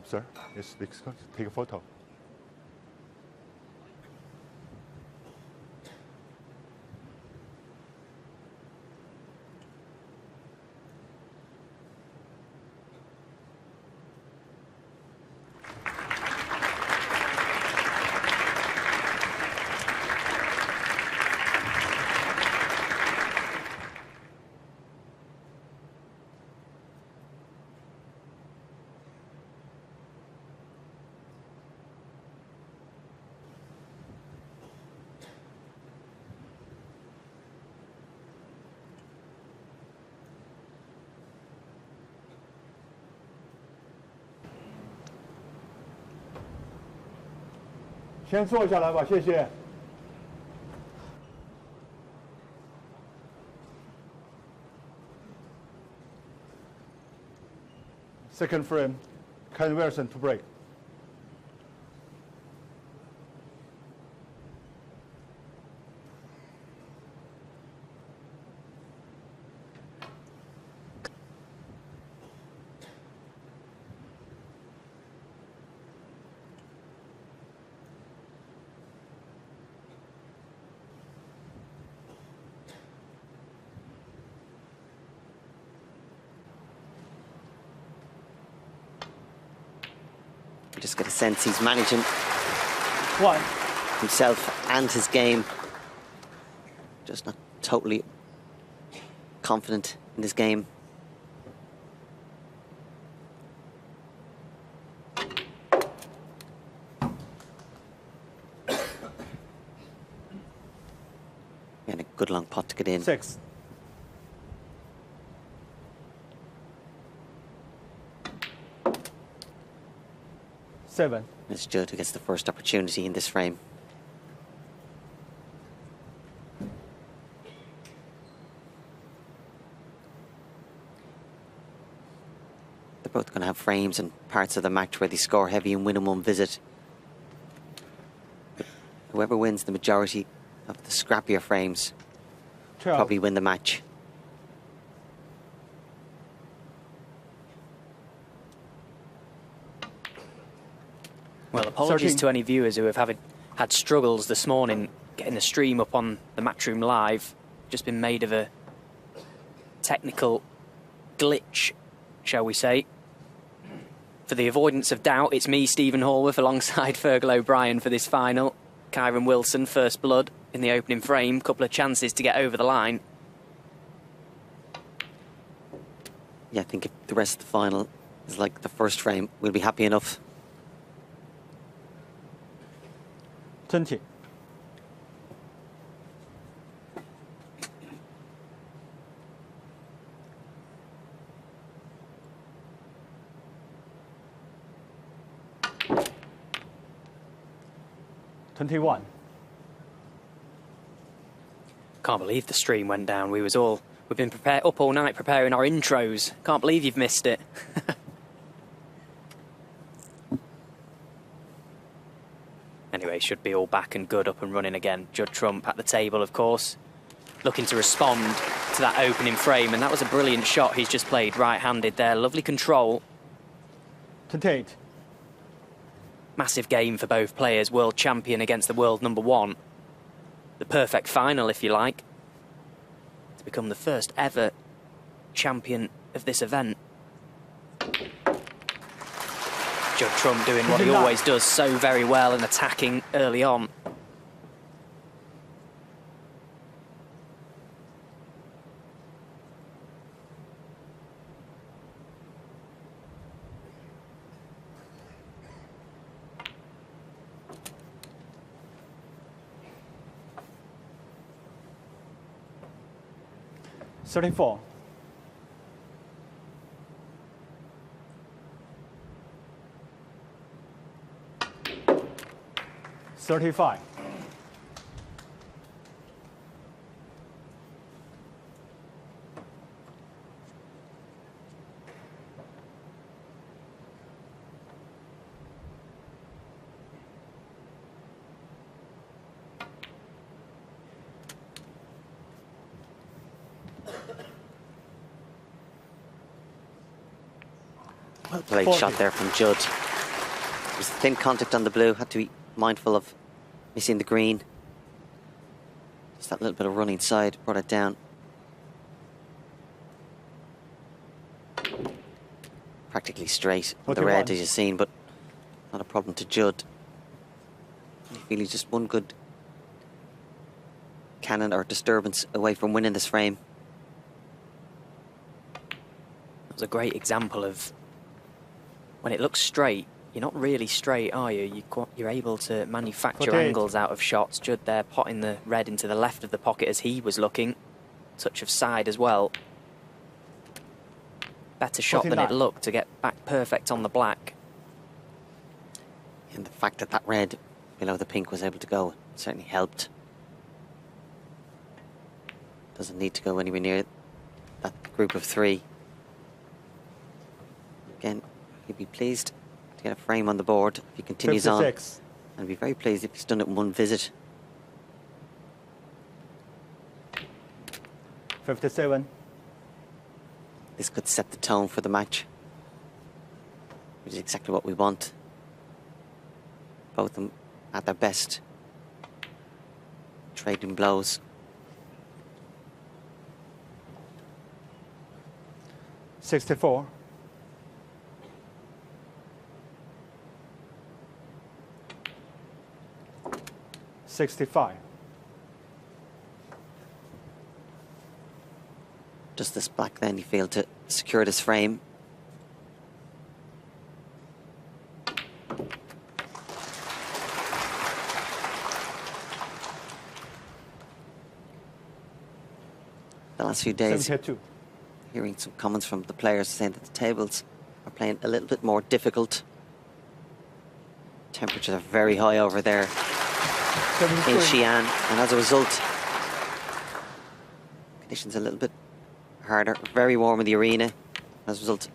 Sir, yes, take a photo.先坐下来吧，谢谢。Second frame, conversion to break. You just get a sense he's managing One. himself and his game. Just not totally confident in his game. And a good long pot to get in. 6. Seven. It's Judd who gets the first opportunity in this frame. They're both going to have frames and parts of the match where they score heavy and win in one visit. But whoever wins the majority of the scrappier frames 12. probably win the match. Well, apologies 13. to any viewers who have had struggles this morning getting the stream up on the Matchroom Live. Just been made of a technical glitch, shall we say. For the avoidance of doubt, it's me, Stephen Hallworth, alongside Fergal O'Brien for this final. Kyren Wilson, first blood in the opening frame. Couple of chances to get over the line. Yeah, I think if the rest of the final is like the first frame, we'll be happy enough. 20. $21. Can't believe the stream went down. We've been up all night preparing our intros. Can't believe you've missed it. Anyway, should be all back and good, up and running again. Judd Trump at the table, of course, looking to respond to that opening frame, and that was a brilliant shot he's just played right-handed there. Lovely control. 28. Massive game for both players. World champion against the world number one. The perfect final, if you like, to become the first ever champion of this event. Judd Trump doing what he always does so very well and attacking early on. $34. 35. Well played 40. shot there from Judd. There was thin contact on the blue, had to be mindful of missing the green. Just that little bit of running side brought it down. Practically straight on the 41. red, as you've seen, but not a problem to Judd. Really just one good cannon or disturbance away from winning this frame. That was a great example of when it looks straight, you're not really straight, are you? You're able to manufacture 48. angles out of shots. Judd there potting the red into the left of the pocket as he was looking. Touch of side as well. Better shot than it 49. looked to get back perfect on the black. And the fact that that red below the pink was able to go certainly helped. Doesn't need to go anywhere near that group of three. Again, he'd be pleased to get a frame on the board if he continues 56. on. And be very pleased if he's done it in one visit. 57. This could set the tone for the match, which is exactly what we want. Both of them at their best, trading blows. 64. 65. Just this black then you feel to secure this frame. The last few days, 72. hearing some comments from the players saying that the tables are playing a little bit more difficult. Temperatures are very high over there in 73. Xi'an, and as a result, conditions a little bit harder. Very warm in the arena. As a result,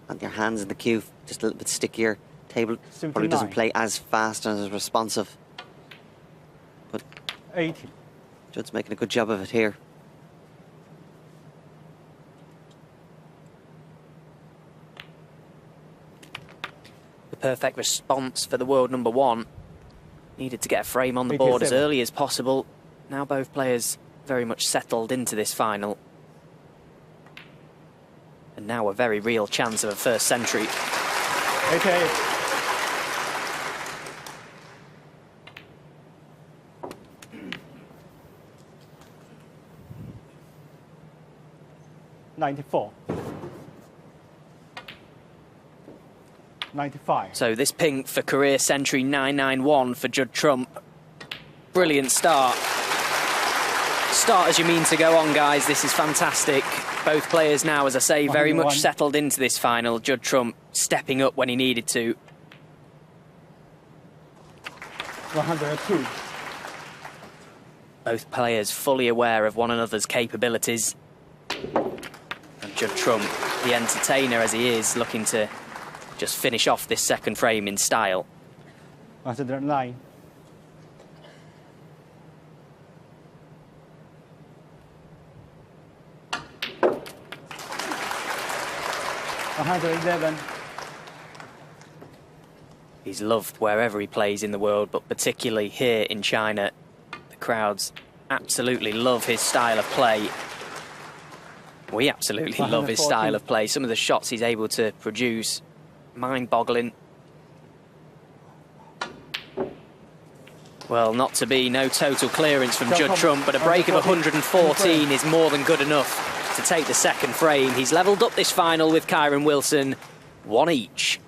and your hands in the cue just a little bit stickier. Table probably doesn't 79. play as fast and as responsive. But 80. Judd's making a good job of it here. The perfect response for the world number one. Needed to get a frame on the board as 87. early as possible. Now both players very much settled into this final. And now a very real chance of a first century. 88. $94. 95. So this pink for career century 991 for Judd Trump. Brilliant start. Start as you mean to go on, guys. This is fantastic. Both players now, as I say, very much 101. settled into this final. Judd Trump stepping up when he needed to. 102. Both players fully aware of one another's capabilities. And Judd Trump, the entertainer as he is, looking to just finish off this second frame in style. 109. 111. He's loved wherever he plays in the world, but particularly here in China. The crowds absolutely love his style of play. We absolutely love his 114. style of play. Some of the shots he's able to produce, mind-boggling. Well, not to be, no total clearance from Judd Trump, but a break of 114 is more than good enough to take the second frame. He's levelled up this final with Kyren Wilson, one each.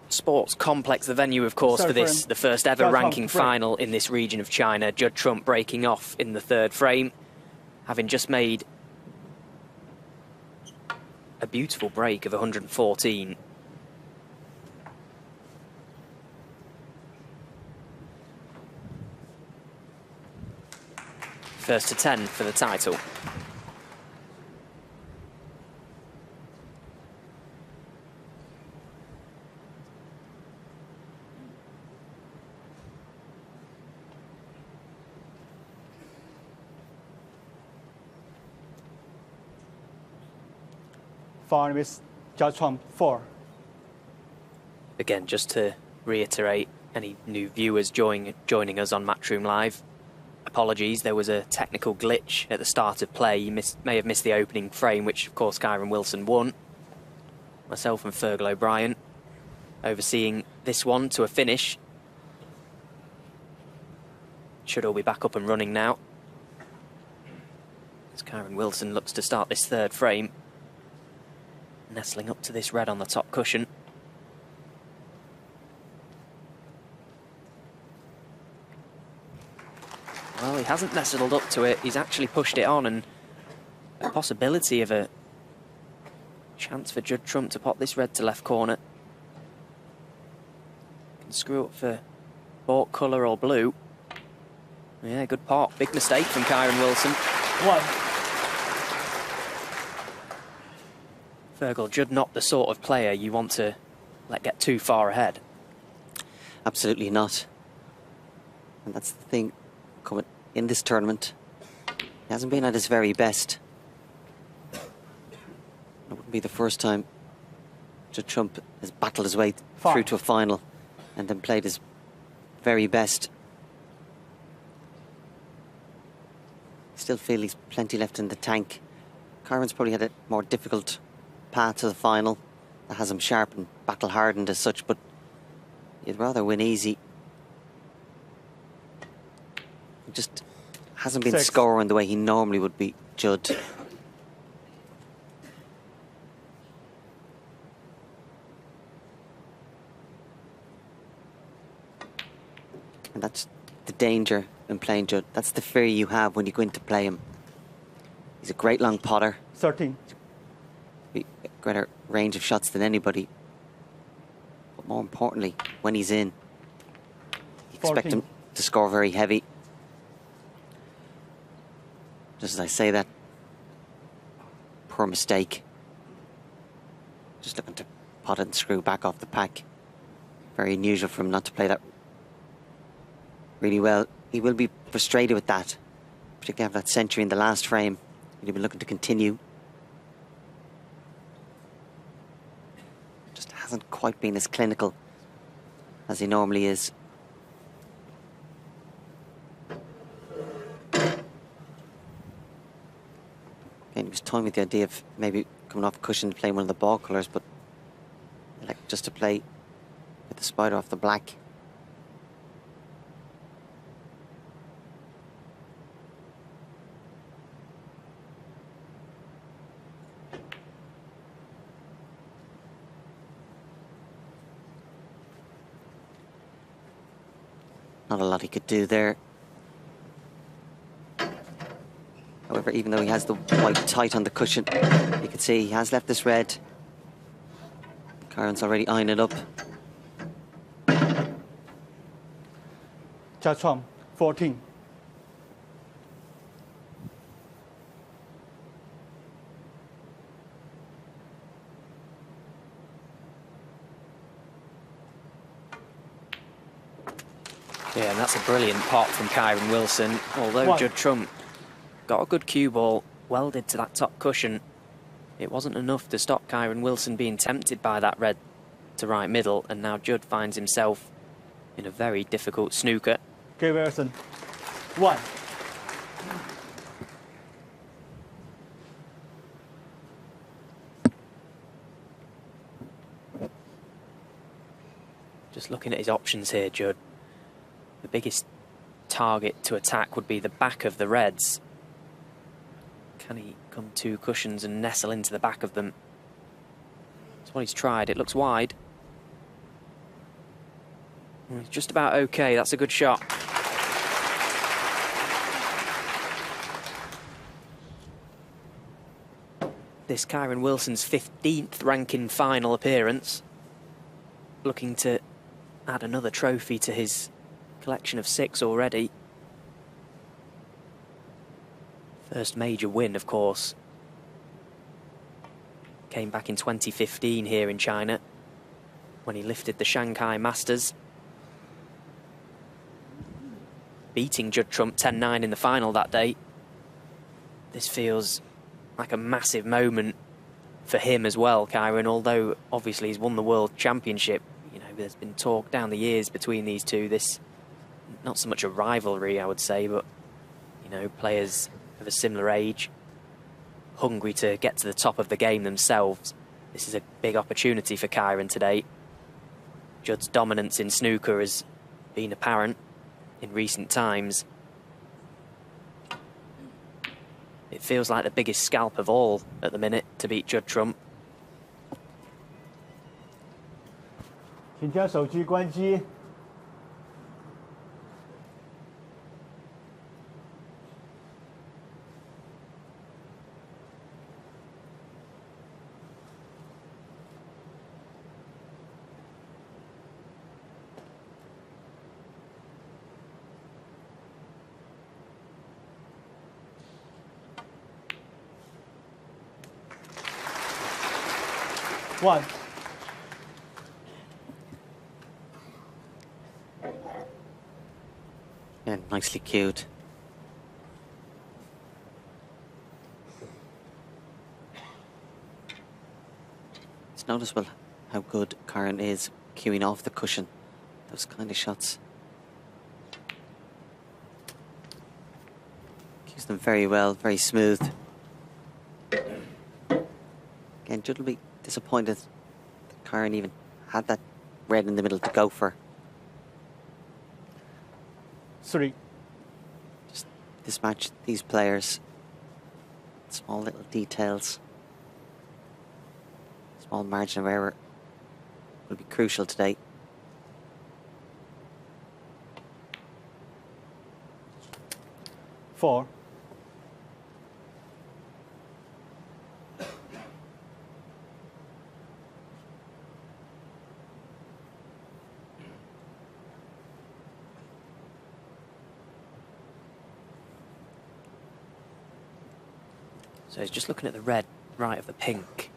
Sports complex, the venue, of course, Sorry for this, for him. the first ever Guys, ranking one break. final in this region of China. Judd Trump breaking off in the third frame, having just made a beautiful break of 114. First to 10 for the title. Final is Judd Trump 4. Again, just to reiterate, any new viewers joining us on Matchroom Live, apologies, there was a technical glitch at the start of play. You may have missed the opening frame, which of course Kyren Wilson won. Myself and Fergal O'Brien overseeing this one to a finish. Should all be back up and running now, as Kyren Wilson looks to start this third frame, nestling up to this red on the top cushion. Well, he hasn't nestled up to it, he's actually pushed it on, and a possibility of a chance for Judd Trump to pop this red to left corner. Can screw up for balk colour or blue. Yeah, good pot. Big mistake from Kyren Wilson. 1. Fergal, Judd not the sort of player you want to let get too far ahead. Absolutely not. And that's the thing, coming in this tournament, he hasn't been at his very best. It wouldn't be the first time Judd Trump has battled his way through to a final and then played his very best. Still feel he's plenty left in the tank. Kyren's probably had a more difficult path to the final that has him sharp and battle hardened as such, but he'd rather win easy. He just hasn't been 6. scoring the way he normally would be, Judd. And that's the danger in playing Judd. That's the fear you have when you go in to play him. He's a great long potter. 13. Greater range of shots than anybody. But more importantly, when he's in, you expect 14. him to score very heavy. Just as I say that, poor mistake. Just looking to pot it and screw back off the pack. Very unusual for him not to play that really well. He will be frustrated with that, particularly after that century in the last frame. He'll be looking to continue. Just hasn't quite been as clinical as he normally is. Again, he was toying with the idea of maybe coming off cushion and playing one of the ball colours, but I like just to play with the spider off the black. Not a lot he could do there. However, even though he has the white tight on the cushion, you can see he has left this red. Kyren's already eyeing it up. Judd Trump 14. Yeah, and that's a brilliant pot from Kyren Wilson. Although 1. Judd Trump got a good cue ball welded to that top cushion, it wasn't enough to stop Kyren Wilson being tempted by that red to right middle, and now Judd finds himself in a very difficult snooker. Kyren Wilson 1. Just looking at his options here, Judd. The biggest target to attack would be the back of the reds. Can he come 2 cushions and nestle into the back of them? That's what he's tried. It looks wide. He's just about okay. That's a good shot. This Kyren Wilson's 15th ranking final appearance. Looking to add another trophy to his collection of 6 already. First major win, of course, came back in 2015 here in China when he lifted the Shanghai Masters, beating Judd Trump 10-9 in the final that day. This feels like a massive moment for him as well, Kyren, although obviously he's won the World Championship. You know, there's been talk down the years between these two. This, not so much a rivalry, I would say, but, you know, players of a similar age, hungry to get to the top of the game themselves. This is a big opportunity for Kyren today. Judd's dominance in snooker has been apparent in recent times. It feels like the biggest scalp of all at the minute to beat Judd Trump. 请将手机关机。One. Yeah, nicely cued. It's noticeable how good Kyren is cueing off the cushion. Those kind of shots. Cues them very well, very smooth. Again, Judd will be disappointed that Kyren even had that red in the middle to go for. 3. Just this match, these players, small little details, small margin of error will be crucial today. Four. So he's just looking at the red right of the pink.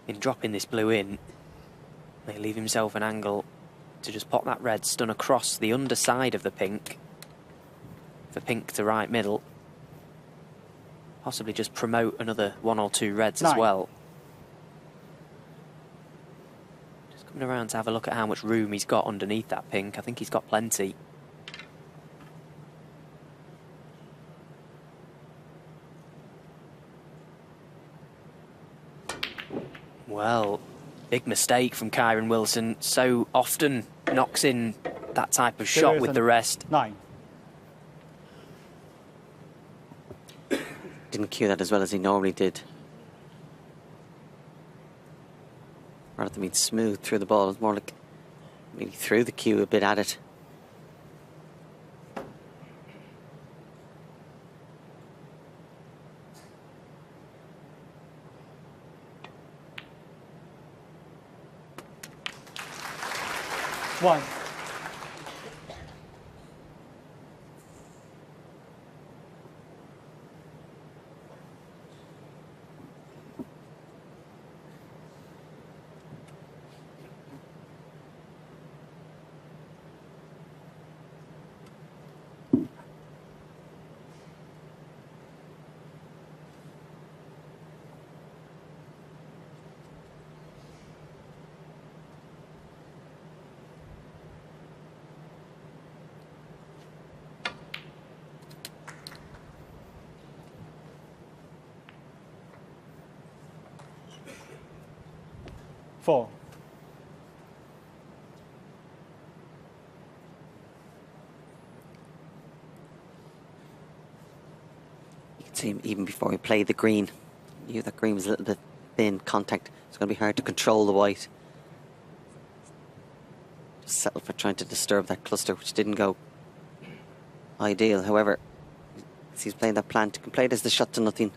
In dropping this blue in, may leave himself an angle to just pop that red stun across the underside of the pink, for pink to right middle. Possibly just promote another 1 or 2 reds as well. Just coming around to have a look at how much room he's got underneath that pink. I think he's got plenty. Well, big mistake from Kyren Wilson. So often knocks in that type of shot with the rest. 9. Didn't cue that as well as he normally did. Rather than being smooth through the ball, it's more like maybe threw the cue a bit at it. One. Four. You can see him even before he played the green. He knew that green was a little bit thin contact. It's going to be hard to control the white. Just settled for trying to disturb that cluster, which didn't go ideal. However, as he's playing that plant, he can play it as the shot to nothing.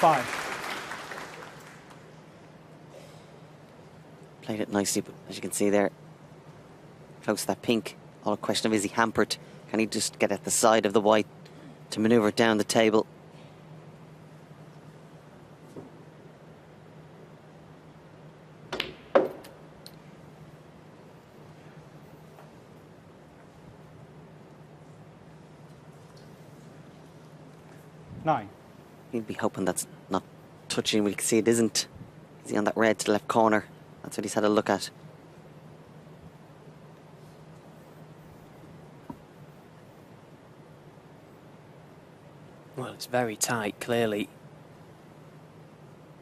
Five. Played it nicely, but as you can see there, close to that pink. All a question of, is he hampered? Can he just get at the side of the white to manoeuvre it down the table? 9. He'd be hoping that's not touching. We can see it isn't. Is he on that red to the left corner? That's what he's had a look at. Well, it's very tight, clearly.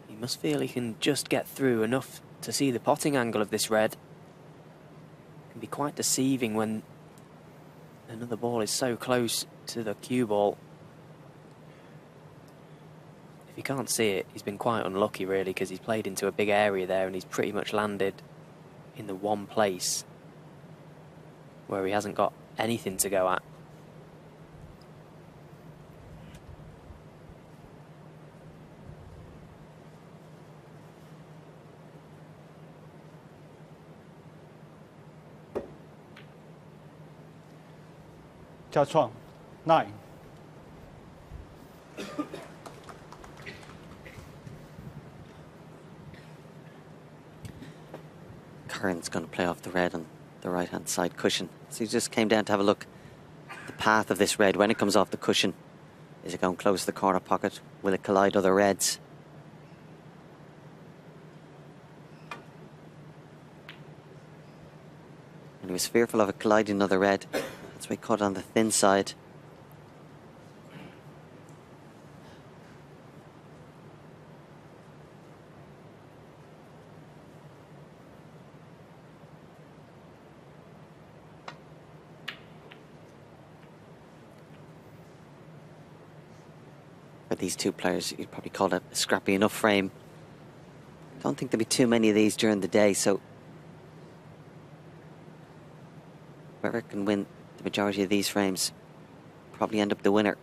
He must feel he can just get through enough to see the potting angle of this red. It can be quite deceiving when another ball is so close to the cue ball. If you can't see it, he's been quite unlucky, really, because he's played into a big area there and he's pretty much landed in the one place where he hasn't got anything to go at. Jiachuang, 9. Kyren's going to play off the red on the right-hand side cushion. So he just came down to have a look at the path of this red when it comes off the cushion. Is it going close to the corner pocket? Will it collide other reds? And he was fearful of it colliding another red. That's why he caught on the thin side. For these two players, you'd probably call it a scrappy enough frame. Don't think there'll be too many of these during the day, so whoever can win the majority of these frames probably end up the winner.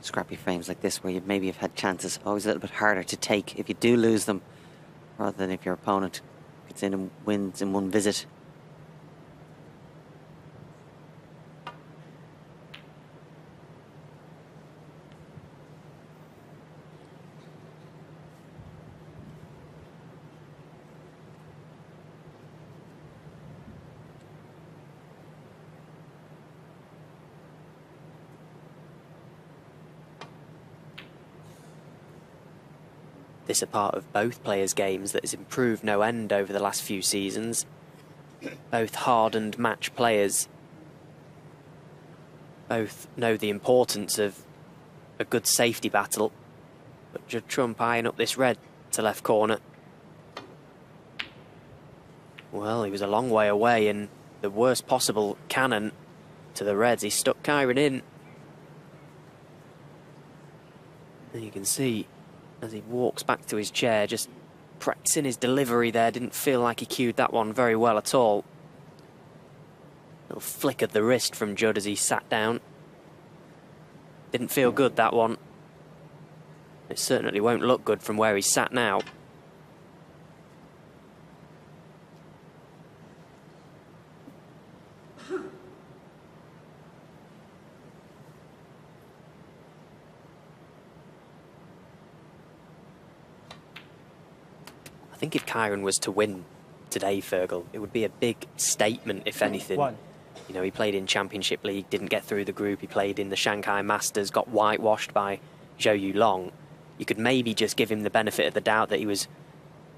Scrappy frames like this where you maybe have had chances, always a little bit harder to take if you do lose them rather than if your opponent gets in and wins in one visit. This a part of both players' games that has improved no end over the last few seasons. Both hardened match players. Both know the importance of a good safety battle. But Judd Trump eyeing up this red to left corner. Well, he was a long way away and the worst possible cannon to the reds. He stuck Kyren in. And you can see as he walks back to his chair, just practicing his delivery there. Didn't feel like he cued that one very well at all. Little flick of the wrist from Judd as he sat down. Didn't feel good, that one. It certainly won't look good from where he's sat now. I think if Kyren was to win today, Fergal, it would be a big statement, if anything. One. You know, he played in Championship League, didn't get through the group. He played in the Shanghai Masters, got whitewashed by Zhou Yulong. You could maybe just give him the benefit of the doubt that he was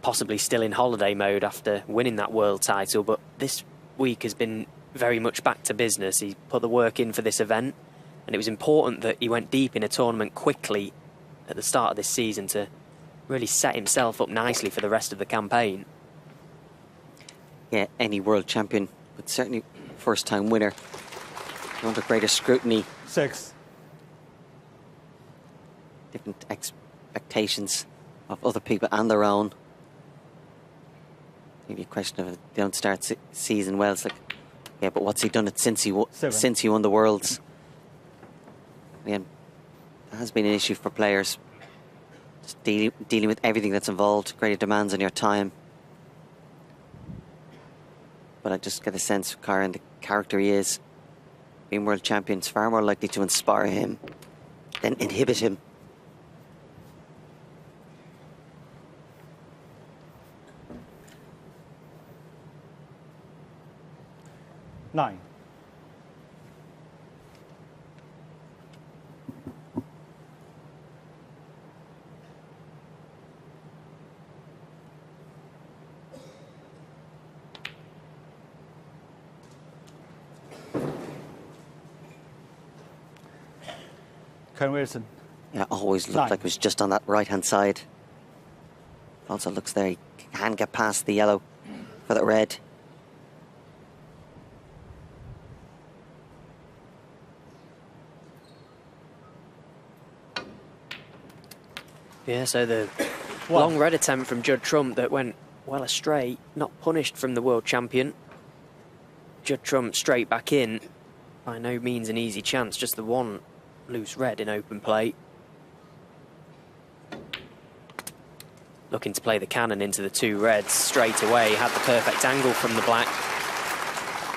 possibly still in holiday mode after winning that world title. But this week has been very much back to business. He put the work in for this event, and it was important that he went deep in a tournament quickly at the start of this season to really set himself up nicely for the rest of the campaign. Yeah, any world champion, but certainly first-time winner. Under greater scrutiny. 6. Different expectations of other people and their own. Maybe a question of if they don't start season well. It's like, yeah, but what's he done it since he won the Worlds? Again, that has been an issue for players. Just dealing with everything that's involved, greater demands on your time. But I just get a sense of Kyren, the character he is, being world champion is far more likely to inspire him than inhibit him. 9. Kyren Wilson. Yeah, always looked 9. like it was just on that right-hand side. Also looks there, he can get past the yellow for the red. Yeah, so the 1. long red attempt from Judd Trump that went well astray, not punished from the world champion. Judd Trump straight back in. By no means an easy chance, just the one loose red in open play. Looking to play the cannon into the 2 reds straight away. Had the perfect angle from the black.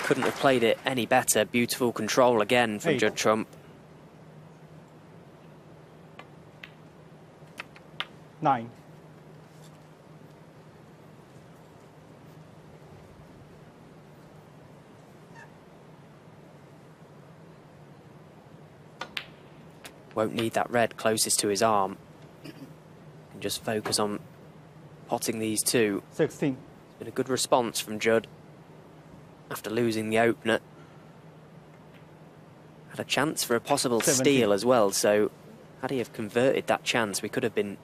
Couldn't have played it any better. Beautiful control again from 8. Judd Trump. 9. Won't need that red closest to his arm. Can just focus on potting these 2. 16. It's been a good response from Judd after losing the opener. Had a chance for a possible 17. steal as well, so had he have converted that chance, we could have been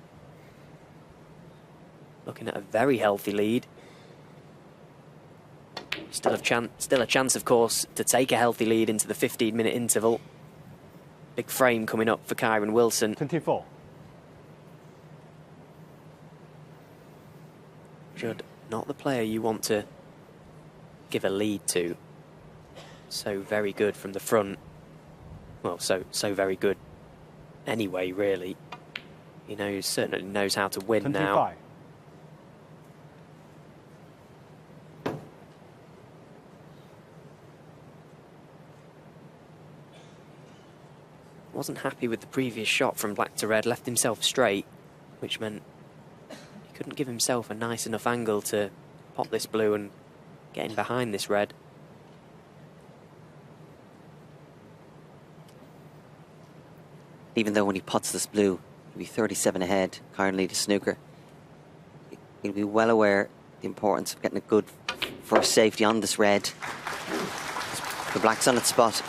looking at a very healthy lead. Still a chance, of course, to take a healthy lead into the 15-minute interval. Big frame coming up for Kyren Wilson. 24. Judd, not the player you want to give a lead to. So very good from the front. Well, so very good anyway, really. He certainly knows how to win 25. now. Wasn't happy with the previous shot from black to red, left himself straight, which meant he couldn't give himself a nice enough angle to pot this blue and get in behind this red. Even though when he pots this blue, he'll be 37 ahead, currently to Snooker. He'll be well aware the importance of getting a good first safety on this red. The black's on its spot,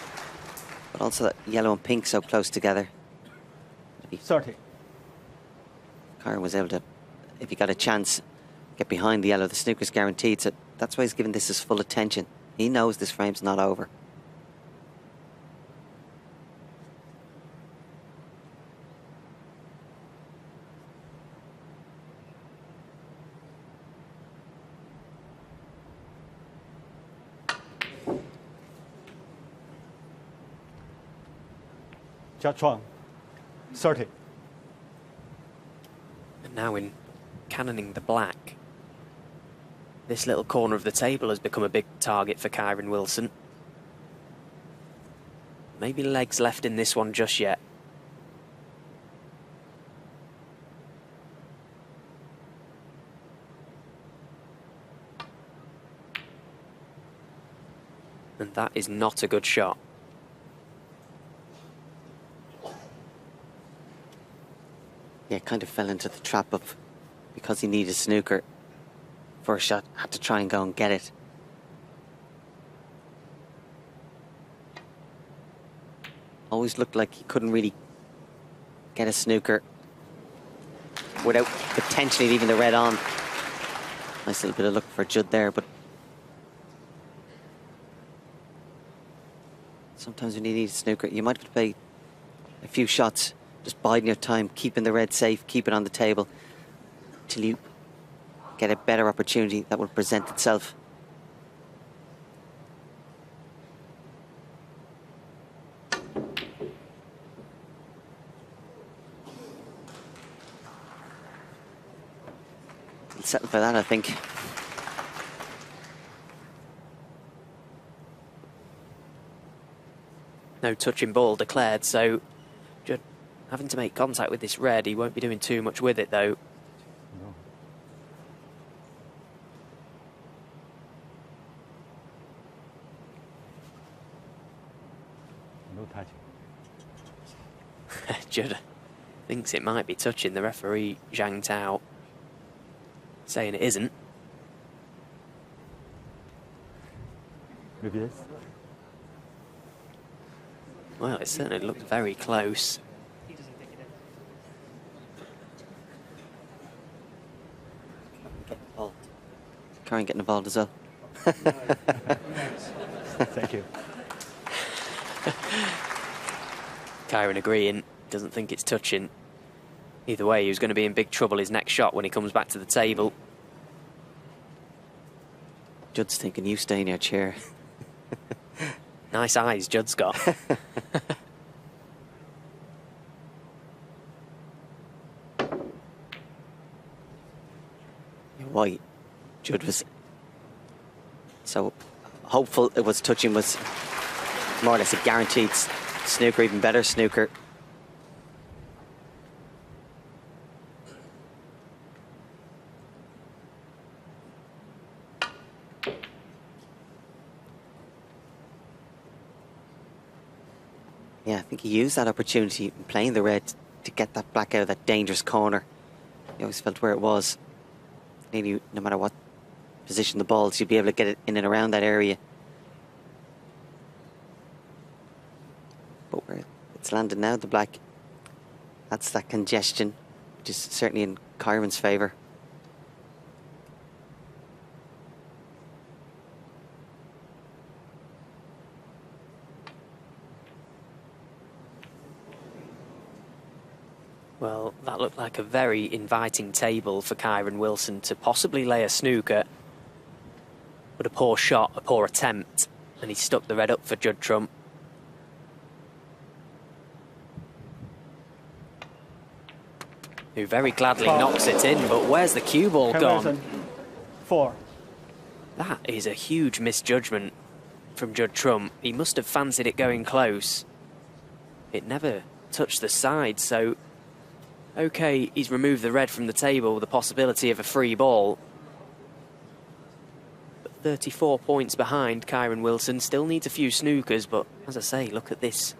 but also that yellow and pink so close together. 30. Kyren was able to, if he got a chance, get behind the yellow. The Snooker's guaranteed, so that's why he's giving this his full attention. He knows this frame's not over. Judd Trump. 30. And now in cannoning the black, this little corner of the table has become a big target for Kyren Wilson. Maybe legs left in this one just yet. And that is not a good shot. Yeah, kind of fell into the trap of, because he needed Snooker for a shot, had to try and go and get it. Always looked like he couldn't really get a Snooker without potentially leaving the red on. Nice little bit of luck for Judd there, but sometimes when you need a Snooker, you might have to play a few shots, just biding your time, keeping the red safe, keep it on the table till you get a better opportunity that will present itself. He'll settle for that, I think. No touching ball declared, so Judd having to make contact with this red. He won't be doing too much with it, though. No. No touching. Judd thinks it might be touching. The referee, Zhang Tao, saying it isn't. Maybe yes. Well, it certainly looked very close. Kyren getting involved as well. Thank you. Kyren agreeing, doesn't think it's touching. Either way, he was going to be in big trouble his next shot when he comes back to the table. Judd's thinking, you stay in your chair. Nice eyes Judd's got. Why Judd was so hopeful it was touching was more or less a guaranteed snooker, even better snooker. Yeah, I think he used that opportunity in playing the red to get that black out of that dangerous corner. He always felt where it was. Nearly, no matter what position the balls, you'd be able to get it in and around that area. But where it's landed now, the black, that's that congestion, which is certainly in Kyren's favour. Well, that looked like a very inviting table for Kyren Wilson to possibly lay a snooker. But a poor shot, a poor attempt, and he stuck the red up for Judd Trump. Who very gladly knocks it in, but where's the cue ball gone? 4. That is a huge misjudgment from Judd Trump. He must have fancied it going close. It never touched the side, so okay, he's removed the red from the table with the possibility of a free ball. But 34 points behind, Kyren Wilson still needs a few snookers, but as I say, look at this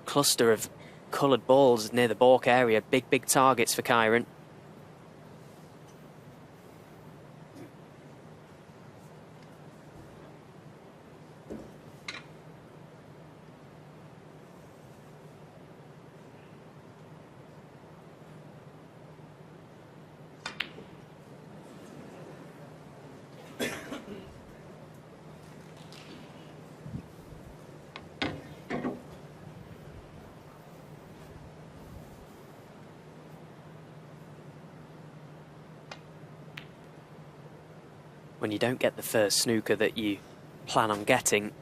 cluster of coloured balls near the baulk area. Big, big targets for Kyren. When you don't get the first snooker that you plan on getting,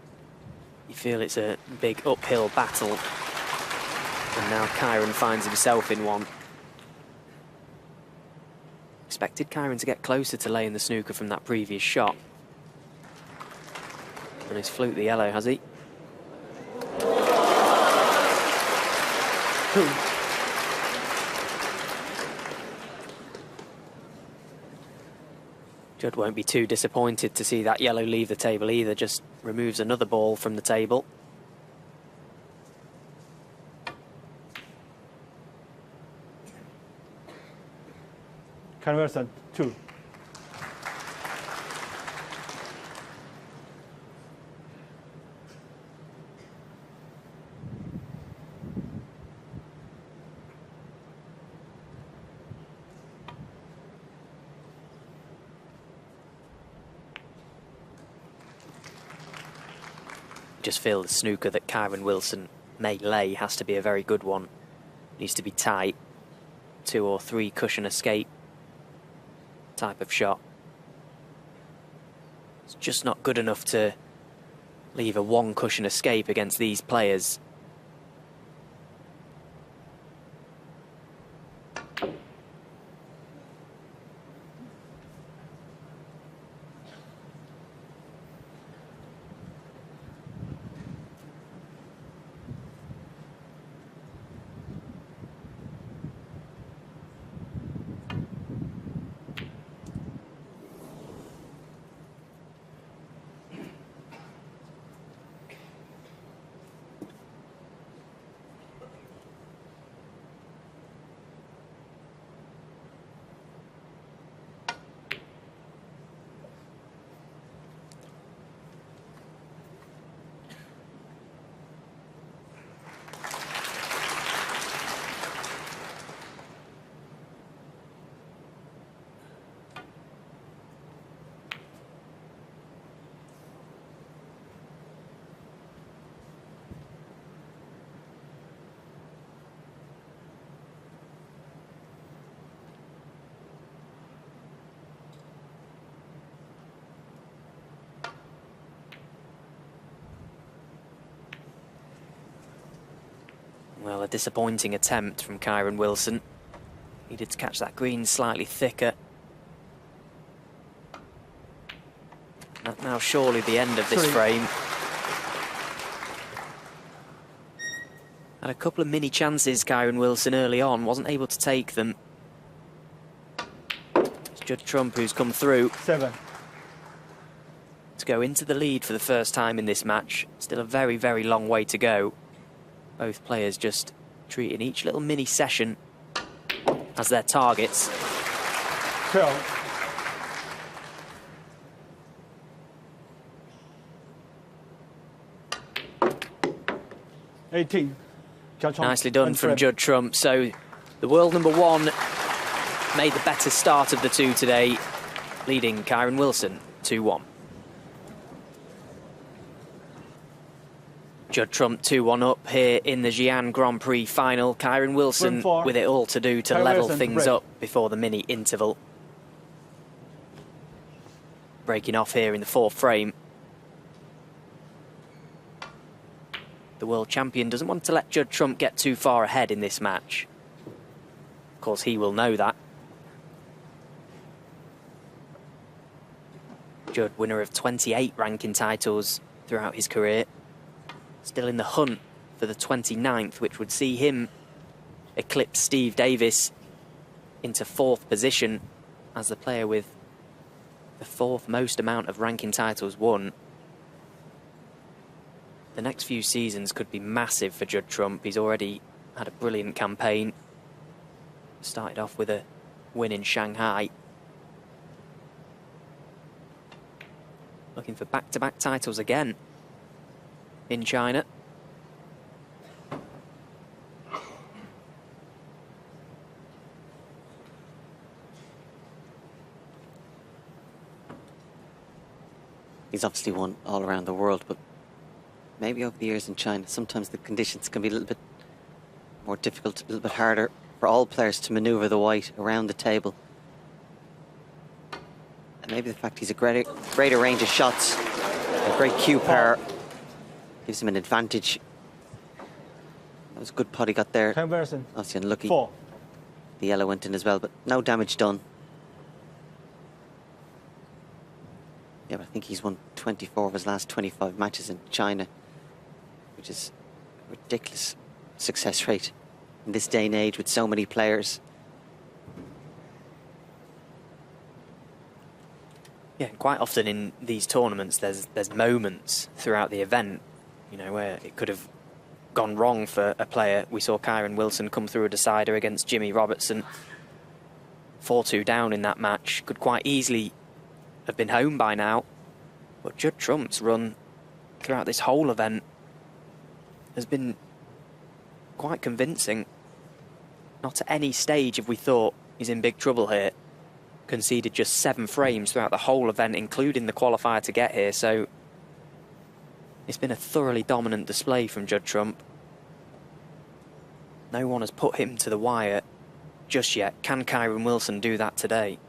you feel it's a big uphill battle. And now Kyren finds himself in one. Expected Kyren to get closer to laying the snooker from that previous shot. And he's fluked the yellow, has he? 2. Judd won't be too disappointed to see that yellow leave the table either, just removes another ball from the table. Kyren Wilson, 2. Just feel the snooker that Kyren Wilson may lay has to be a very good one. Needs to be tight. 2 or 3 cushion escape type of shot. It's just not good enough to leave a 1 cushion escape against these players. Well, a disappointing attempt from Kyren Wilson. Needed to catch that green slightly thicker. That's now surely the end of this frame. Had a couple of mini chances, Kyren Wilson, early on, wasn't able to take them. It's Judd Trump who's come through 7. to go into the lead for the first time in this match. Still a very, very long way to go. Both players just treating each little mini session as their targets. 12. Nicely done from Judd Trump. So the world number 1 made the better start of the two today, leading Kyren Wilson 2-1. Judd Trump 2-1 up here in the Xi'an Grand Prix final. Kyren Wilson with it all to do to level things up before the mini interval. Breaking off here in the 4th frame. The world champion doesn't want to let Judd Trump get too far ahead in this match. Of course, he will know that. Judd, winner of 28 ranking titles throughout his career. Still in the hunt for the 29th, which would see him eclipse Steve Davis into 4th position as the player with the 4th most amount of ranking titles won. The next few seasons could be massive for Judd Trump. He's already had a brilliant campaign. Started off with a win in Shanghai. Looking for back-to-back titles again in China. He's obviously won all around the world, but maybe over the years in China, sometimes the conditions can be a little bit more difficult, a little bit harder for all players to manoeuvre the white around the table. And maybe the fact he's a greater range of shots, a great cue power, gives him an advantage. That was a good pot he got there. Obviously unlucky. 4. The yellow went in as well, but no damage done. Yeah, but I think he's won 24 of his last 25 matches in China, which is a ridiculous success rate in this day and age with so many players. Yeah, quite often in these tournaments there's moments throughout the event, you know, where it could have gone wrong for a player. We saw Kyren Wilson come through a decider against Jimmy Robertson. 4-2 down in that match. Could quite easily have been home by now. But Judd Trump's run throughout this whole event has been quite convincing. Not at any stage have we thought he's in big trouble here. Conceded just 7 frames throughout the whole event, including the qualifier to get here, so it's been a thoroughly dominant display from Judd Trump. No one has put him to the wire just yet. Can Kyren Wilson do that today?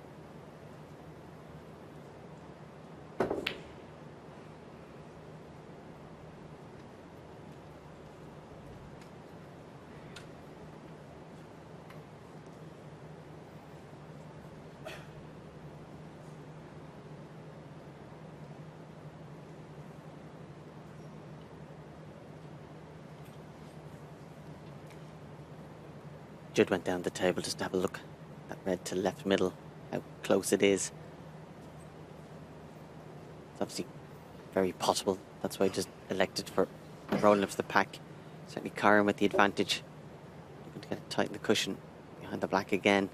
Judd went down the table just to have a look at that red to left middle, how close it is. It's obviously very possible. That's why he just elected for rolling up to the pack. Certainly Kyren with the advantage. Looking to get it tight in the cushion behind the black again.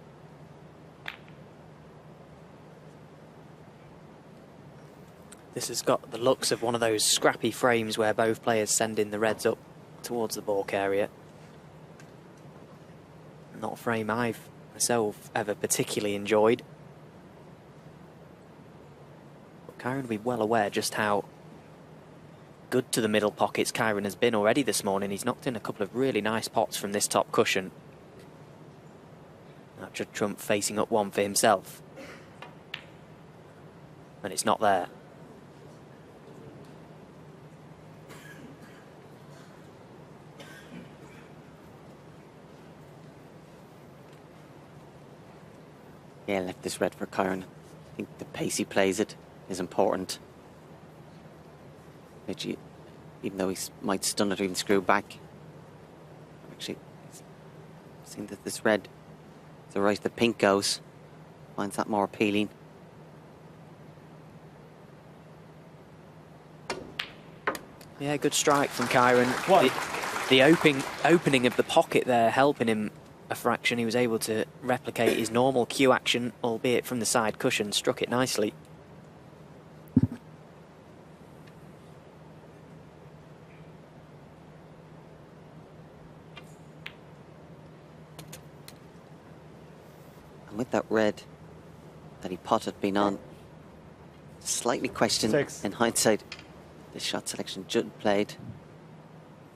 This has got the looks of one of those scrappy frames where both players send in the reds up towards the balk area. Not a frame I've myself ever particularly enjoyed. But Kyren will be well aware just how good to the middle pockets Kyren has been already this morning. He's knocked in a couple of really nice pots from this top cushion. Now Judd Trump facing up one for himself. And it's not there. Yeah, left this red for Kyren. I think the pace he plays it is important. Which even though he might stun it or even screw back. Actually, seeing that this red, the right the pink goes, finds that more appealing. Yeah, good strike from Kyren. One. The opening of the pocket there helping him a fraction. He was able to replicate his normal cue action, albeit from the side cushion, struck it nicely. And with that red that he potted being on, slightly questioned 6. in hindsight the shot selection Judd played.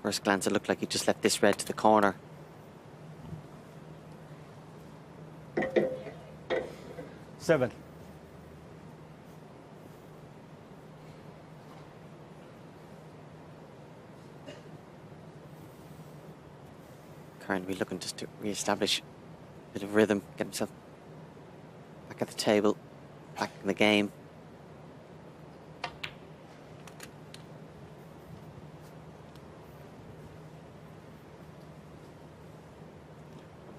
First glance it looked like he just left this red to the corner. Seven. Kyren will be looking just to re-establish a bit of rhythm, get himself back at the table, back in the game.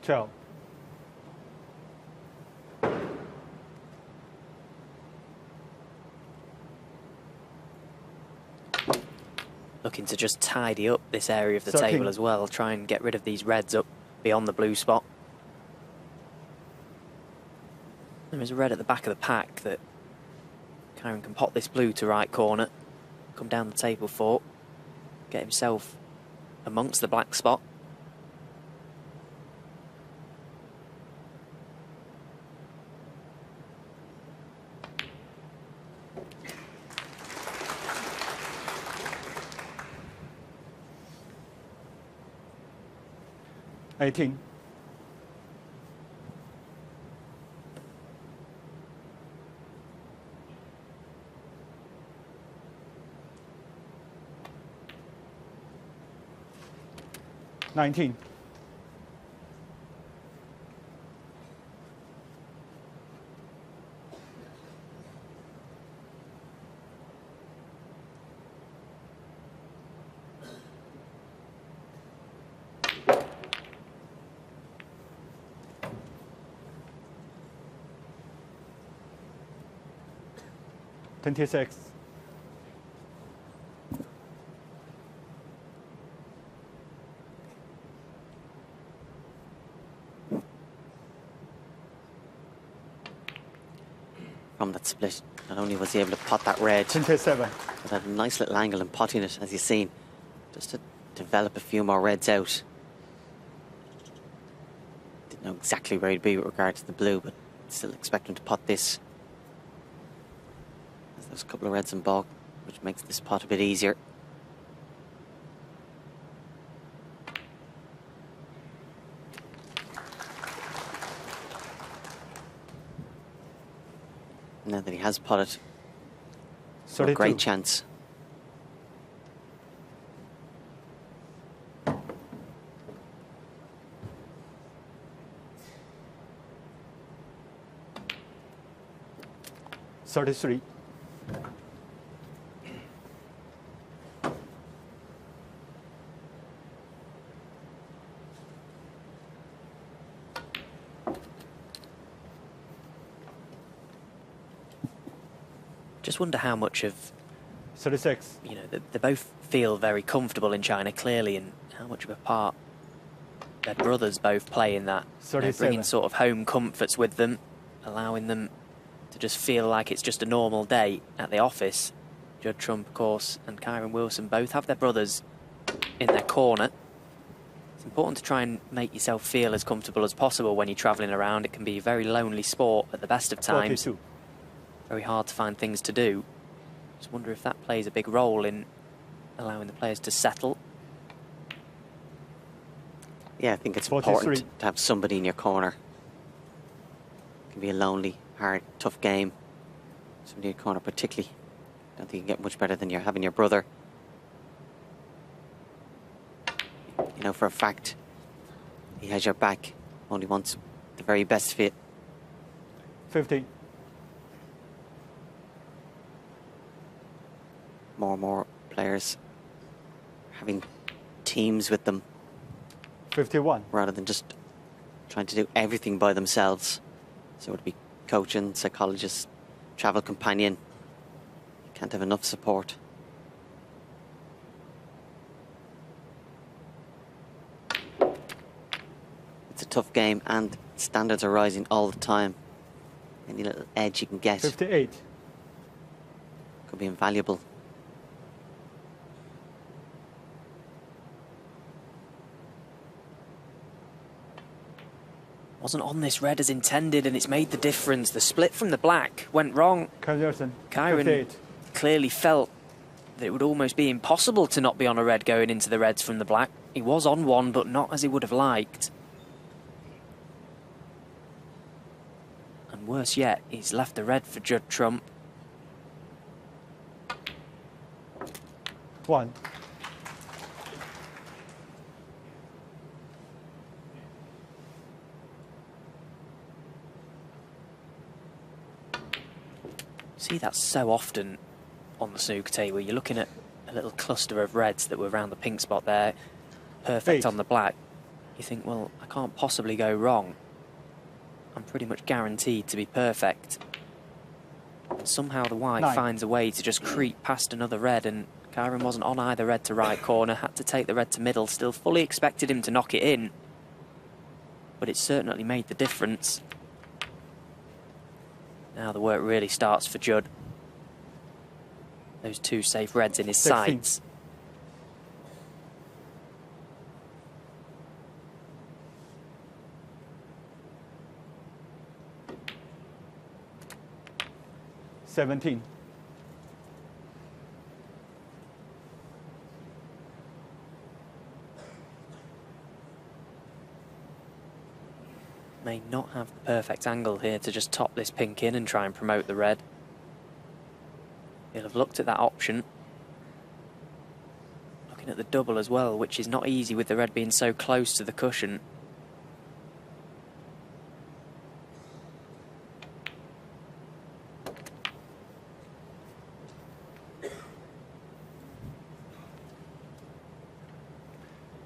Ciao. Looking to just tidy up this area of the 13. table as well, try and get rid of these reds up beyond the blue spot. There is a red at the back of the pack that Kyren can pop this blue to right corner, come down the table for, get himself amongst the black spot. $18. $19. $26. From that split, not only was he able to pot that red, 27. but had a nice little angle in potting it, as you've seen, just to develop a few more reds out. Didn't know exactly where he'd be with regard to the blue, but still expect him to pot this. There's a couple of reds in bulk, which makes this pot a bit easier. Now that he has potted, a 32. great chance. $33. Just wonder how much of, 36. you know, they both feel very comfortable in China, clearly, and how much of a part their brothers both play in that. You know, 37. bringing sort of home comforts with them, allowing them to just feel like it's just a normal day at the office. Judd Trump, of course, and Kyren Wilson both have their brothers in their corner. It's important to try and make yourself feel as comfortable as possible when you're travelling around. It can be a very lonely sport at the best of times. 42. Very hard to find things to do. Just wonder if that plays a big role in allowing the players to settle. Yeah, I think it's 43. important to have somebody in your corner. It can be a lonely, hard, tough game. Somebody in your corner particularly. Don't think you can get much better than having your brother. You know for a fact he has your back, only wants the very best fit. 50. More and more players having teams with them 51. rather than just trying to do everything by themselves. So it would be coaching, psychologist, travel companion. You can't have enough support. It's a tough game and standards are rising all the time. Any little edge you can get 58. could be invaluable. Wasn't on this red as intended, and it's made the difference. The split from the black went wrong. Kyren Wilson, Kyren 58. clearly felt that it would almost be impossible to not be on a red going into the reds from the black. He was on one, but not as he would have liked. And worse yet, he's left the red for Judd Trump. 1. See that so often on the snooker table. You're looking at a little cluster of reds that were around the pink spot there, perfect 8. on the black. You think, well, I can't possibly go wrong. I'm pretty much guaranteed to be perfect. And somehow the white 9. finds a way to just creep past another red, and Kyren wasn't on either red to right corner, had to take the red to middle, still fully expected him to knock it in. But it certainly made the difference. Now the work really starts for Judd. Those two safe reds in his 16. sights. $17. May not have the perfect angle here to just top this pink in and try and promote the red. He'll have looked at that option. Looking at the double as well, which is not easy with the red being so close to the cushion.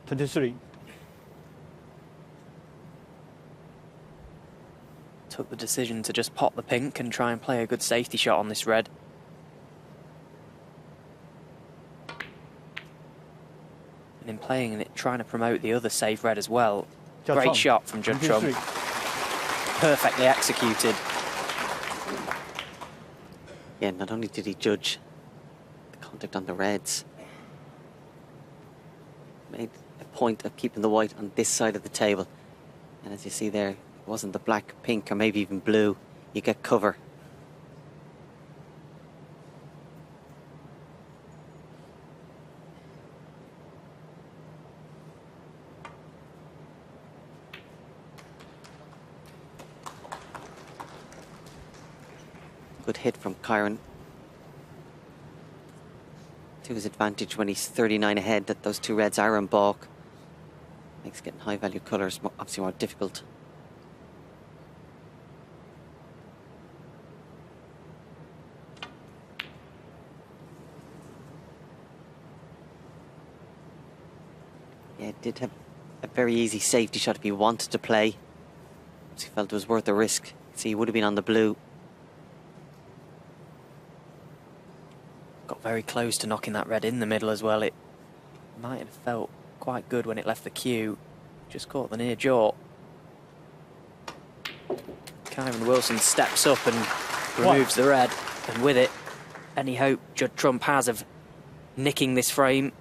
$23. Took the decision to just pop the pink and try and play a good safety shot on this red. And in playing it, trying to promote the other safe red as well. Judd Great Trump. shot from Judd Trump. 23. Perfectly executed. Yeah, not only did he judge the contact on the reds, made a point of keeping the white on this side of the table. And as you see there, it wasn't the black, pink, or maybe even blue. You get cover. Good hit from Kyren. To his advantage when he's 39 ahead, that those two reds are in balk. Makes getting high value colours obviously more difficult. Yeah, it did have a very easy safety shot if he wanted to play. He felt it was worth the risk. See, he would have been on the blue. Got very close to knocking that red in the middle as well. It might have felt quite good when it left the cue. Just caught the near jaw. Kyren Wilson steps up and removes the red. And with it, any hope Judd Trump has of nicking this frame.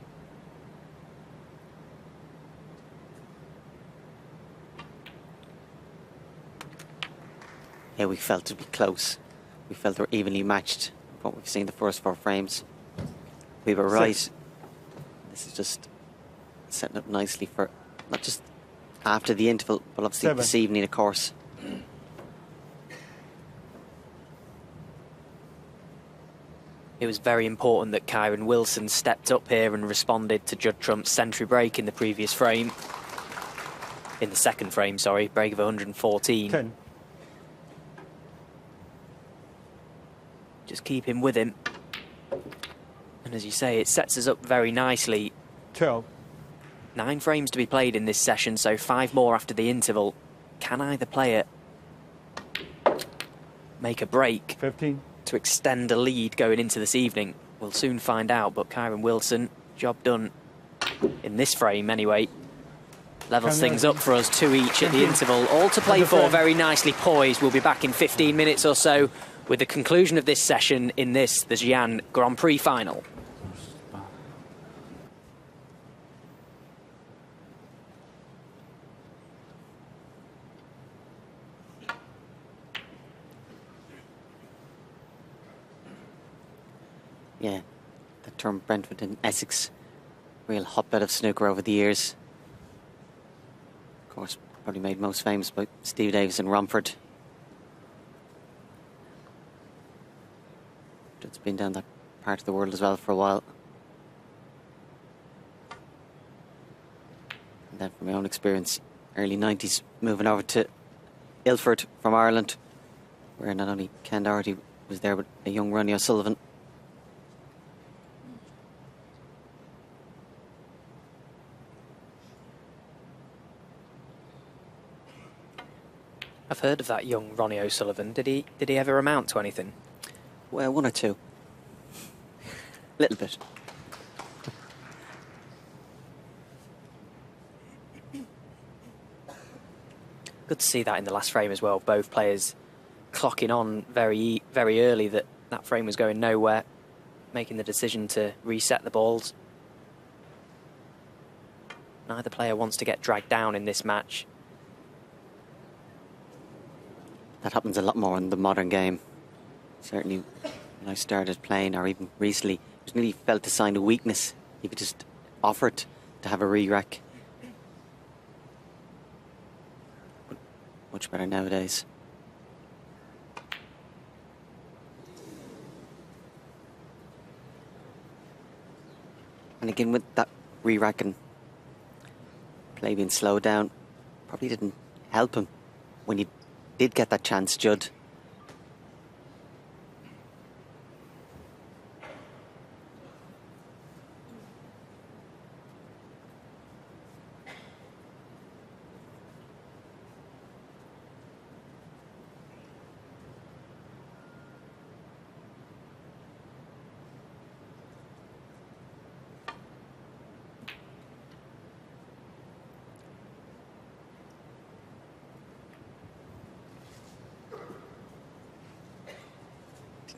Yeah, we felt to be close. We felt they were evenly matched. What we've seen the first 4 frames. We were right. This is just setting up nicely for not just after the interval, but obviously 7. this evening, of course. It was very important that Kyren Wilson stepped up here and responded to Judd Trump's century break in the previous frame. In the second frame, sorry, break of 114. 10. keep him with him. And as you say, it sets us up very nicely. 12. 9 frames to be played in this session, so 5 more after the interval. Can either player make a break 15. to extend a lead going into this evening? We'll soon find out, but Kyren Wilson, job done in this frame anyway. Levels things up for us, 2 each at the interval. All to play for, very nicely poised. We'll be back in 15 minutes or so with the conclusion of this session in this, the Xi'an Grand Prix final. Yeah, the term Brentford in Essex, real hotbed of snooker over the years. Of course, probably made most famous by Steve Davis and Romford. It's been down that part of the world as well for a while. And then from my own experience, early 90s, moving over to Ilford from Ireland, where not only Ken Doherty was there, but a young RonnieO'Sullivan. I've heard of that young RonnieO'Sullivan. Did he ever amount to anything? Well, 1 or 2. Little bit. Good to see that in the last frame as well. Both players clocking on very early that frame was going nowhere, making the decision to reset the balls. Neither player wants to get dragged down in this match. That happens a lot more in the modern game. Certainly when I started playing, or even recently, it was nearly felt a sign of weakness. You could just offer it to have a re-rack. But much better nowadays. And again, with that re-racking, play being slowed down, probably didn't help him when he did get that chance, Judd.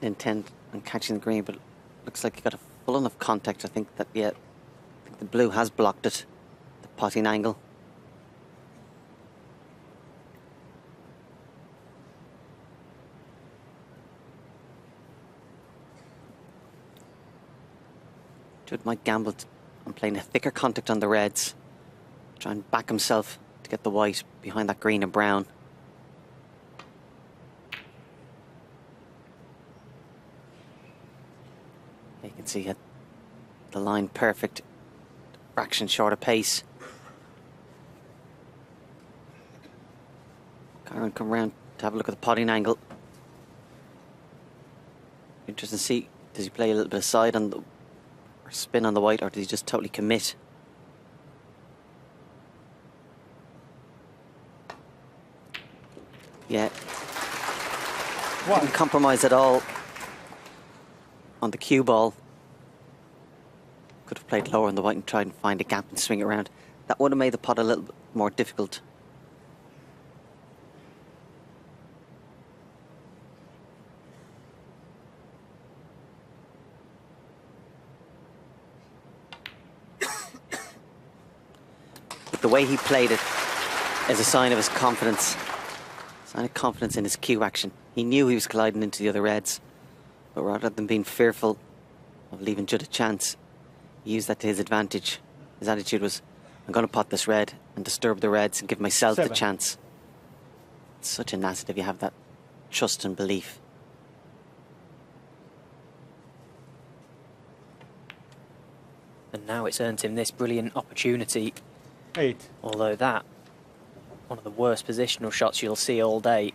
Intent on catching the green, but it looks like he got a full enough contact. I think that, yeah, I think the blue has blocked it, the potting angle. Judd might gamble on playing a thicker contact on the reds, try and back himself to get the white behind that green and brown. You can see the line perfect, fraction short of pace. Kyren come round to have a look at the potting angle. Interesting to see, does he play a little bit of side on the, or spin on the white, or does he just totally commit? Yeah. Didn't compromise at all on the cue ball. Could have played lower on the white and tried and find a gap and swing it around. That would have made the pot a little bit more difficult. But the way he played it is a sign of his confidence. A sign of confidence in his cue action. He knew he was colliding into the other reds. But rather than being fearful of leaving Judd a chance, he used that to his advantage. His attitude was, I'm going to pot this red and disturb the reds and give myself the chance. It's such an asset if you have that trust and belief. And now it's earned him this brilliant opportunity. 8. Although that, one of the worst positional shots you'll see all day.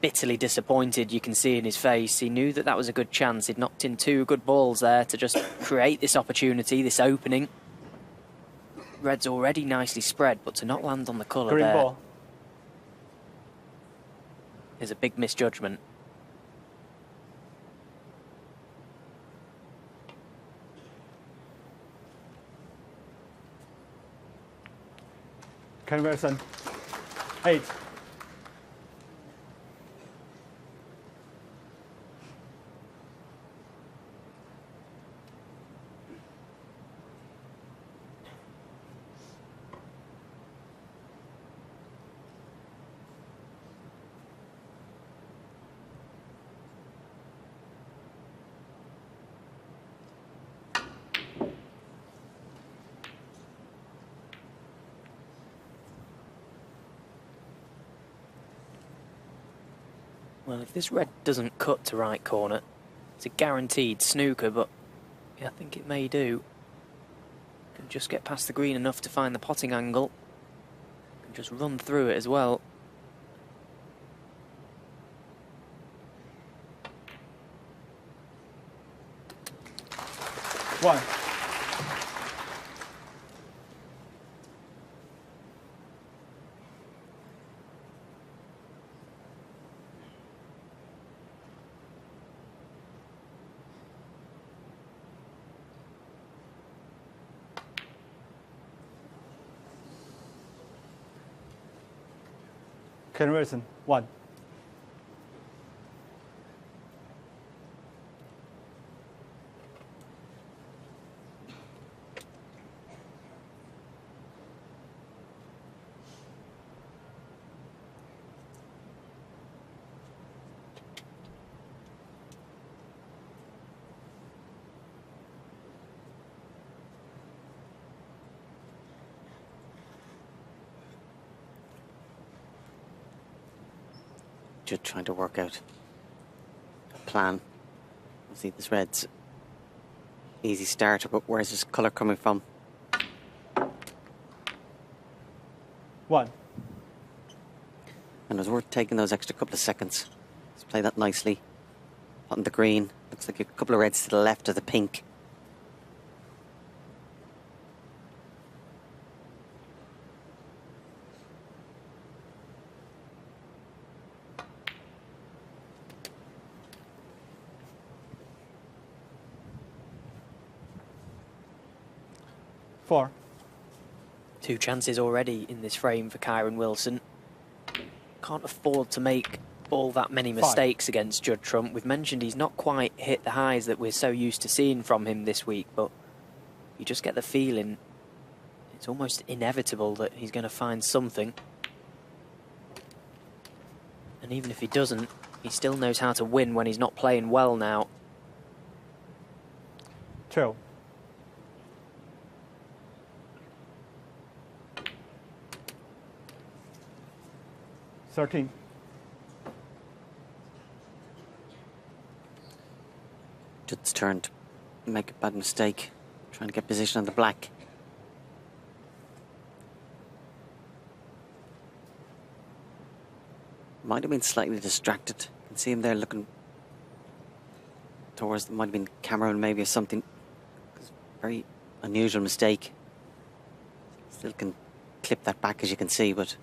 bitterly disappointed, you can see in his face. He knew that that was a good chance. He'd knocked in 2 good balls there to just create this opportunity, this opening. Red's already nicely spread, but to not land on the colour Green there ball. is a big misjudgment. Kyren Wilson, 8. Well, if this red doesn't cut to right corner, it's a guaranteed snooker, but yeah, I think it may do. Can just get past the green enough to find the potting angle. Can just run through it as well. One. Kyren Wilson, 1. Judd trying to work out a plan. See, this red's easy starter, but where's his colour coming from? 1. And it was worth taking those extra couple of seconds. Let's play that nicely. On the green, looks like a couple of reds to the left of the pink. Four. 2 chances already in this frame for Kyren Wilson. Can't afford to make all that many mistakes against Judd Trump. We've mentioned he's not quite hit the highs that we're so used to seeing from him this week, but you just get the feeling it's almost inevitable that he's going to find something. And even if he doesn't, he still knows how to win when he's not playing well now. 2. $13. Judd's turn to make a bad mistake, trying to get position on the black. Might have been slightly distracted. You can see him there looking towards, might have been Cameron maybe or something. Very unusual mistake. Still can clip that back as you can see, but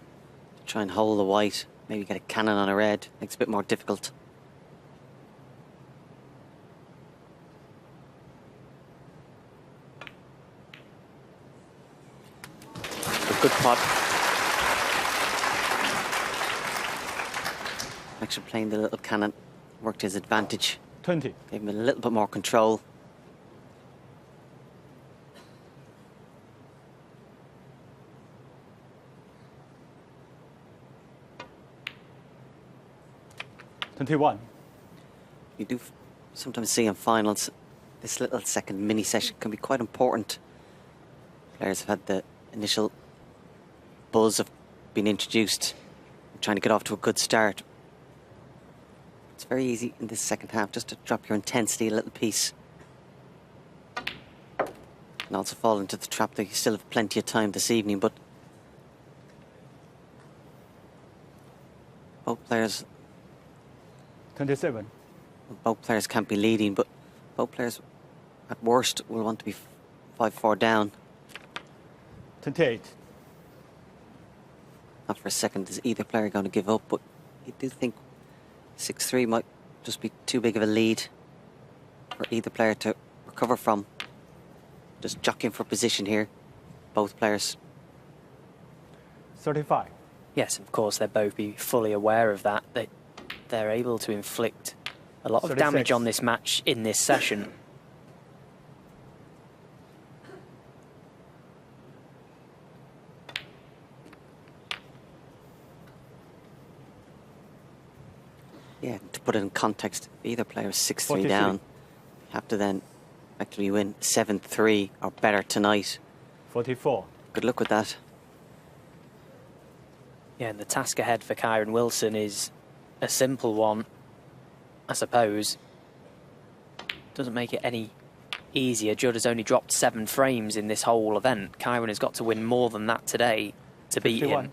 try and hold the white, maybe get a cannon on a red, makes it a bit more difficult. A good pot. Actually playing the little cannon worked to his advantage. 20. Gave him a little bit more control. $21. You do sometimes see in finals, this little second mini session can be quite important. Players have had the initial buzz of being introduced, trying to get off to a good start. It's very easy in this second half just to drop your intensity a little piece. And also fall into the trap that you still have plenty of time this evening, but both players 27. Both players can't be leading, but both players at worst will want to be 5-4 down. 28. Not for a second is either player going to give up, but you do think 6-3 might just be too big of a lead for either player to recover from. Just jockeying for position here, both players. 35. Yes, of course, they'll both be fully aware of that. They're able to inflict a lot of 36. damage on this match in this session. Yeah, to put it in context, either player is 6-3 43. down. You have to then actually win 7-3 or better tonight. 44. Good luck with that. Yeah, and the task ahead for Kyren Wilson is a simple one, I suppose. Doesn't make it any easier. Judd has only dropped 7 frames in this whole event. Kyren has got to win more than that today to beat 51. him.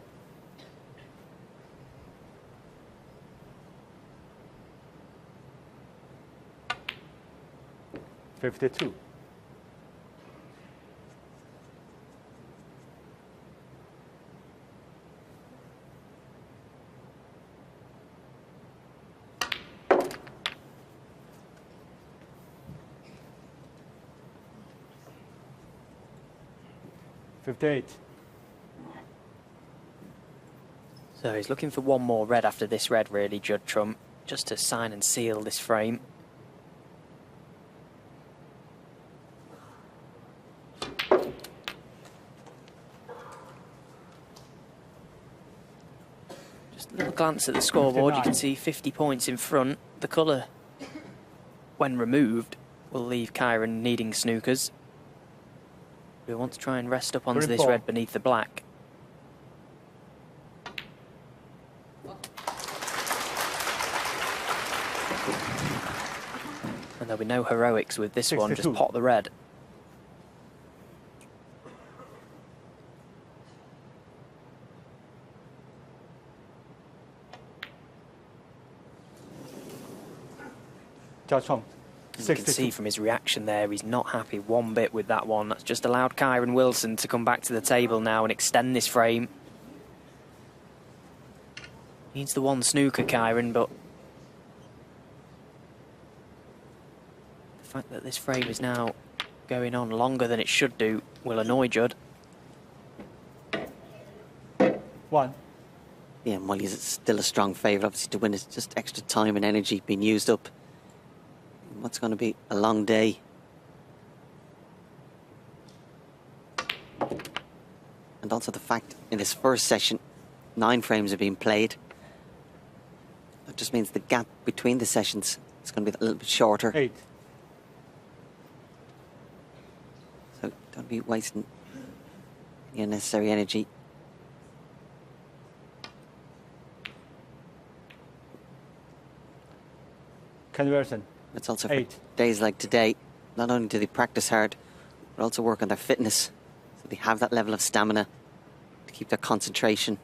52. 58. So he's looking for one more red after this red, really, Judd Trump, just to sign and seal this frame. Just a little glance at the scoreboard, you can see 50 points in front. The colour, when removed, will leave Kyren needing snookers. We want to try and rest up onto this red beneath the black. And there'll be no heroics with this 62. one, just pot the red. Judge Trump. You can see from his reaction there, he's not happy one bit with that one. That's just allowed Kyren Wilson to come back to the table now and extend this frame. Needs the one snooker, Kyren, but the fact that this frame is now going on longer than it should do will annoy Judd. 1. Yeah, and while he's still a strong favourite, obviously to win is just extra time and energy being used up. What's going to be a long day. And also the fact in this first session, 9 frames are being played. That just means the gap between the sessions is going to be a little bit shorter. 8. So don't be wasting any unnecessary energy. Conversion. It's also for 8. days like today, not only do they practice hard, but also work on their fitness. So they have that level of stamina to keep their concentration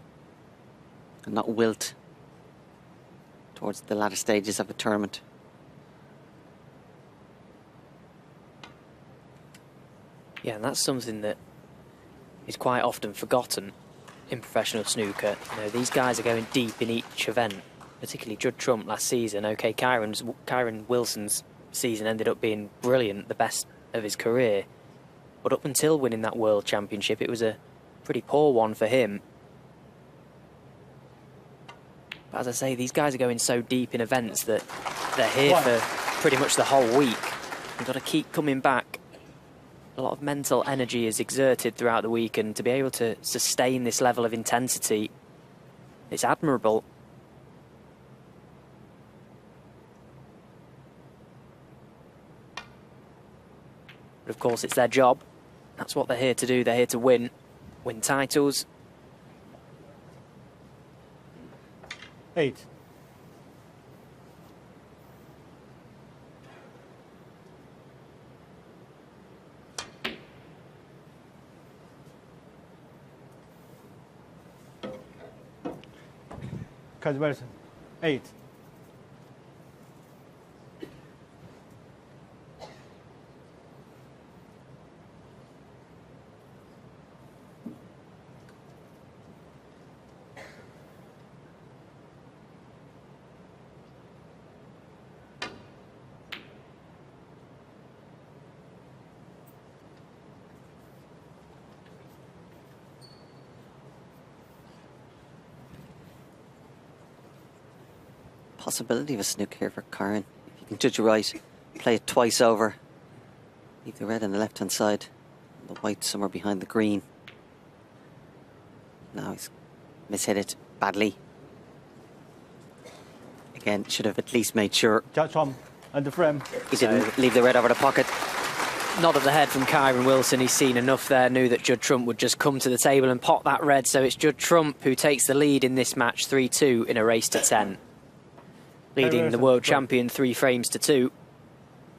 and not wilt towards the latter stages of a tournament. Yeah, and that's something that is quite often forgotten in professional snooker. You know, these guys are going deep in each event, particularly Judd Trump last season. Okay, Kyren Wilson's season ended up being brilliant, the best of his career. But up until winning that World Championship, it was a pretty poor one for him. But as I say, these guys are going so deep in events that they're here for pretty much the whole week. You've got to keep coming back. A lot of mental energy is exerted throughout the week, and to be able to sustain this level of intensity, it's admirable. But of course, it's their job. That's what they're here to do. They're here to win titles. 8. Conversion. 8. possibility of a snook here for Kyren. If you can judge it right, play it twice over. Leave the red on the left-hand side, the white somewhere behind the green. Now he's mishit it badly. Again, should have at least made sure Judd Trump and the frame. he didn't leave the red over the pocket. Nod of the head from Kyren Wilson. He's seen enough there, knew that Judd Trump would just come to the table and pot that red. So it's Judd Trump who takes the lead in this match, 3-2 in a race to 10. Leading the world champion 3 frames to 2.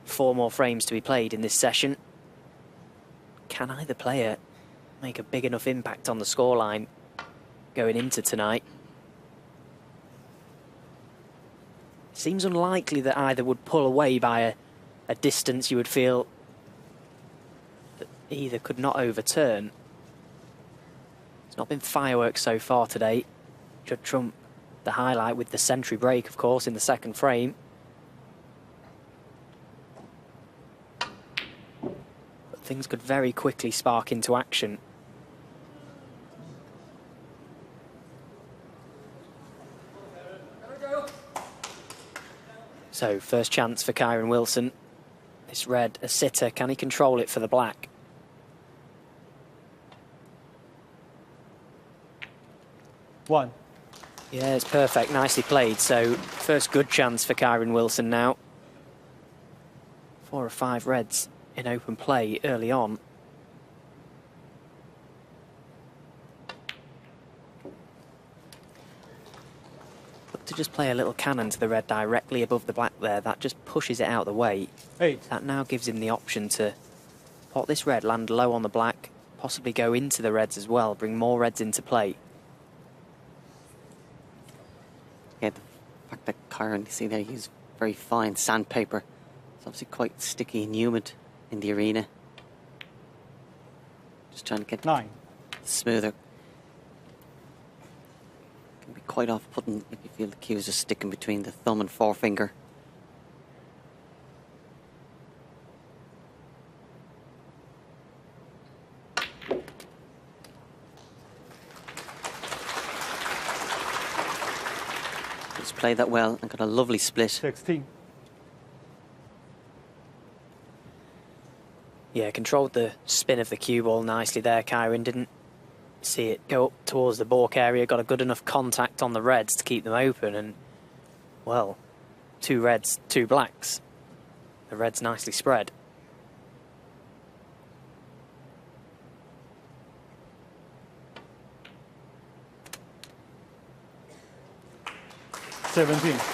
4 more frames to be played in this session. Can either player make a big enough impact on the scoreline going into tonight? Seems unlikely that either would pull away by a distance you would feel that either could not overturn. It's not been fireworks so far today. Judd Trump, the highlight with the century break, of course, in the second frame. But things could very quickly spark into action. So, first chance for Kyren Wilson. This red, a sitter. Can he control it for the black? One. Yeah, it's perfect. Nicely played. So, first good chance for Kyren Wilson now. 4 or 5 reds in open play early on. To just play a little cannon to the red directly above the black there, that just pushes it out of the way. 8. That now gives him the option to pot this red, land low on the black, possibly go into the reds as well, bring more reds into play. Yeah, the fact that Kyren, you see there, used very fine sandpaper. It's obviously quite sticky and humid in the arena. Just trying to get 9. smoother. Can be quite off-putting if you feel the cues are sticking between the thumb and forefinger. He's played that well and got a lovely split. 16. Yeah, controlled the spin of the cue ball nicely there. Kyren didn't see it go up towards the balk area, got a good enough contact on the reds to keep them open, and, well, 2 reds, 2 blacks. The reds nicely spread. $17.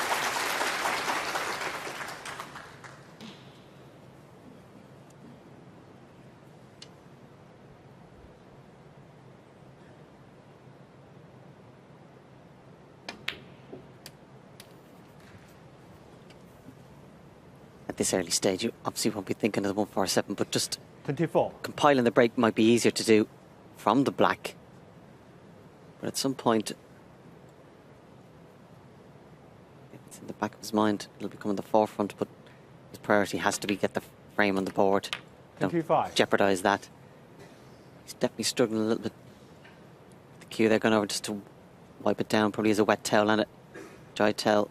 At this early stage, you obviously won't be thinking of the 147, but just 24. compiling the break might be easier to do from the black. But at some point, if it's in the back of his mind, it'll become in the forefront, but his priority has to be get the frame on the board. Don't 25. jeopardise that. He's definitely struggling a little bit with the cue. They're going over just to wipe it down, probably has a wet towel on it, dry towel.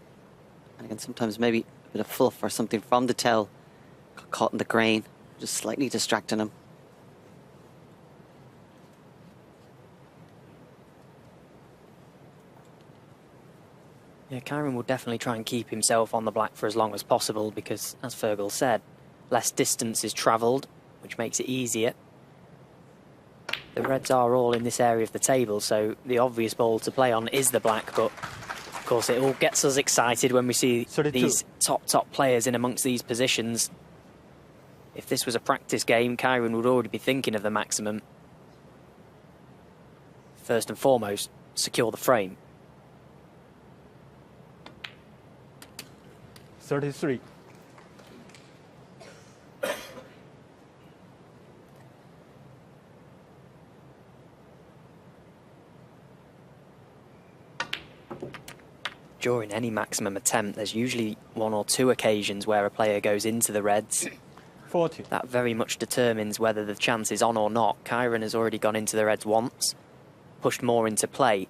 And again, sometimes maybe a bit of fluff or something from the towel got caught in the grain, just slightly distracting him. Yeah, Kyren will definitely try and keep himself on the black for as long as possible because, as Fergal said, less distance is travelled, which makes it easier. The reds are all in this area of the table, so the obvious ball to play on is the black, but of course it all gets us excited when we see 32. these top players in amongst these positions. If this was a practice game, Kyren would already be thinking of the maximum. First and foremost, secure the frame. 33. During any maximum attempt, there's usually 1 or 2 occasions where a player goes into the reds. 40. That very much determines whether the chance is on or not. Kyren has already gone into the reds once, pushed more into play.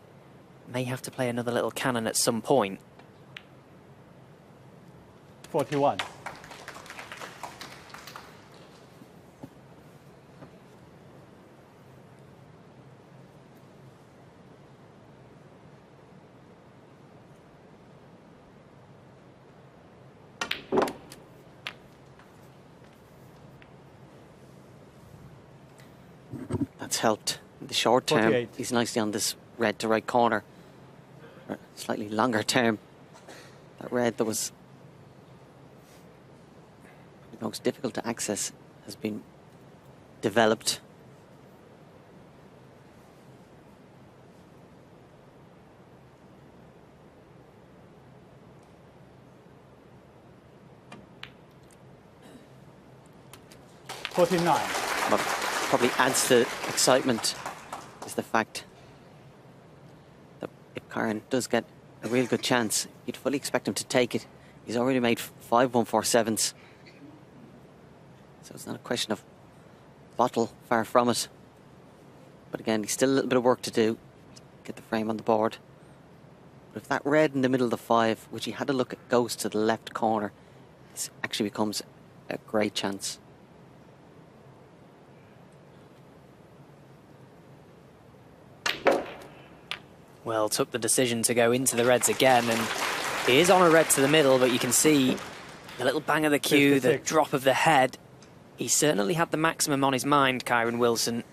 May have to play another little cannon at some point. 41. That's helped in the short term. 48. He's nicely on this red to right corner. Or slightly longer term. That red that was the most difficult to access has been developed. What probably adds to excitement is the fact that if Kyren does get a real good chance, you'd fully expect him to take it. He's already made 5 147s. So it's not a question of bottle, far from it. But again, he's still a little bit of work to do. Get the frame on the board. But if that red in the middle of the 5, which he had a look at, goes to the left corner, this actually becomes a great chance. Well, took the decision to go into the reds again, and he is on a red to the middle, but you can see the little bang of the cue, 56. the drop of the head. He certainly had the maximum on his mind, Kyren Wilson.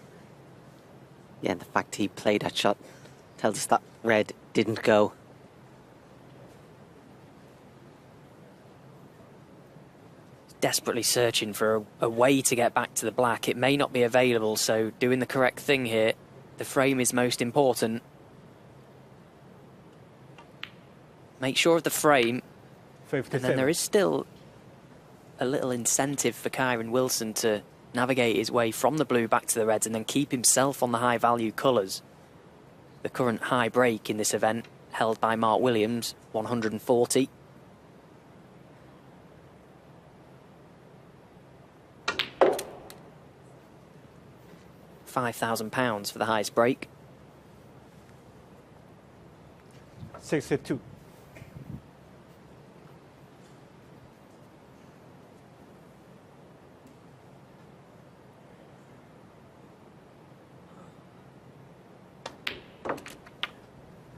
Yeah, and the fact he played that shot tells us that red didn't go. Desperately searching for a way to get back to the black. It may not be available, so doing the correct thing here. The frame is most important. Make sure of the frame, 57. and then there is still a little incentive for Kyren Wilson to navigate his way from the blue back to the reds and then keep himself on the high value colours. The current high break in this event held by Mark Williams, 140. £5,000 for the highest break. 62.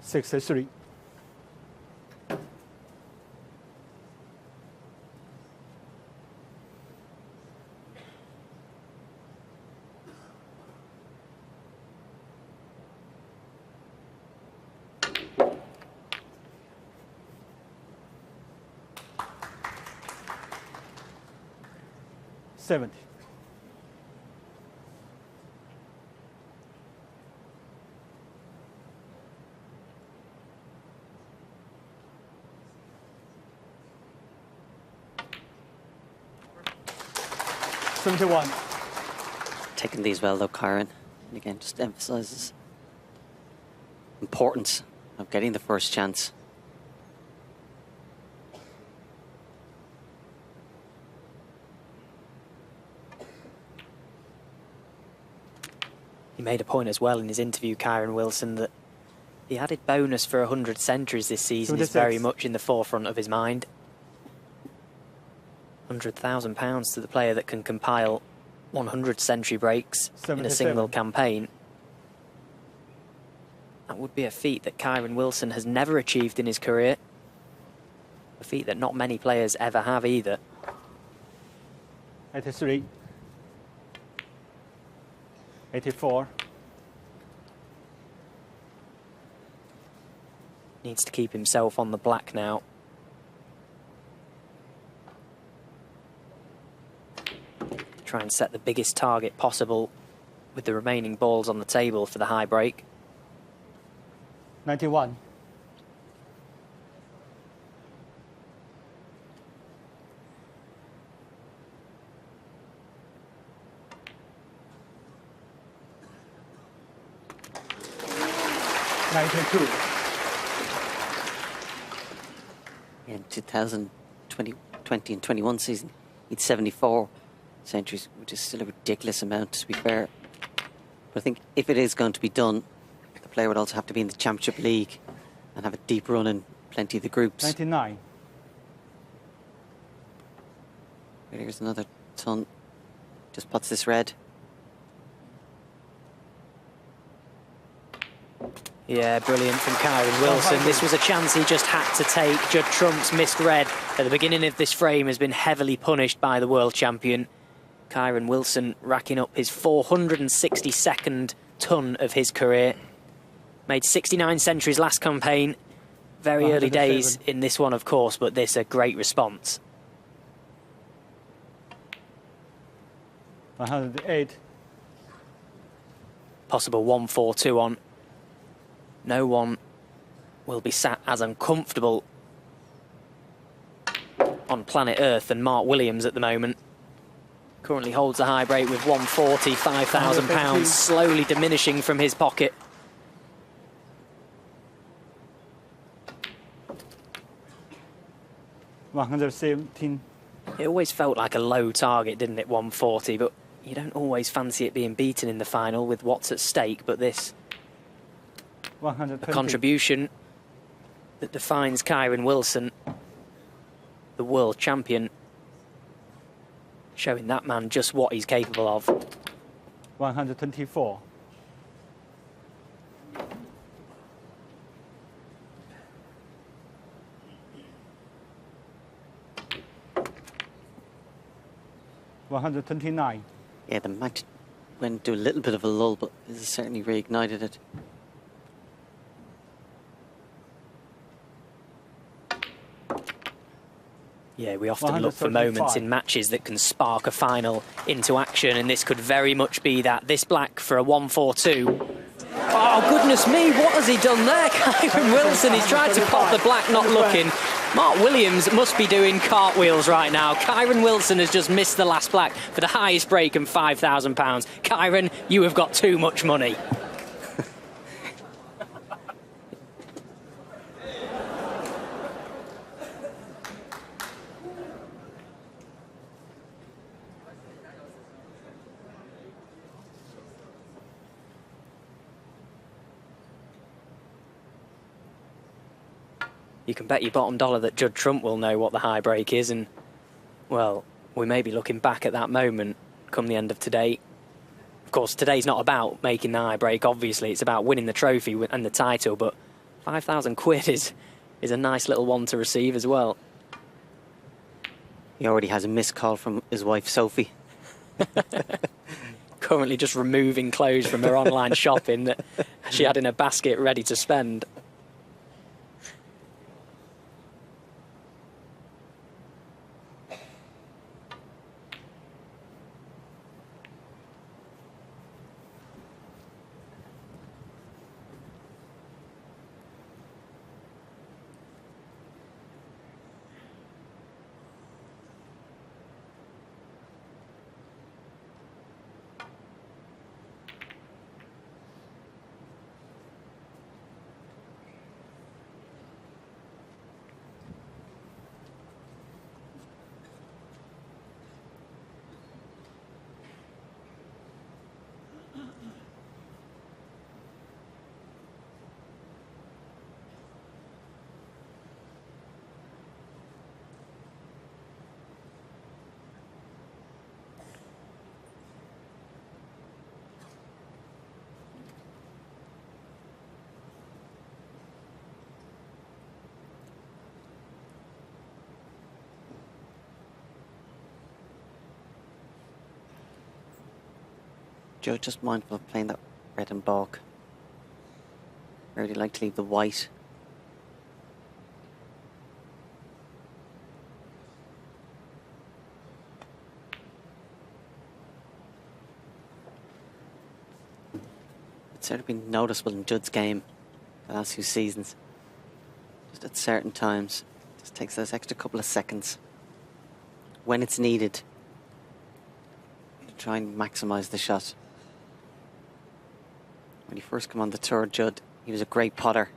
$63. $70. $71. Taking these well though, Kyren. And again, just emphasises importance of getting the first chance. He made a point as well in his interview, Kyren Wilson, that the added bonus for 100 centuries this season is 76. very much in the forefront of his mind. £100,000 to the player that can compile 100 century breaks in a 77. single campaign. That would be a feat that Kyren Wilson has never achieved in his career. A feat that not many players ever have either. 83. 84. Needs to keep himself on the black now. Try and set the biggest target possible with the remaining balls on the table for the high break. 91. $92. In 2020 and 21 season, he'd 74 centuries, which is still a ridiculous amount, to be fair. But I think if it is going to be done, the player would also have to be in the Championship League and have a deep run in plenty of the groups. 99. Here's another ton. Just puts this red. Yeah, brilliant from Kyren Wilson. This was a chance he just had to take. Judd Trump's missed red at the beginning of this frame has been heavily punished by the world champion. Kyren Wilson racking up his 462nd ton of his career. Made 69 centuries last campaign. Very early days in this one, of course, but this a great response. 108. Possible 1-4-2 on. No one will be sat as uncomfortable on planet Earth than Mark Williams at the moment. Currently holds the high break with 140, £5,000 slowly diminishing from his pocket. $117. It always felt like a low target, didn't it, 140, but you don't always fancy it being beaten in the final with what's at stake, but this... 120. A contribution that defines Kyren Wilson, the world champion, showing that man just what he's capable of. 124. $129. Yeah, the match went to a little bit of a lull, but this has certainly reignited it. Yeah, we often look for moments in matches that can spark a final into action, and this could very much be that. This black for a 1-4-2. Oh, goodness me, what has he done there? Kyren Wilson, he's tried to pop the black, not looking. Mark Williams must be doing cartwheels right now. Kyren Wilson has just missed the last black for the highest break and £5,000. Kyren, you have got too much money. You can bet your bottom dollar that Judd Trump will know what the high break is, and, well, we may be looking back at that moment come the end of today. Of course, today's not about making the high break, obviously. It's about winning the trophy and the title, but £5,000 is a nice little one to receive as well. He already has a missed call from his wife, Sophie. Currently just removing clothes from her online shopping that she had in a basket ready to spend. Joe, just mindful of playing that red and balk. Really like to leave the white. It's certainly been noticeable in Judd's game the last few seasons. Just at certain times, just takes those extra couple of seconds when it's needed to try and maximise the shot. When he first came on the tour, Judd, he was a great putter.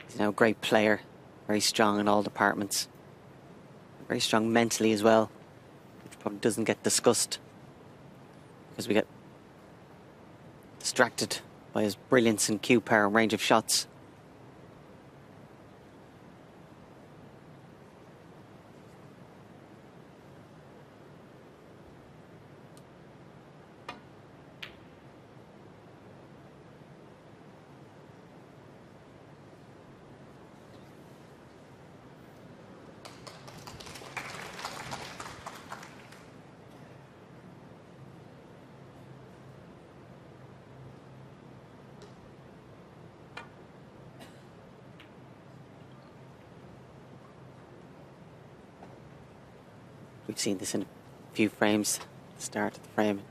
He's now a great player, very strong in all departments. Very strong mentally as well, which probably doesn't get discussed because we get distracted by his brilliance and cue power and range of shots. We've seen this in a few frames. Start of the frame.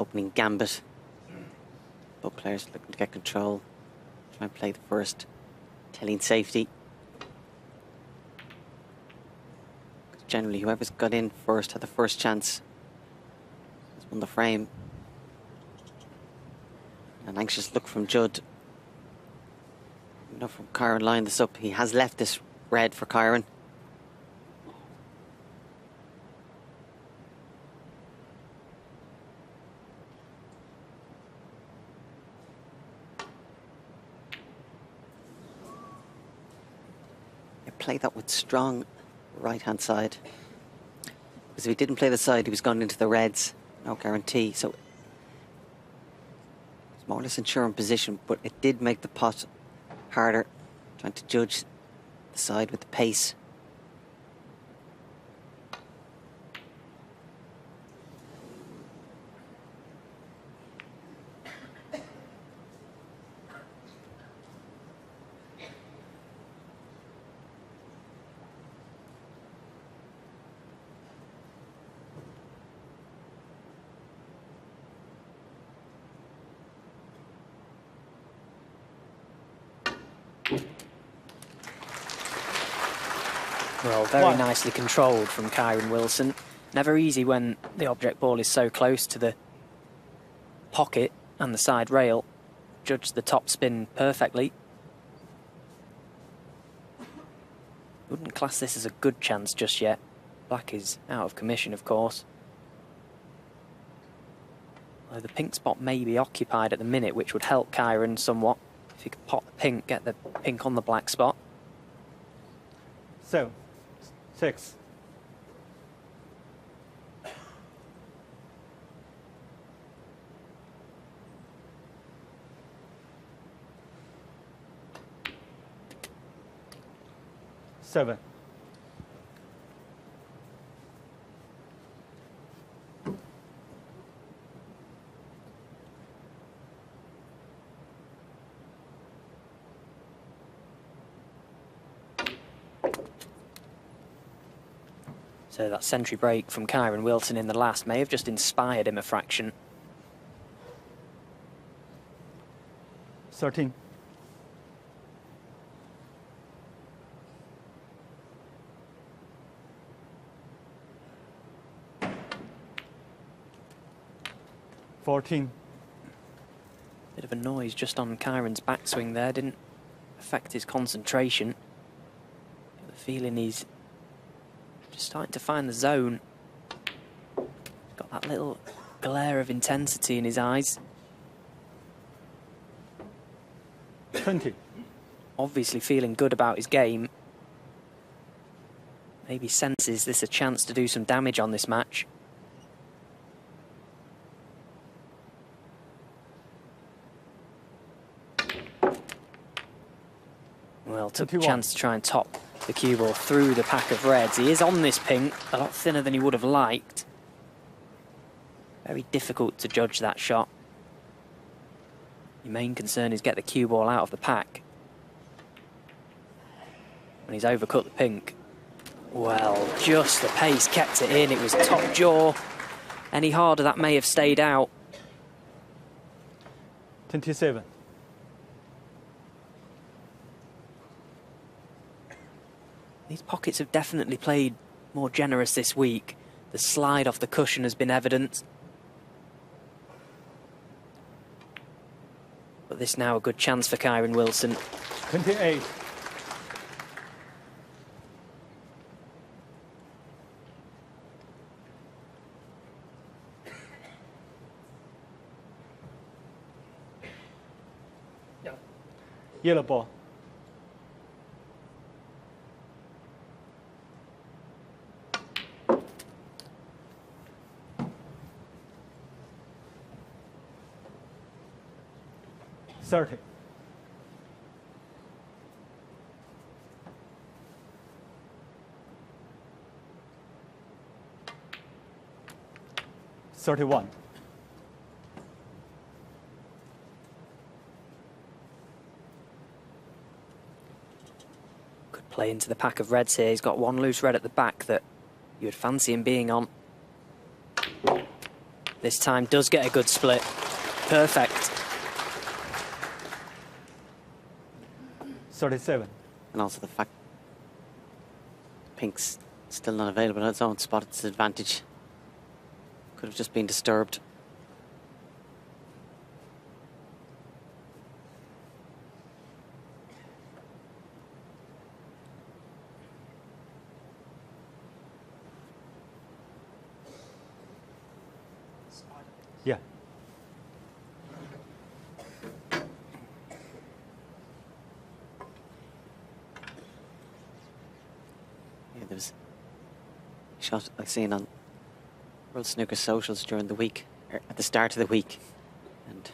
Opening gambit. Both players looking to get control. Try and play the first. Telling safety. Generally, whoever's got in first had the first chance. Has won the frame. An anxious look from Judd. You know, from Kyren lining this up, he has left this red for Kyren. He played that with strong right-hand side. Because if he didn't play the side, he was gone into the reds. No guarantee. So it's more or less ensuring position, but it did make the pot harder. Trying to judge the side with the pace. Well, very nicely controlled from Kyren Wilson. Never easy when the object ball is so close to the pocket and the side rail. Judged the top spin perfectly. Wouldn't class this as a good chance just yet. Black is out of commission, of course. Although the pink spot may be occupied at the minute, which would help Kyren somewhat. If he could pot the pink, get the pink on the black spot. 7, 6. Seven. So that century break from Kyren Wilson in the last may have just inspired him a fraction. 13. $14. Bit of a noise just on Kyren's backswing there, didn't affect his concentration. Got the feeling he's just starting to find the zone. Got that little glare of intensity in his eyes. 20. Obviously feeling good about his game. Maybe senses this a chance to do some damage on this match. Well, took a 21. chance to try and top the cue ball through the pack of reds. He is on this pink, a lot thinner than he would have liked. Very difficult to judge that shot. Your main concern is get the cue ball out of the pack. When he's overcut the pink. Well, just the pace kept it in. It was top jaw. Any harder, that may have stayed out. 27. These pockets have definitely played more generous this week. The slide off the cushion has been evident. But this now a good chance for Kyren Wilson. 28. Yellow ball. $30. $31. Could play into the pack of reds here. He's got one loose red at the back that you would fancy him being on. This time does get a good split. Perfect. 37. And also the fact Pink's still not available on its own spot, it's an advantage. Could have just been disturbed. Yeah. Yeah, there was a shot I've seen on World Snooker socials during the week, or at the start of the week, and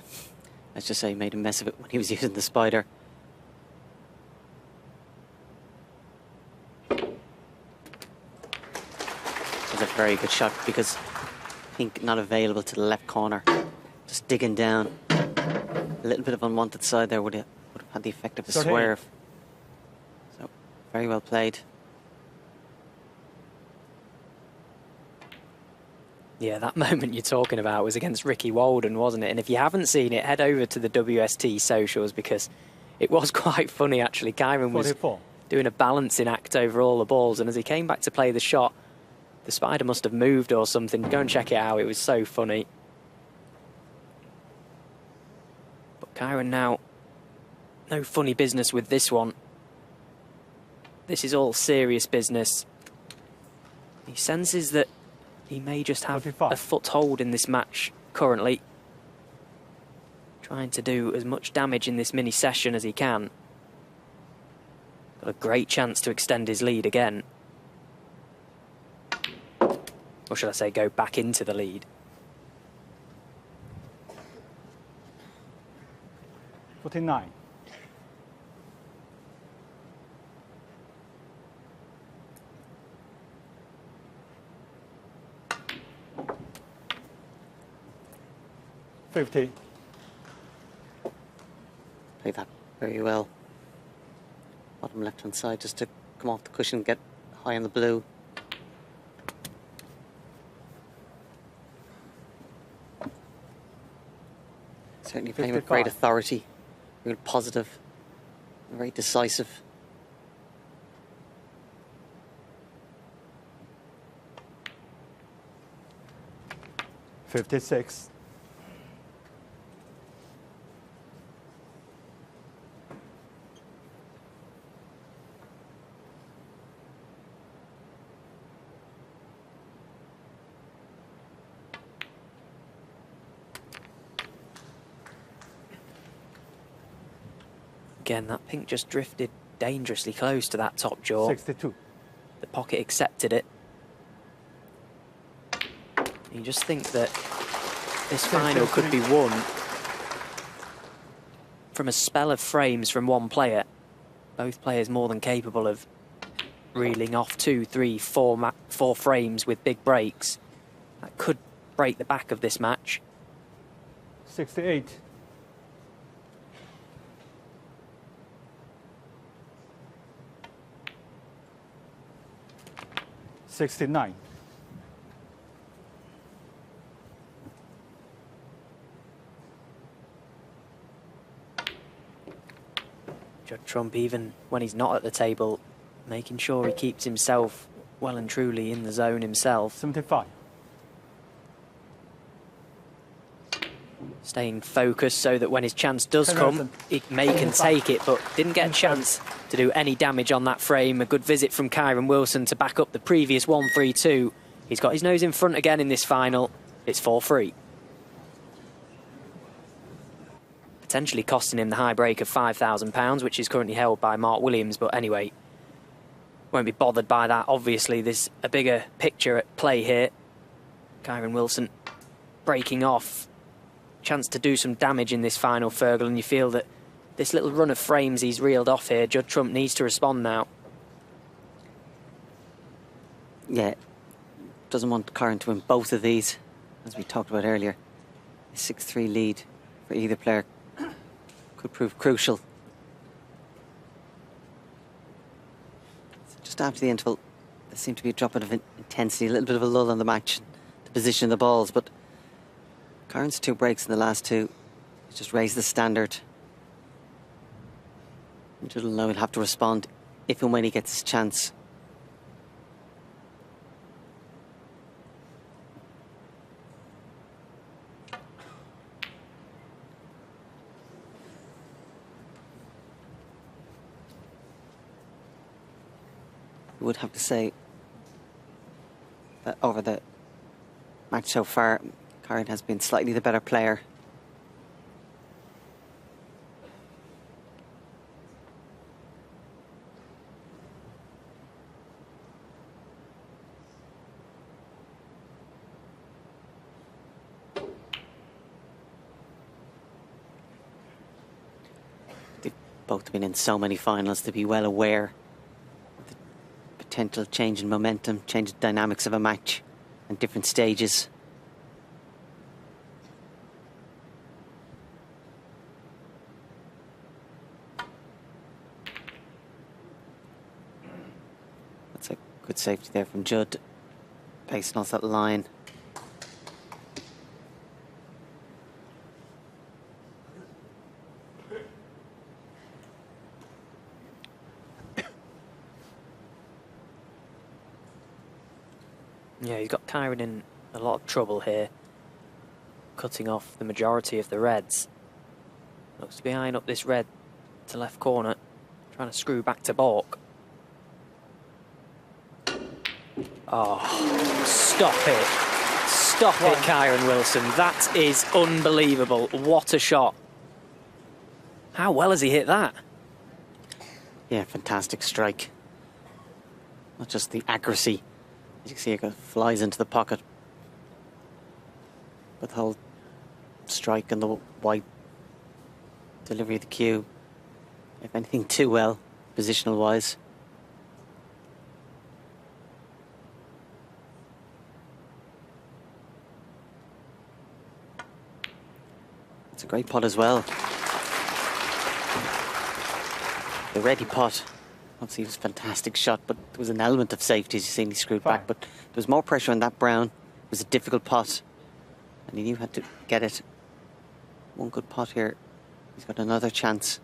let's just say he made a mess of it when he was using the spider. It was a very good shot because Pink not available to the left corner, just digging down. A little bit of unwanted side there would have had the effect of a swerve. So very well played. Yeah, that moment you're talking about was against Ricky Walden, wasn't it? And if you haven't seen it, head over to the WST socials because it was quite funny, actually. Kyren was 44. doing a balancing act over all the balls, and as he came back to play the shot, the spider must have moved or something. Go and check it out. It was so funny. But Kyren now, no funny business with this one. This is all serious business. He senses that he may just have 45. a foothold in this match currently. Trying to do as much damage in this mini session as he can. Got a great chance to extend his lead again. Or should I say go back into the lead. 49. $50. Played that very well. Bottom left hand side just to come off the cushion and get high on the blue. Certainly playing with great 55. authority, real positive, very decisive. $56. Again, that pink just drifted dangerously close to that top jaw. 62. The pocket accepted it. You just think that this final could be won from a spell of frames from one player. Both players more than capable of reeling off 2, 3, 4 frames with big breaks. That could break the back of this match. 68. $69. Judd Trump, even when he's not at the table, making sure he keeps himself well and truly in the zone himself. 75. Staying focused so that when his chance does come, he may can take it, but didn't get a chance to do any damage on that frame. A good visit from Kyren Wilson to back up the previous 1-3-2. He's got his nose in front again in this final. It's 4-3. Potentially costing him the high break of £5,000, which is currently held by Mark Williams, but anyway, won't be bothered by that. Obviously, there's a bigger picture at play here. Kyren Wilson breaking off. Chance to do some damage in this final, Fergal, and you feel that this little run of frames he's reeled off here, Judd Trump needs to respond now. Yeah, doesn't want Kyren to win both of these, as we talked about earlier. A 6-3 lead for either player could prove crucial. So just after the interval, there seemed to be a drop of intensity, a little bit of a lull in the match, the position of the balls, but Kyren's 2 breaks in the last 2. He's just raised the standard. And Judd will know he'll have to respond if and when he gets his chance. I would have to say that over the match so far, Kyren has been slightly the better player. They've both been in so many finals to be well aware of the potential change in momentum, change in dynamics of a match and different stages. That's a good safety there from Judd, pacing off that line. Yeah, he's got Kyren in a lot of trouble here, cutting off the majority of the reds. Looks to be eyeing up this red to left corner, trying to screw back to balk. Oh, stop it. Stop it, Kyren Wilson. That is unbelievable. What a shot. How well has he hit that? Yeah, fantastic strike. Not just the accuracy. As you can see, it flies into the pocket. But the whole strike and the wide delivery of the cue, if anything, too well, positional wise. It's a great putt as well. The ready putt. Obviously, it was a fantastic shot, but there was an element of safety, as you see, he screwed back. But there was more pressure on that brown. It was a difficult putt, and he knew how to get it. One good putt here. He's got another chance.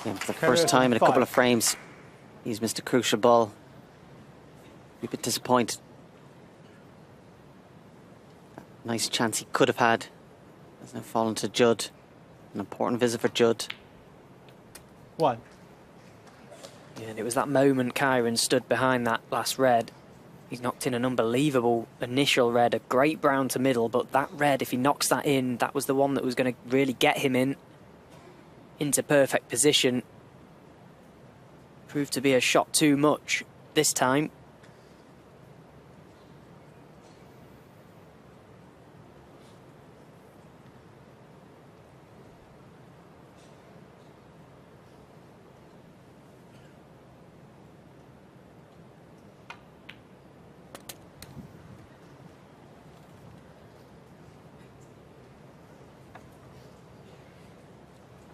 Yeah, for the first time in a couple of frames, he's missed a crucial ball. A bit disappointed. Nice chance he could have had. Has now fallen to Judd. An important visit for Judd. 1. Yeah, and it was that moment Kyren stood behind that last red. He's knocked in an unbelievable initial red, a great brown to middle, but that red, if he knocks that in, that was the one that was going to really get him into perfect position. Proved to be a shot too much this time.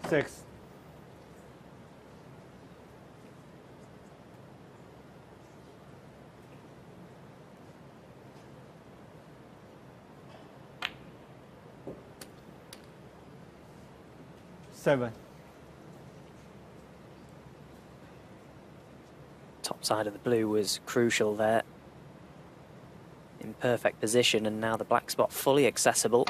Six. Seven. Top side of the blue was crucial there. In perfect position, and now the black spot fully accessible.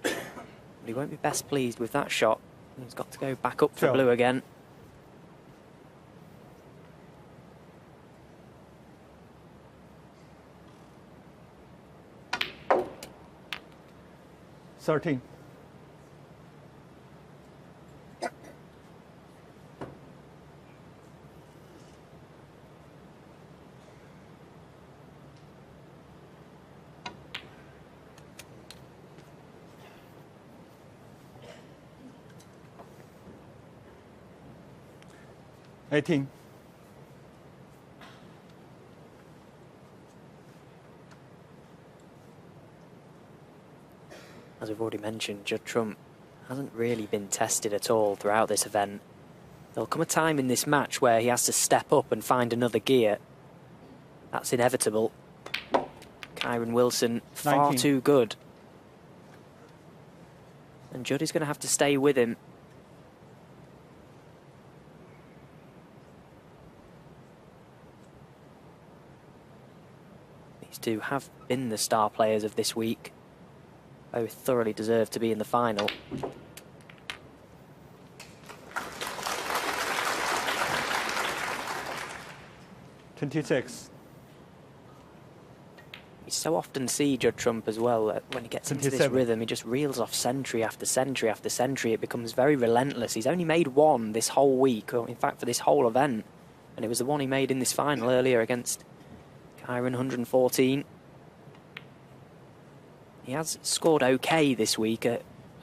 But he won't be best pleased with that shot. He's got to go back up for blue again. Thirteen. Eighteen. as we've already mentioned, Judd Trump hasn't really been tested at all throughout this event. There'll come a time in this match where he has to step up and find another gear. That's inevitable. Kyren Wilson, far 19. too good. And Judd is going to have to stay with him. These two have been the star players of this week. Both thoroughly deserve to be in the final. $26. You so often see Judd Trump as well, when he gets into this 27. rhythm, he just reels off century after century after century. It becomes very relentless. He's only made one this whole week, or in fact for this whole event. And it was the one he made in this final earlier against Kyren, 114. He has scored okay this week at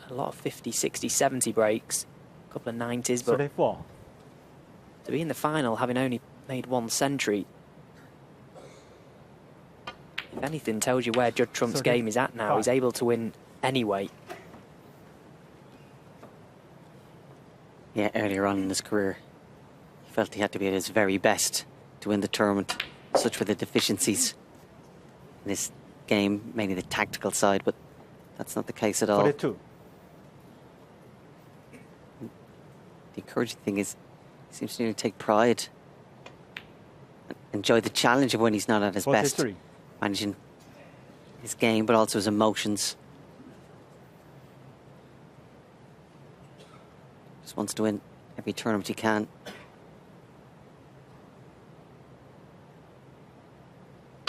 a lot of 50, 60, 70 breaks, a couple of 90s, but 34. to be in the final having only made one century, if anything, tells you where Judd Trump's game is at now. He's able to win anyway. Yeah, earlier on in his career, he felt he had to be at his very best to win the tournament. Such were the deficiencies in this game, mainly the tactical side, but that's not the case at all. 42. The encouraging thing is he seems to take pride and enjoy the challenge of when he's not at his best, 43. managing his game but also his emotions. Just wants to win every tournament he can.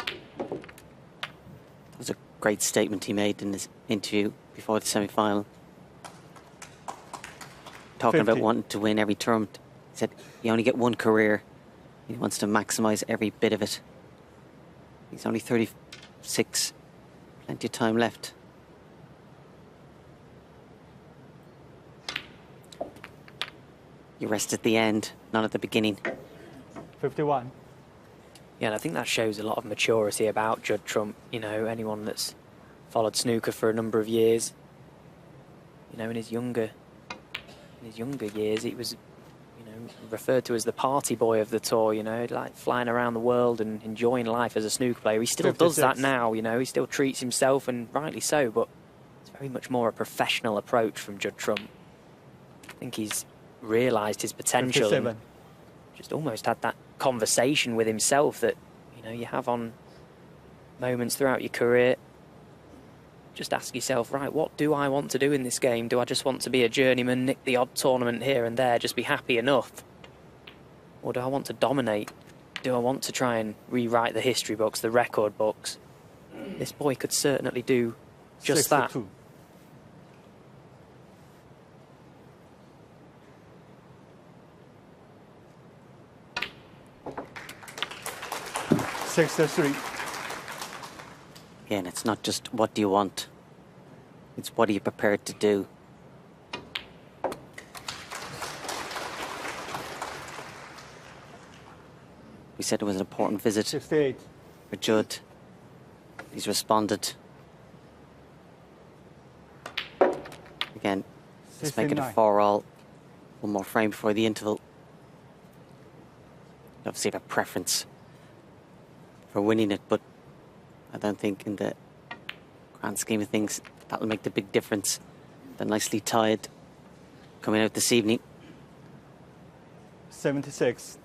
That was a great statement he made in his interview before the semi-final, talking 50. about wanting to win every tournament. He said you only get one career. He wants to maximise every bit of it. He's only 36, plenty of time left. You rest at the end, not at the beginning. 51. Yeah, and I think that shows a lot of maturity about Judd Trump. You know, anyone that's followed snooker for a number of years, you know, in his younger years, he was, you know, referred to as the party boy of the tour. You know, like flying around the world and enjoying life as a snooker player. He still 56. does that now. You know, he still treats himself, and rightly so. But it's very much more a professional approach from Judd Trump. I think he's realised his potential. 57. Just almost had that conversation with himself that, you know, you have on moments throughout your career. Just ask yourself, right, what do I want to do in this game? Do I just want to be a journeyman, nick the odd tournament here and there, just be happy enough? Or do I want to dominate? Do I want to try and rewrite the history books, the record books? This boy could certainly do just 62. that. $63. Again, it's not just what do you want, it's what are you prepared to do. We said it was an important visit 68. for Judd. He's responded. Again, let's make it a 69. 4-all. One more frame before the interval. Obviously have a preference for winning it, but I don't think in the grand scheme of things that'll make the big difference. They're nicely tied coming out this evening. 76.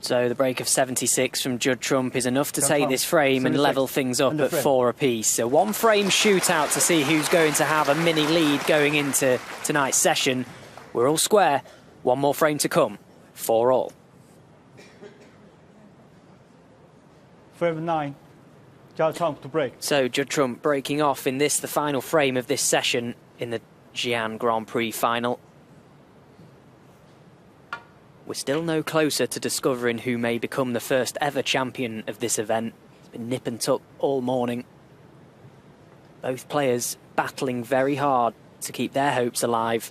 So the break of 76 from Judd Trump is enough to Come take on. this frame and 76. level things up Under at frame. 4 apiece. So one frame shootout to see who's going to have a mini lead going into tonight's session. We're all square. One more frame to come. 4-all. Frame 9. Judd Trump to break. So Judd Trump breaking off in this, the final frame of this session in the Xi'an Grand Prix final. We're still no closer to discovering who may become the first ever champion of this event. It's been nip and tuck all morning. Both players battling very hard to keep their hopes alive.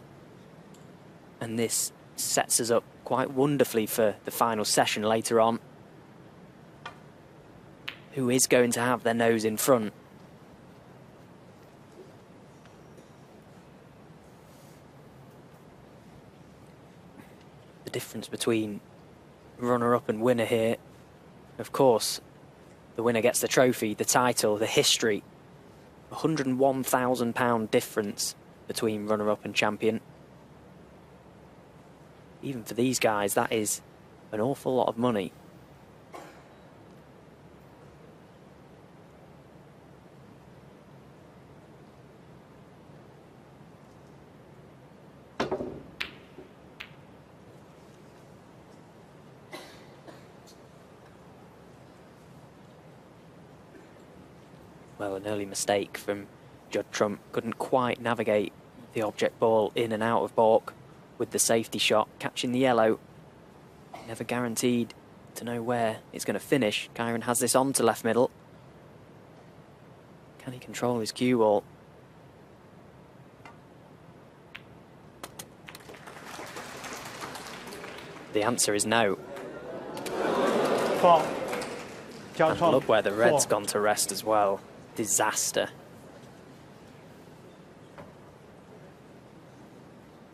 And this sets us up quite wonderfully for the final session later on. who is going to have their nose in front. The difference between runner-up and winner here, of course, the winner gets the trophy, the title, the history. £101,000 difference between runner-up and champion. Even for these guys, that is an awful lot of money. Well, an early mistake from Judd Trump. Couldn't quite navigate the object ball in and out of baulk with the safety shot. Catching the yellow, never guaranteed to know where it's going to finish. Kyren has this on to left middle. Can he control his cue ball? The answer is no. Four. And look where the red's gone to rest as well. Disaster.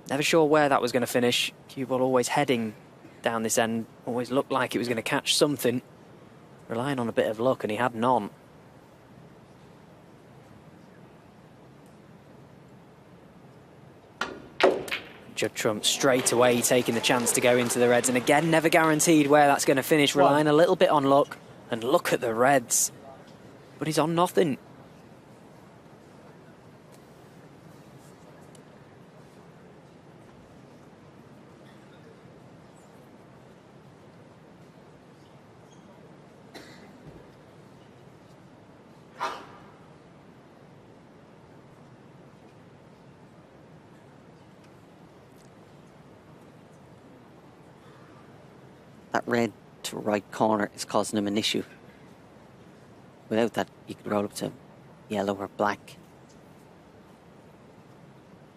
Never sure where that was going to finish. Cue ball always heading down this end. Always looked like it was going to catch something. Relying on a bit of luck, and he had none. Judd Trump straight away taking the chance to go into the reds, and again never guaranteed where that's going to finish, relying a little bit on luck. And look at the reds, but he's on nothing. That red to right corner is causing him an issue. Without that, he could roll up to yellow or black.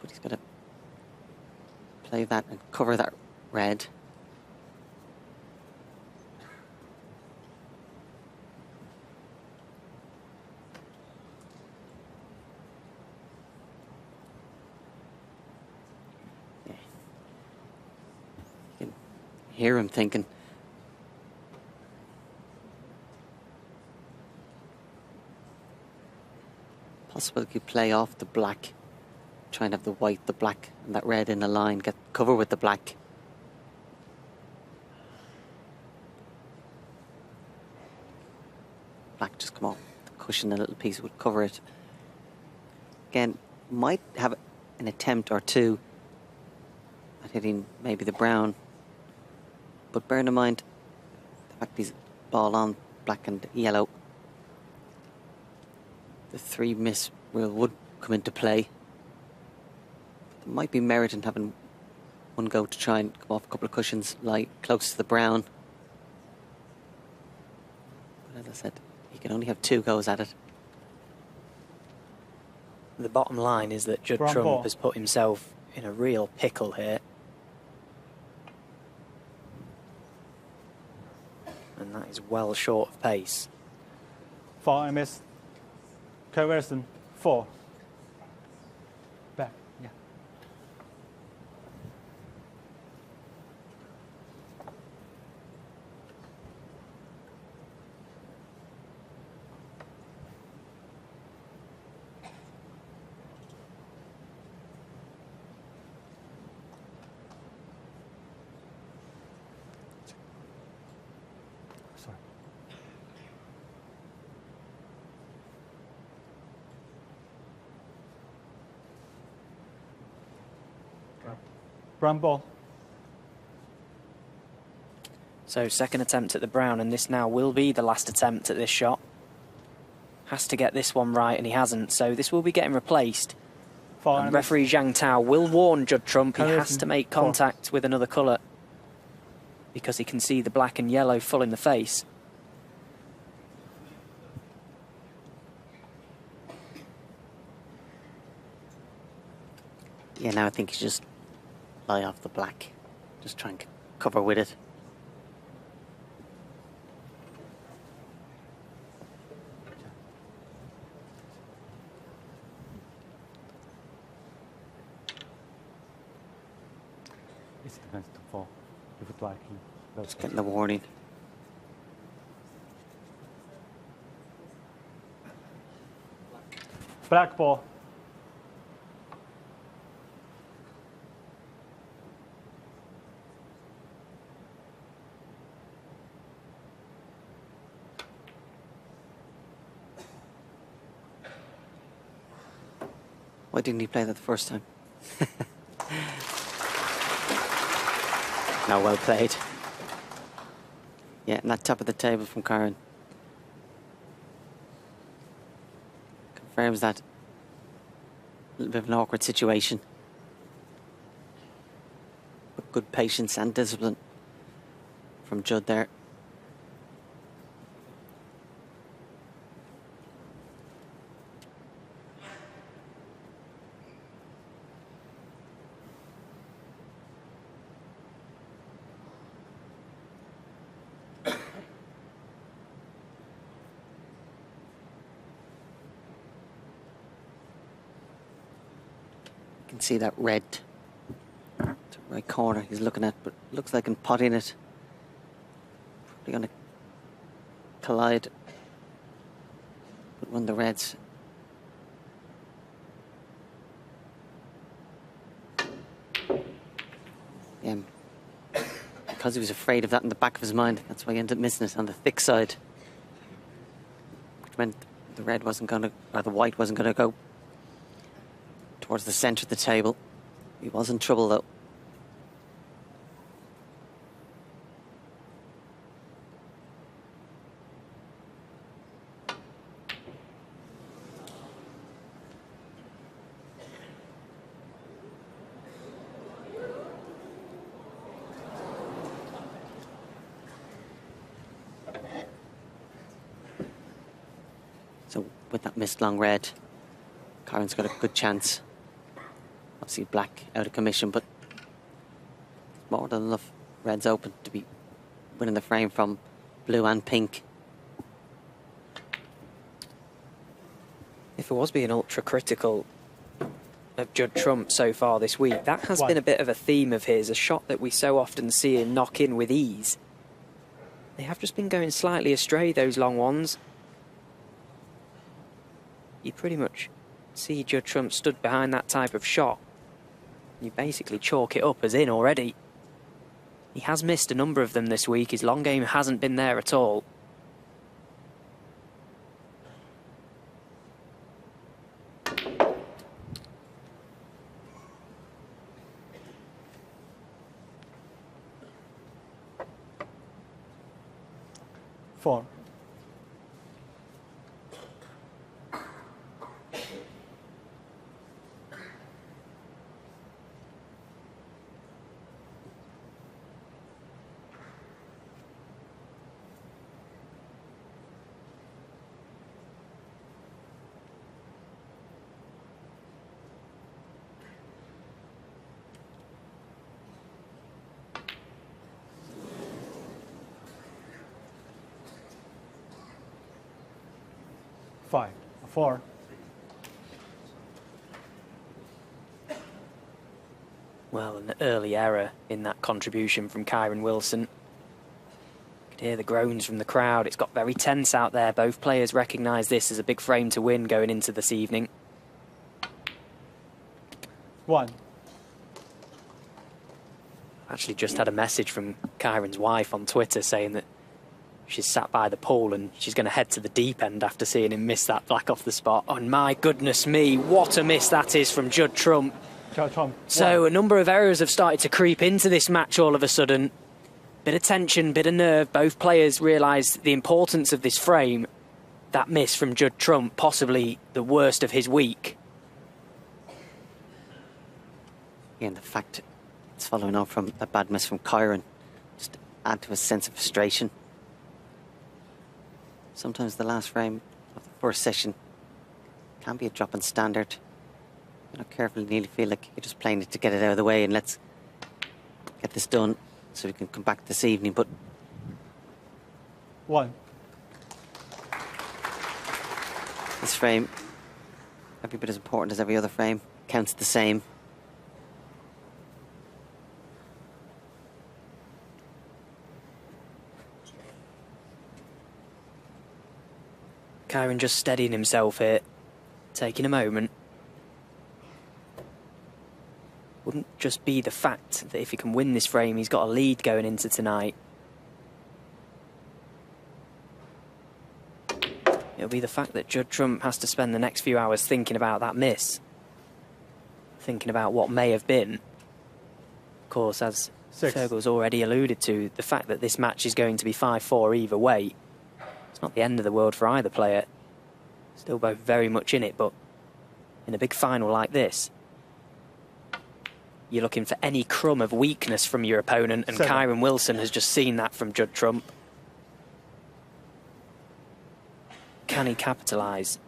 But he's got to play that and cover that red. Yeah. You can hear him thinking. Possible you play off the black, try and have the white, the black, and that red in a line, get cover with the black. Black just come off the cushion, a little piece would cover it. Again, might have an attempt or two at hitting maybe the brown, but bear in mind the fact he's ball on black and yellow. The 3 miss rule would come into play. There might be merit in having one go to try and come off a couple of cushions, lie close to the brown. But as I said, he can only have 2 goes at it. The bottom line is that Judd Trump has put himself in a real pickle here. And that is well short of pace. 4 MS. Kyren 4. Back. Yeah. Sorry. Brown ball. So second attempt at the brown, and this now will be the last attempt at this shot. Has to get this one right, and he hasn't, so this will be getting replaced. And referee Zhang Tao will warn Judd Trump he has to make contact with another colour because he can see the black and yellow full in the face. Yeah, now I think he just lie off the black. Just try and cover with it. It's depends to fall. If it's like Just getting the warning. black ball. Why didn't he play that the first time? No, well played. Yeah, and that top of the table from Kyren. Confirms that. A little bit of an awkward situation. But good patience and discipline from Judd there. You can see that red to the right corner he's looking at, but looks like in potting it. Probably going to collide with one of the reds. Yeah, because he was afraid of that in the back of his mind, that's why he ended up missing it on the thick side. Which meant the red wasn't going to, or the white wasn't going to go towards the centre of the table. He was in trouble though. So with that missed long red, Kyren's got a good chance. Obviously black out of commission, but more than enough reds open to be winning the frame from blue and pink. If it was being ultra critical of Judd Trump so far this week, that has been a bit of a theme of his, a shot that we so often see him knock in with ease. They have just been going slightly astray, those long ones. You pretty much see Judd Trump stood behind that type of shot. You basically chalk it up as in already. He has missed a number of them this week. His long game hasn't been there at all. Four. Five. Four. Well, an early error in that contribution from Kyren Wilson. You could hear the groans from the crowd. It's got very tense out there. Both players recognise this as a big frame to win going into this evening. One. Actually just had a message from Kyren's wife on Twitter saying that she's sat by the pool and she's going to head to the deep end after seeing him miss that black off the spot. And my goodness me, what a miss that is from Judd Trump. So a number of errors have started to creep into this match all of a sudden. Bit of tension, bit of nerve. Both players realised the importance of this frame. That miss from Judd Trump, possibly the worst of his week. Yeah, and the fact it's following on from a bad miss from Kyren just add to a sense of frustration. Sometimes the last frame of the first session can be a drop in standard. You're not careful, you nearly feel like you're just playing it to get it out of the way and let's get this done so we can come back this evening. But one. This frame, every bit as important as every other frame, counts the same. Kyren just steadying himself here, taking a moment. Wouldn't just be the fact that if he can win this frame, he's got a lead going into tonight. It'll be the fact that Judd Trump has to spend the next few hours thinking about that miss. Thinking about what may have been. Of course, as Fergal's already alluded to, the fact that this match is going to be 5-4 either way, it's not the end of the world for either player. Still both very much in it, but in a big final like this, you're looking for any crumb of weakness from your opponent, and Kyren Wilson has just seen that from Judd Trump. Can he capitalise?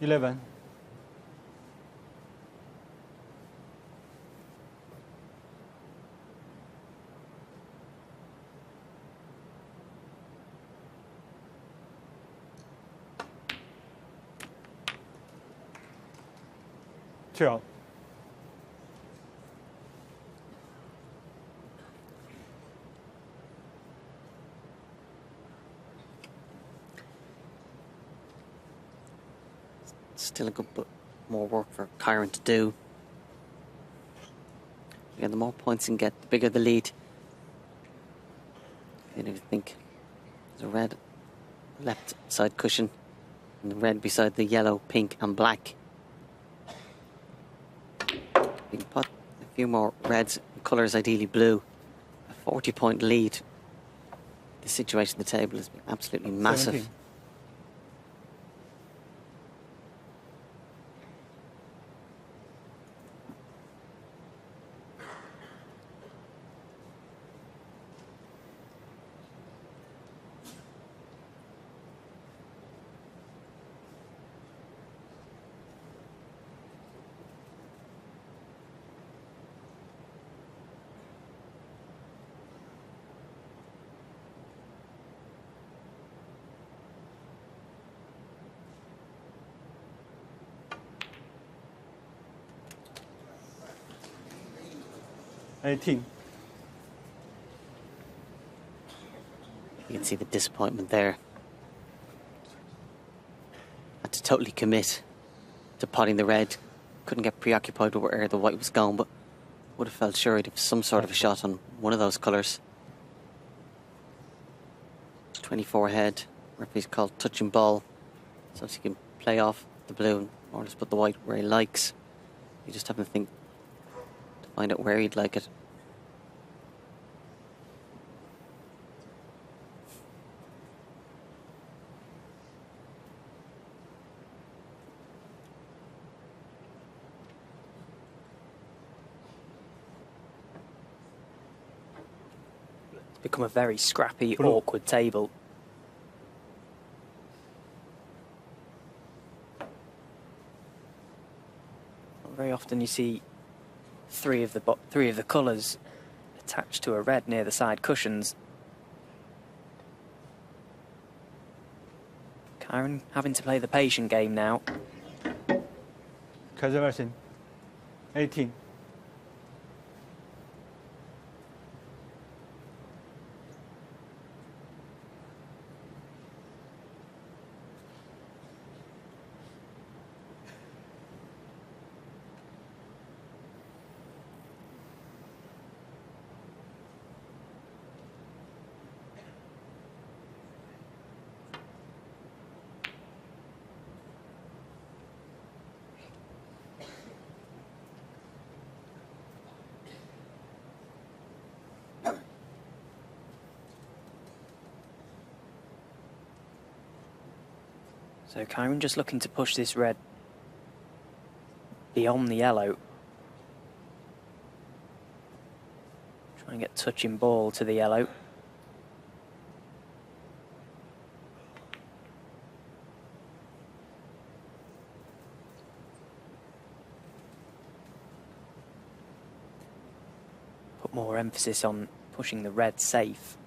Eleven. Chill. Still a good bit more work for Kyren to do. Again, the more points you can get, the bigger the lead. And if you think there's a red left side cushion and the red beside the yellow, pink and black. You can put a few more reds, colours ideally blue. A 40-point lead. The situation at the table has been absolutely massive. 17. You can see the disappointment there. Had to totally commit to potting the red. Couldn't get preoccupied with where the white was going, but would have felt sure he'd have some sort of a shot on one of those colours. 24 head, referee's called touching ball. So he can play off the blue and more or less put the white where he likes. You just have to think to find out where he'd like it. Become a very scrappy, awkward table. Very often you see three of the colours attached to a red near the side cushions. Kyren having to play the patient game now. Kyren 18. So Kyren just looking to push this red beyond the yellow. Try and get touching ball to the yellow. Put more emphasis on pushing the red safe.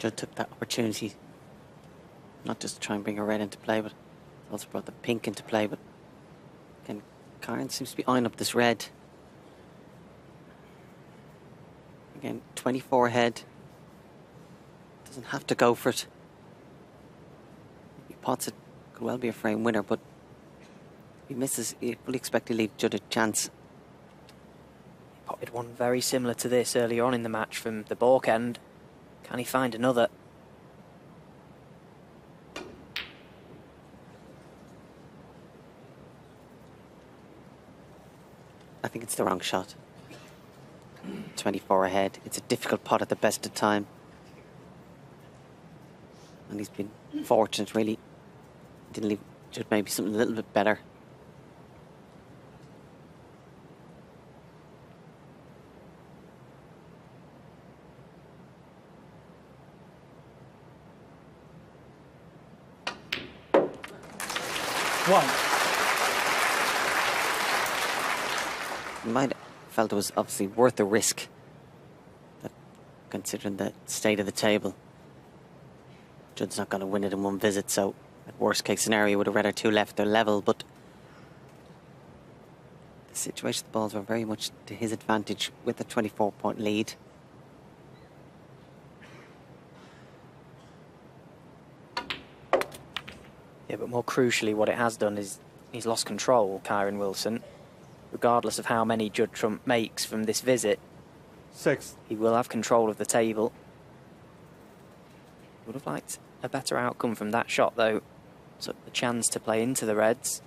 Judd took that opportunity not just to try and bring a red into play, but also brought the pink into play. But again, Kyren seems to be eyeing up this red. Again, 24 ahead. Doesn't have to go for it. If he pots it, could well be a frame winner, but if he misses, you fully expect to leave Judd a chance. He potted one very similar to this earlier on in the match from the balk end. Can he find another? I think it's the wrong shot. 24 ahead. It's a difficult pot at the best of time. And he's been fortunate, really. Didn't leave Judd maybe something a little bit better. One. You might have felt it was obviously worth the risk, that considering the state of the table. Judd's not going to win it in one visit, so at worst case scenario would have rather two left their level, but the situation, the balls were very much to his advantage with a 24-point lead. Yeah, but more crucially, what it has done is he's lost control, Kyren Wilson. Regardless of how many Judd Trump makes from this visit, 6. he will have control of the table. Would have liked a better outcome from that shot, though. So the chance to play into the reds.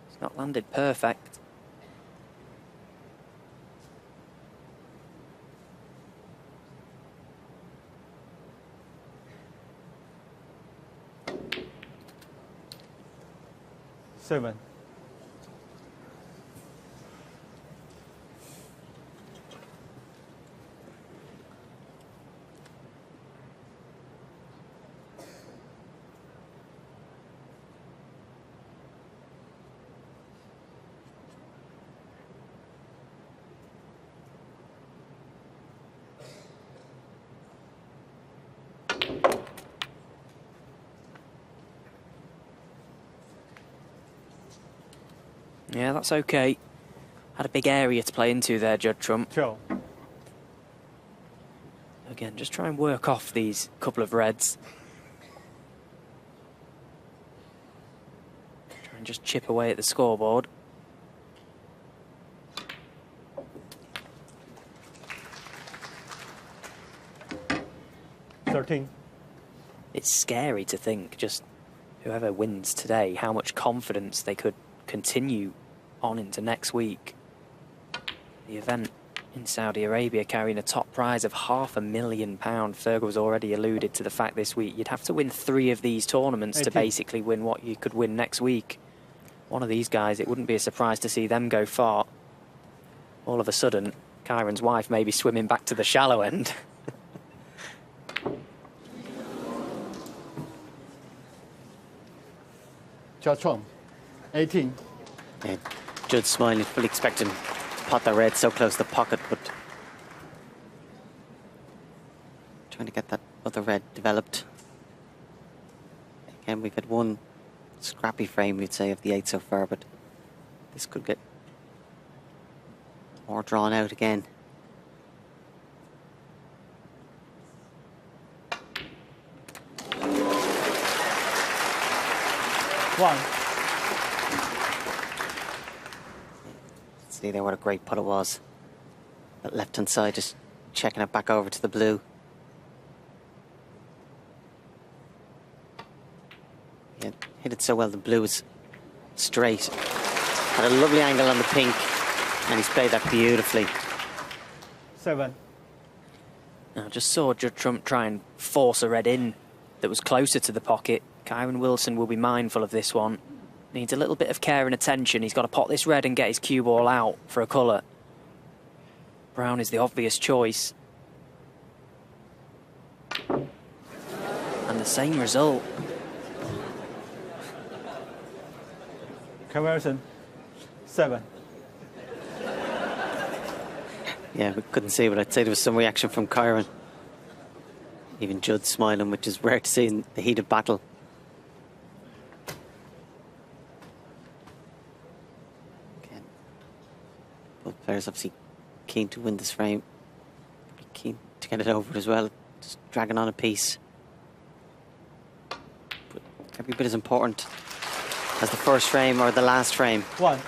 It's not landed perfect. Seven. Yeah, that's okay. Had a big area to play into there, Judd Trump. 2. Again, just try and work off these couple of reds. Try and just chip away at the scoreboard. It's scary to think just whoever wins today, how much confidence they could continue on into next week. The event in Saudi Arabia carrying a top prize of £500,000. Fergal was already alluded to the fact this week you'd have to win 3 of these tournaments 18. to basically win what you could win next week. One of these guys, it wouldn't be a surprise to see them go far. All of a sudden, Kyren's wife may be swimming back to the shallow end. Judd Trump. 18. Yeah, Judd smiling, fully expecting to pot that red so close to the pocket, but trying to get that other red developed. Again, we've had one scrappy frame, we'd say, of the 8 so far, but this could get more drawn out again. One. See there what a great putt it was. That left-hand side, just checking it back over to the blue. Yeah, hit it so well, the blue was straight. Had a lovely angle on the pink, and he's played that beautifully. 7. Now, just saw Judd Trump try and force a red in that was closer to the pocket. Kyren Wilson will be mindful of this one. Needs a little bit of care and attention. He's got to pot this red and get his cue ball out for a colour. Brown is the obvious choice. And the same result. Conversion. 7. Yeah, we couldn't see, but I'd say there was some reaction from Kyren. Even Judd smiling, which is rare to see in the heat of battle. Again, both players obviously keen to win this frame. Be keen to get it over as well. Just dragging on a piece. But every bit as important as the first frame or the last frame. 1.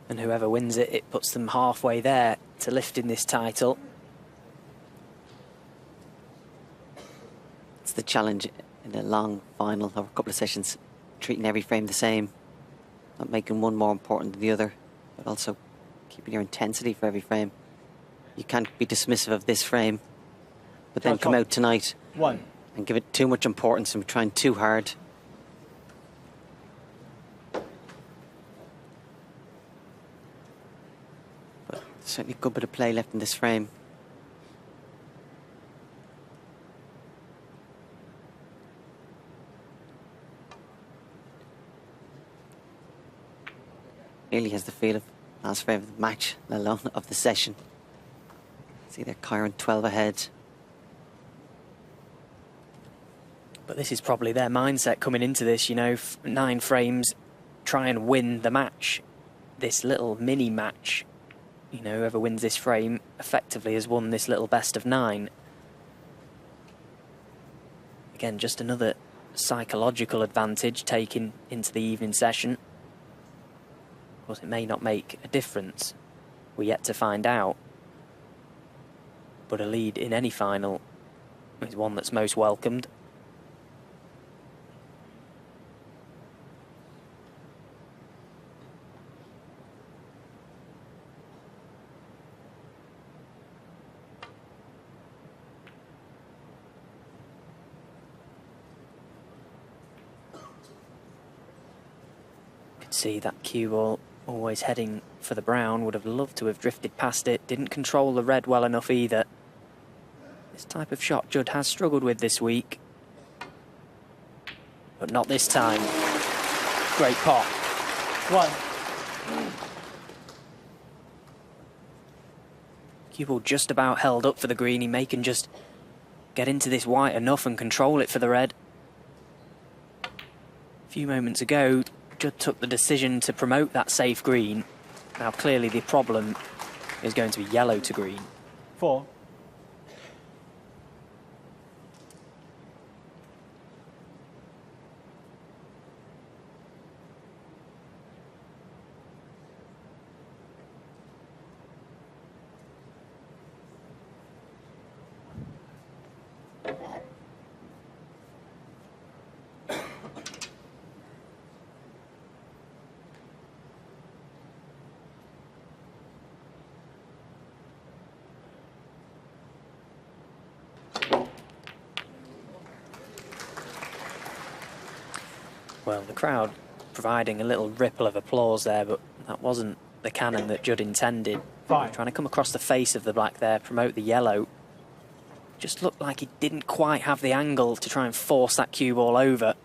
And whoever wins it, it puts them halfway there to lifting this title. It's the challenge in a long final over a couple of sessions, treating every frame the same, not making one more important than the other, but also keeping your intensity for every frame. You can't be dismissive of this frame, but then come out tonight 1. and give it too much importance and trying too hard. But certainly a good bit of play left in this frame. Nearly has the feel of last frame of the match, let alone of the session. See there, Kyren 12 ahead. But this is probably their mindset coming into this, you know, 9 frames, try and win the match. This little mini match, you know, whoever wins this frame effectively has won this little best of 9. Again, just another psychological advantage taken into the evening session. Of course, it may not make a difference. We're yet to find out. But a lead in any final is one that's most welcomed. Could see that cue ball always heading for the brown, would have loved to have drifted past it, didn't control the red well enough either. This type of shot Judd has struggled with this week, but not this time. Great pot. 1. Cue ball just about held up for the green. He may can just get into this white enough and control it for the red. A few moments ago, Judd took the decision to promote that safe green. Now clearly the problem is going to be yellow to green. 4. Well, the crowd providing a little ripple of applause there, but that wasn't the cannon that Judd intended. 5. Trying to come across the face of the black there, promote the yellow. Just looked like he didn't quite have the angle to try and force that cue ball over.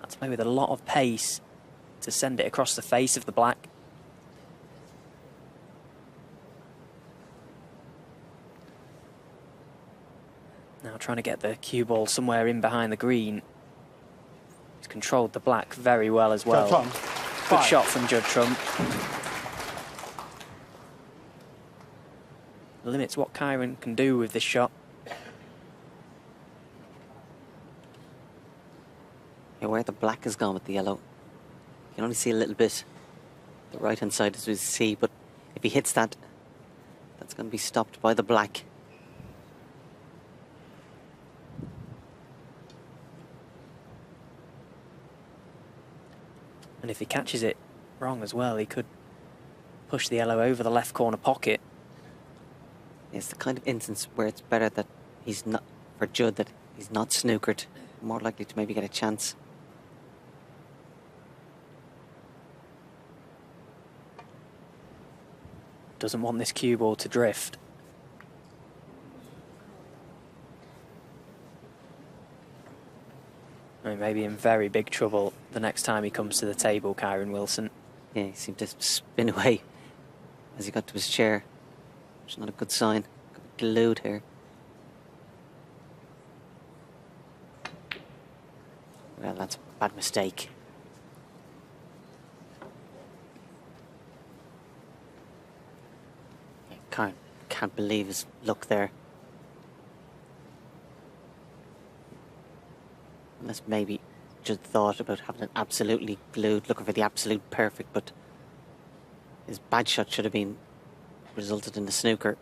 Had to play with a lot of pace to send it across the face of the black. Now trying to get the cue ball somewhere in behind the green. He's controlled the black very well as well. Trump. Good 5. shot from Judd Trump. Limits what Kyren can do with this shot. Yeah, where the black has gone with the yellow, you can only see a little bit. The right hand side as we see, but if he hits that, that's going to be stopped by the black. And if he catches it wrong as well, he could push the yellow over the left corner pocket. It's the kind of instance where it's better that he's not, for Judd, that he's not snookered. More likely to maybe get a chance. Doesn't want this cue ball to drift. I mean, maybe in very big trouble the next time he comes to the table, Kyren Wilson. Yeah, he seemed to spin away as he got to his chair. It's not a good sign. Glued here. Well, that's a bad mistake. Can't believe his luck there. Unless maybe just thought about having it absolutely glued, looking for the absolute perfect, but his bad shot should have been resulted in the snooker.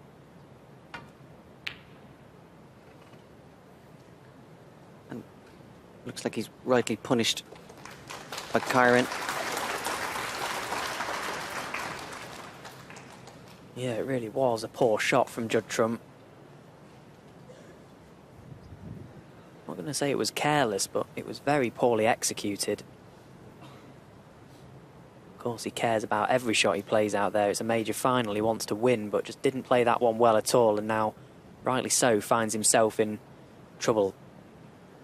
And looks like he's rightly punished by Kyren. Yeah, it really was a poor shot from Judd Trump. I'm not going to say it was careless, but it was very poorly executed. Of course, he cares about every shot he plays out there. It's a major final, he wants to win, but just didn't play that one well at all, and now, rightly so, finds himself in trouble.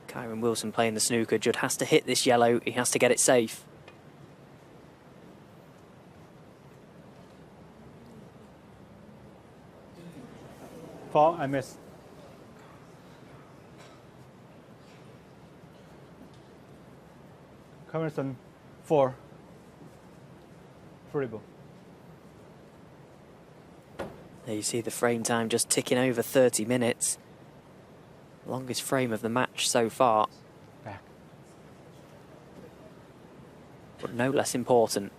Kyren Wilson playing the snooker. Judd has to hit this yellow, he has to get it safe. Foul, I miss. Carson, 4. Free ball. There you see the frame time just ticking over 30 minutes. Longest frame of the match so far. Back. But no less important.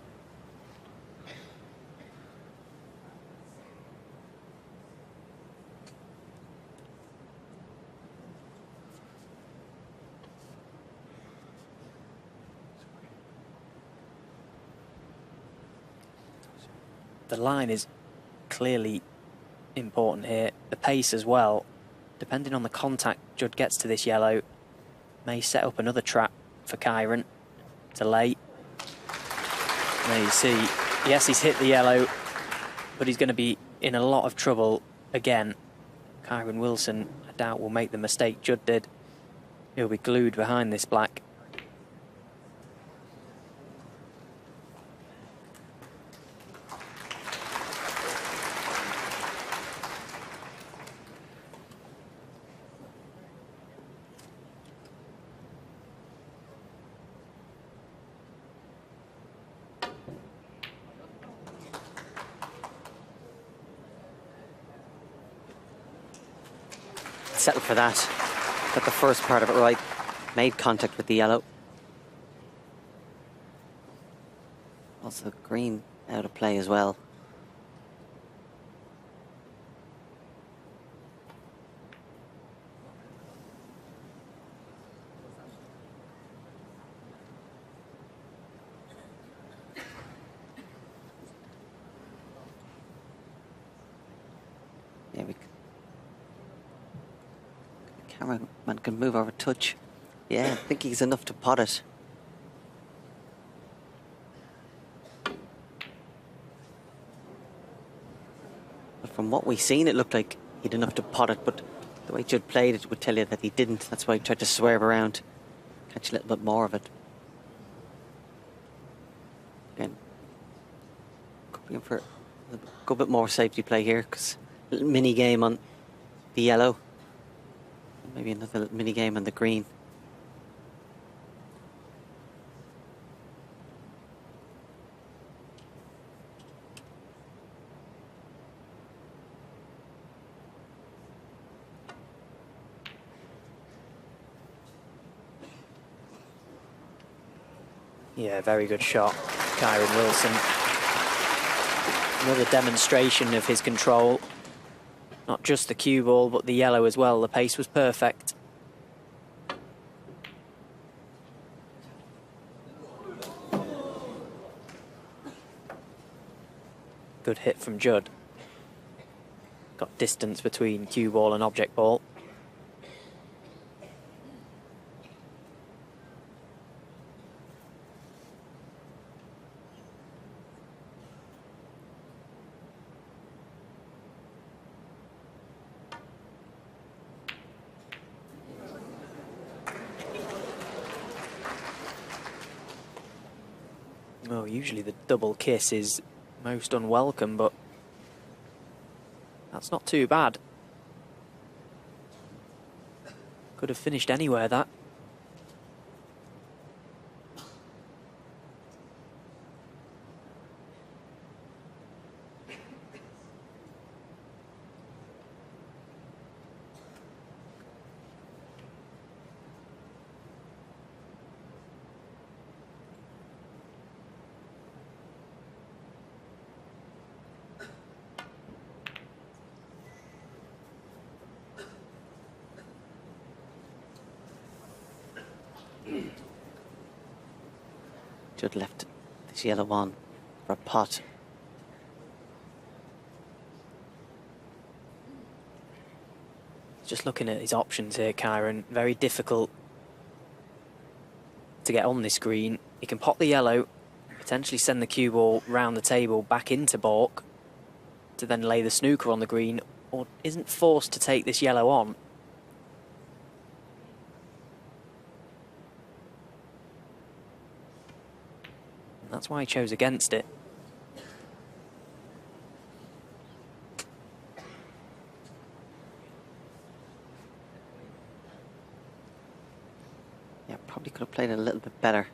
The line is clearly important here. The pace as well. Depending on the contact Judd gets to this yellow, may set up another trap for Kyren to lay. There you see, yes, he's hit the yellow, but he's going to be in a lot of trouble again. Kyren Wilson, I doubt, will make the mistake Judd did. He'll be glued behind this black. Settled for that. Got the first part of it right. Made contact with the yellow. Also green out of play as well. Yeah, cameraman can move over touch. Yeah, I think he's enough to pot it. But from what we've seen, it looked like he'd enough to pot it, but the way Judd played it would tell you that he didn't. That's why he tried to swerve around, catch a little bit more of it. Again, could be in for a good bit more safety play here, because a little mini game on the yellow. Maybe another little mini game on the green. Yeah, very good shot, Kyren Wilson. Another demonstration of his control. Not just the cue ball, but the yellow as well. The pace was perfect. Good hit from Judd. Got distance between cue ball and object ball. Oh, usually the double kiss is most unwelcome, but That's not too bad. Could have finished anywhere, that. Judd left this yellow on for a pot. Just looking at his options here, Kyren, very difficult to get on this green. He can pop the yellow, potentially send the cue ball round the table back into baulk to then lay the snooker on the green, or isn't forced to take this yellow on. And that's why he chose against it. Yeah, probably could have played it a little bit better.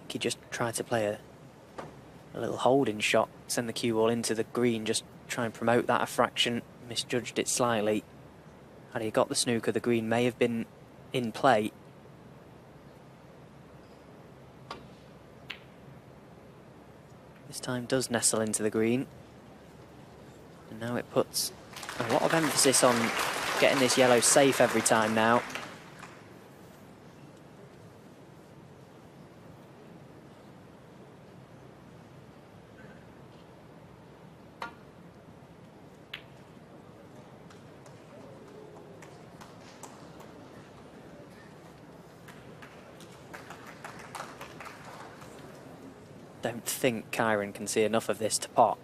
He just tried to play a little holding shot, send the cue ball into the green, just try and promote that a fraction, misjudged it slightly. Had he got the snooker, the green may have been in play. This time does nestle into the green. And now it puts a lot of emphasis on getting this yellow safe every time now. Don't think Kyren can see enough of this to pot.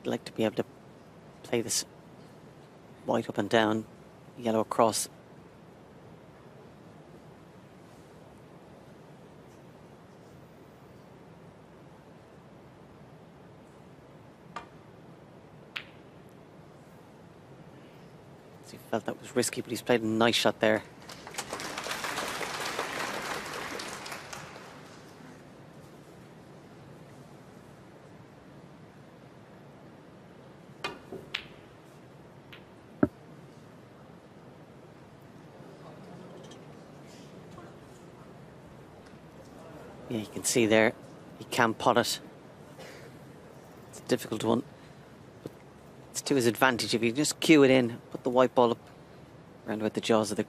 I'd like to be able to play this white up and down, yellow across. So he felt that was risky, but he's played a nice shot there. Yeah, you can see there, he can pot it. It's a difficult one, but it's to his advantage. If you just cue it in, put the white ball up around about the jaws of the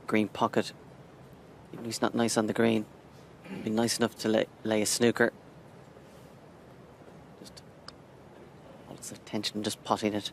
green pocket. Even if he's not nice on the green, he'd be nice enough to lay a snooker. Just all his attention, just potting it.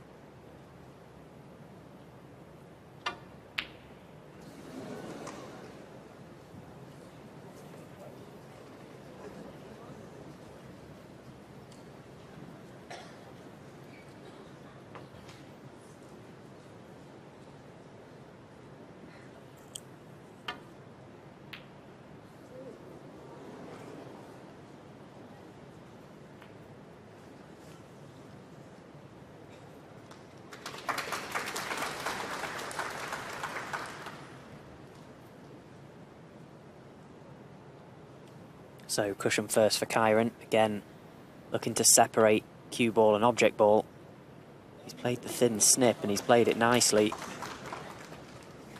So cushion first for Kyren. Again, looking to separate cue ball and object ball. He's played the thin snip and he's played it nicely.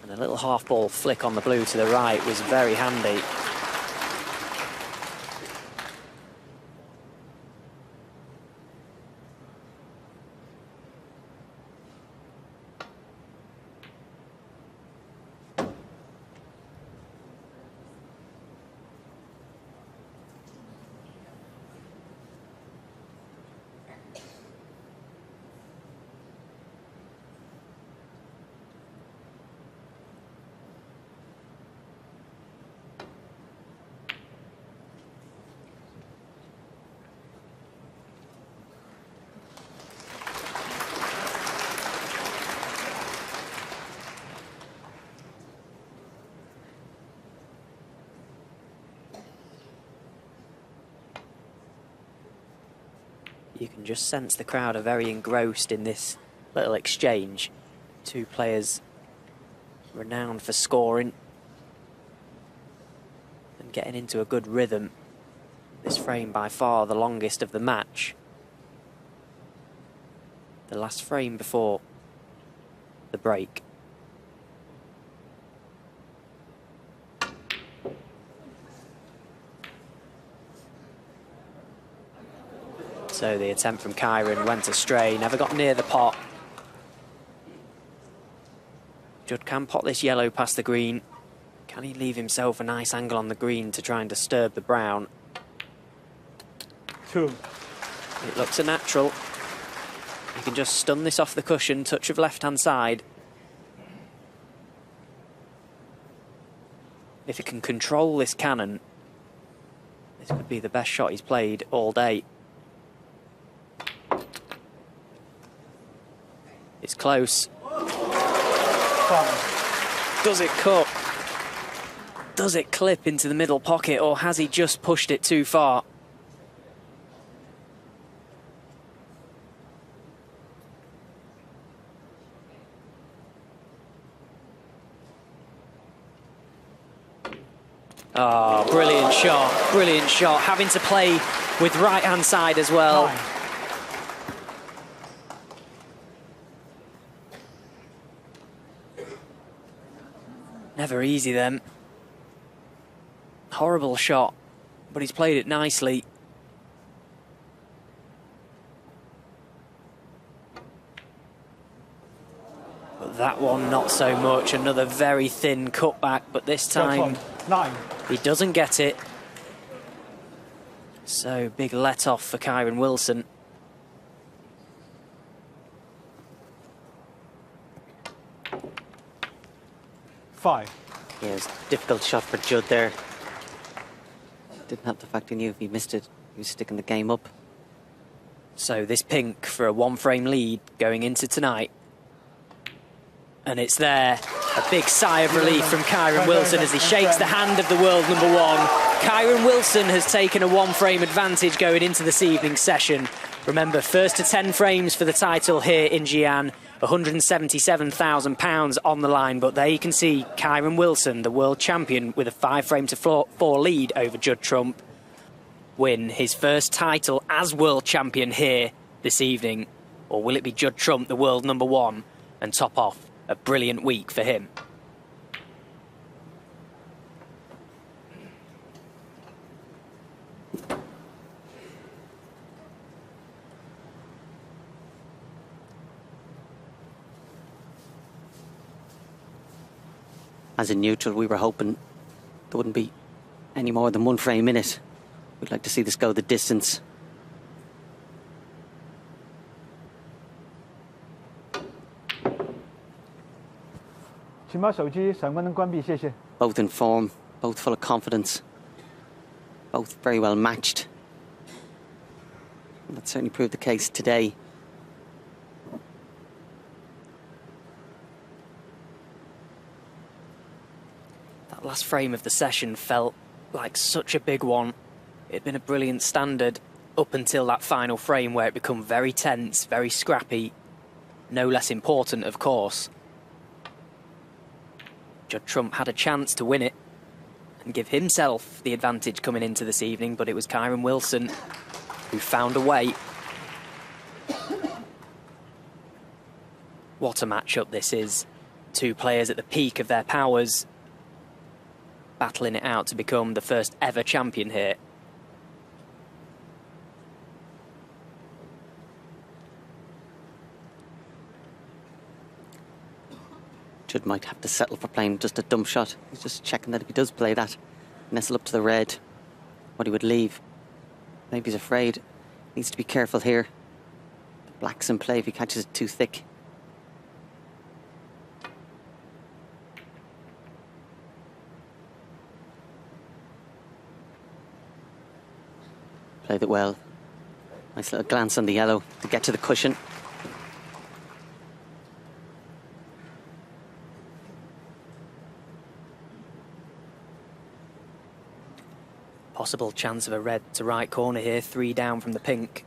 And a little half ball flick on the blue to the right was very handy. You can just sense the crowd are very engrossed in this little exchange. Two players renowned for scoring and getting into a good rhythm. This frame by far the longest of the match. The last frame before the break. So the attempt from Kyren went astray, never got near the pot. Judd can pot this yellow past the green. Can he leave himself a nice angle on the green to try and disturb the brown? 2. It looks a natural. He can just stun this off the cushion, touch of left-hand side. If he can control this cannon, this could be the best shot he's played all day. It's close. 5. Does it cut? Does it clip into the middle pocket, or has he just pushed it too far? Oh, brilliant shot, brilliant shot. Having to play with right-hand side as well. 9. Never easy then. Horrible shot, but he's played it nicely. But that one, not so much. Another very thin cutback, but this time 9. he doesn't get it. So big let off for Kyren Wilson. Yeah, it was a difficult shot for Judd there. Didn't help the fact he knew if he missed it, he was sticking the game up. So this pink for a one-frame lead going into tonight. And it's there. A big sigh of relief from Kyren Wilson as he shakes the hand of the world number one. Kyren Wilson has taken a one-frame advantage going into this evening's session. Remember, first to 10 frames for the title here in Xi'an. £177,000 on the line, but there you can see Kyren Wilson, the world champion, with a 5-frame-to-4 lead over Judd Trump, win his first title as world champion here this evening. Or will it be Judd Trump, the world number one, and top off a brilliant week for him? As a neutral, we were hoping there wouldn't be any more than one frame in it. We'd like to see this go the distance. Both in form, both full of confidence, both very well matched. And that certainly proved the case today. That last frame of the session felt like such a big one. It'd been a brilliant standard up until that final frame where it became very tense, very scrappy. No less important, of course. Judd Trump had a chance to win it and give himself the advantage coming into this evening, but it was Kyren Wilson who found a way. What a matchup this is. Two players at the peak of their powers, battling it out to become the first ever champion here. Judd might have to settle for playing just a dump shot. He's just checking that if he does play that, nestle up to the red, what he would leave. Maybe he's afraid. Needs to be careful here. The black's in play if he catches it too thick. Played it well. Nice little glance on the yellow to get to the cushion. Possible chance of a red to right corner here, 3 down from the pink.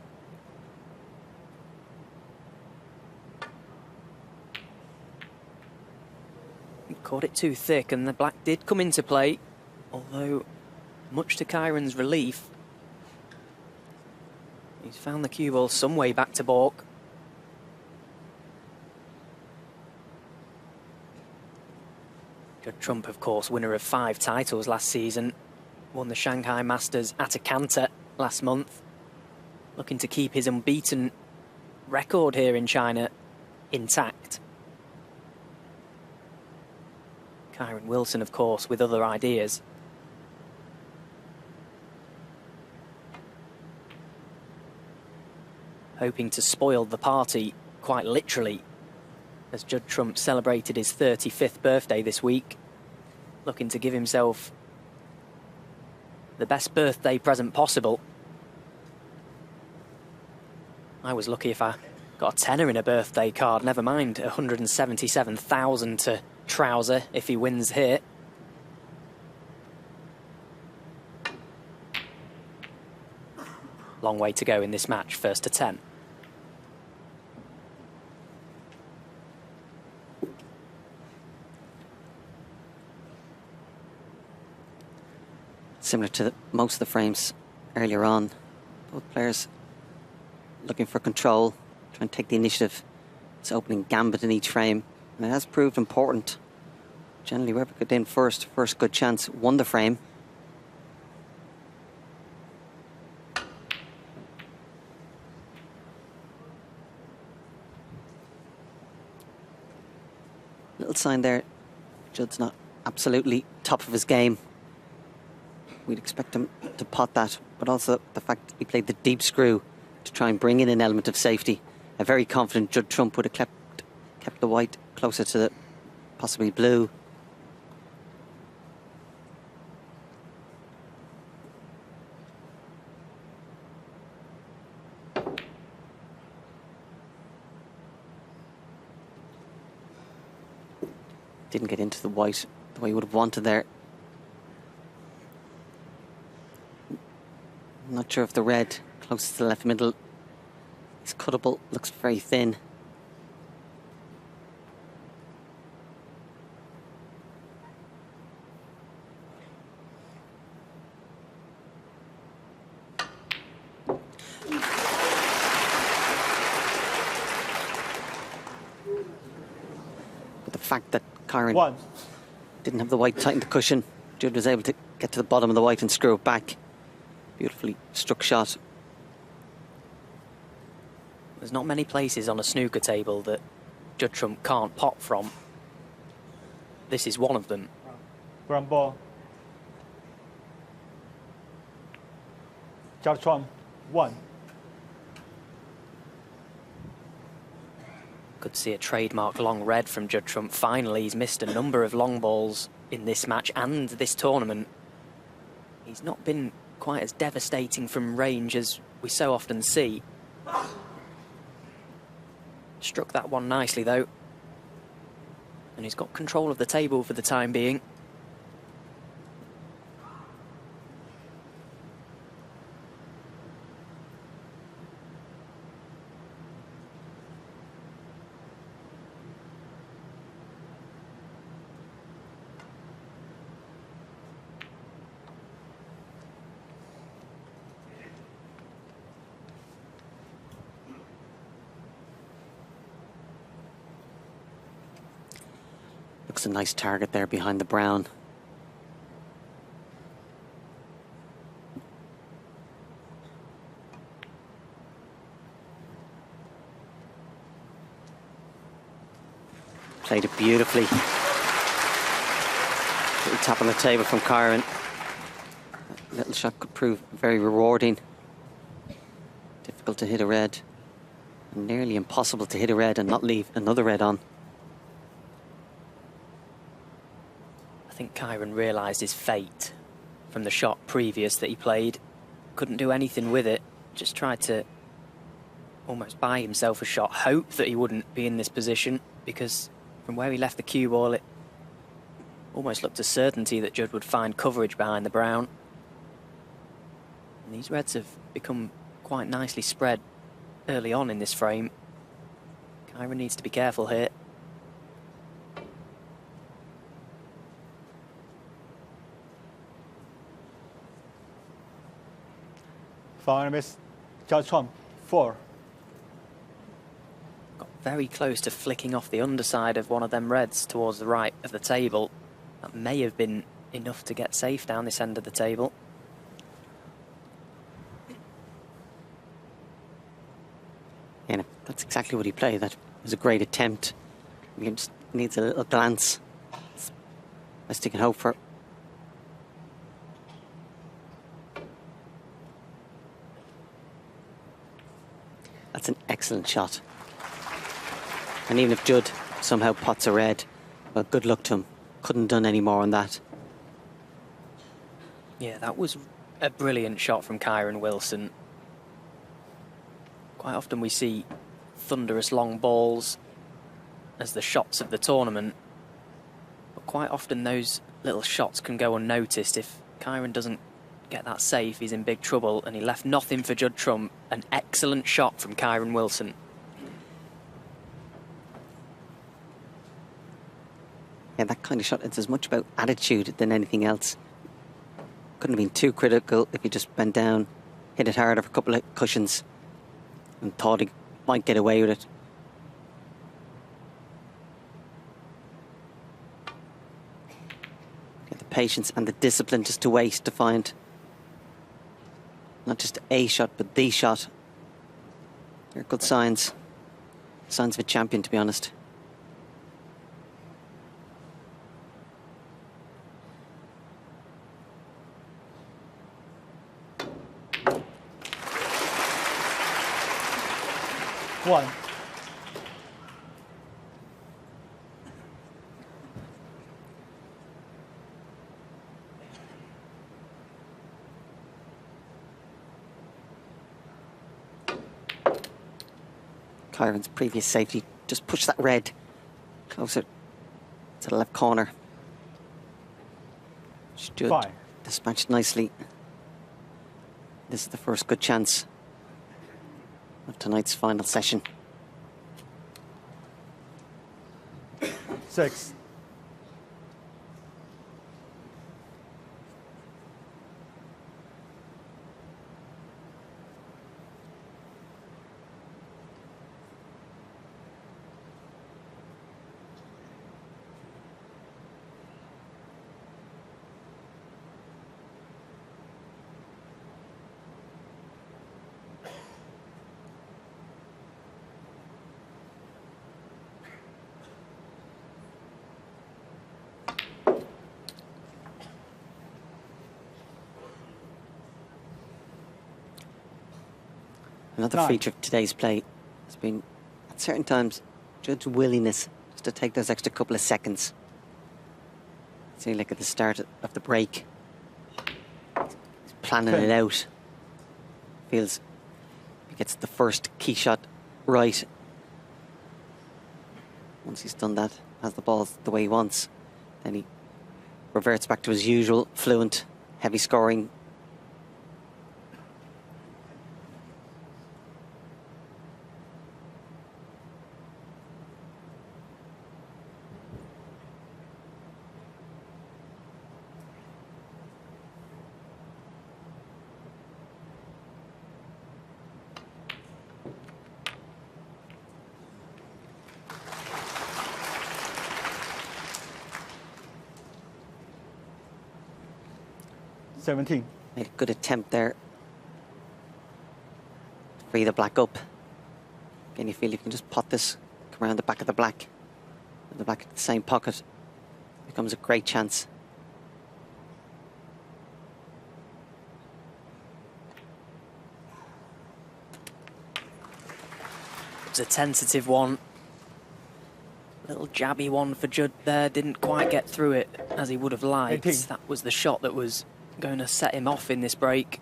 He caught it too thick and the black did come into play, although much to Kyren's relief, he's found the cue ball some way back to baulk. Judd Trump, of course, winner of 5 titles last season. Won the Shanghai Masters at a canter last month. Looking to keep his unbeaten record here in China intact. Kyren Wilson, of course, with other ideas. Hoping to spoil the party, quite literally, as Judd Trump celebrated his 35th birthday this week. Looking to give himself the best birthday present possible. I was lucky if I got a tenner in a birthday card, never mind 177,000 to trouser if he wins here. Long way to go in this match, first to 10. Similar to most of the frames earlier on. Both players looking for control, trying to take the initiative. It's opening gambit in each frame, and it has proved important. Generally, whoever got in first good chance, won the frame. Little sign there, Judd's not absolutely top of his game. We'd expect him to pot that, but also the fact that he played the deep screw to try and bring in an element of safety. A very confident Judd Trump would have kept the white closer to the possibly blue. Didn't get into the white the way he would have wanted there. Not sure if the red closest to the left middle is cuttable, looks very thin. But the fact that Kyren didn't have the white tighten the cushion, Judd was able to get to the bottom of the white and screw it back. Beautifully struck shot. There's not many places on a snooker table that Judd Trump can't pot from. This is one of them. Ground ball. Judd Trump, 1. Could see a trademark long red from Judd Trump. Finally, he's missed a number of long balls in this match and this tournament. He's not been quite as devastating from range as we so often see. Struck that one nicely though, and he's got control of the table for the time being. looks a nice target there behind the brown. Played it beautifully. Little tap on the table from Kyren. That little shot could prove very rewarding. Difficult to hit a red. And nearly impossible to hit a red and not leave another red on. I think Kyren realised his fate from the shot previous that he played. Couldn't do anything with it. Just tried to almost buy himself a shot. Hope that he wouldn't be in this position, because from where he left the cue ball, it almost looked a certainty that Judd would find coverage behind the brown. And these reds have become quite nicely spread early on in this frame. Kyren needs to be careful here. Final miss, Judd Trump, 4. Got very close to flicking off the underside of one of them reds towards the right of the table. That may have been enough to get safe down this end of the table. Yeah, that's exactly what he played. That was a great attempt. He just needs a little glance. Best he can hope for. That's an excellent shot. And even if Judd somehow pots a red, well, good luck to him. Couldn't have done any more on that. Yeah, that was a brilliant shot from Kyren Wilson. Quite often we see thunderous long balls as the shots of the tournament, but quite often those little shots can go unnoticed. If Kyren doesn't get that safe, he's in big trouble, and he left nothing for Judd Trump. An excellent shot from Kyren Wilson. Yeah, that kind of shot, it's as much about attitude than anything else. Couldn't have been too critical if he just bent down, hit it hard over a couple of cushions, and thought he might get away with it. Yeah, the patience and the discipline just to wait to find not just a shot, but the shot. They're good signs. Signs of a champion, to be honest. One. Kyren's previous safety just pushed that red closer to the left corner. Judd Fine. dispatched nicely. This is the first good chance of tonight's final session. 6. Another 9. feature of today's play has been, at certain times, Judd's willingness just to take those extra couple of seconds. See, like at the start of the break, he's planning 10. it out. Feels he gets the first key shot right. Once he's done that, has the ball the way he wants, then he reverts back to his usual fluent, heavy scoring. 17. Made a good attempt there to free the black up. Again, you feel if you can just pot this, come around the back of the black, and the black at the same pocket, becomes a great chance. It was a tentative one. Little jabby one for Judd there. Didn't quite get through it as he would have liked. 18. That was the shot that was going to set him off in this break.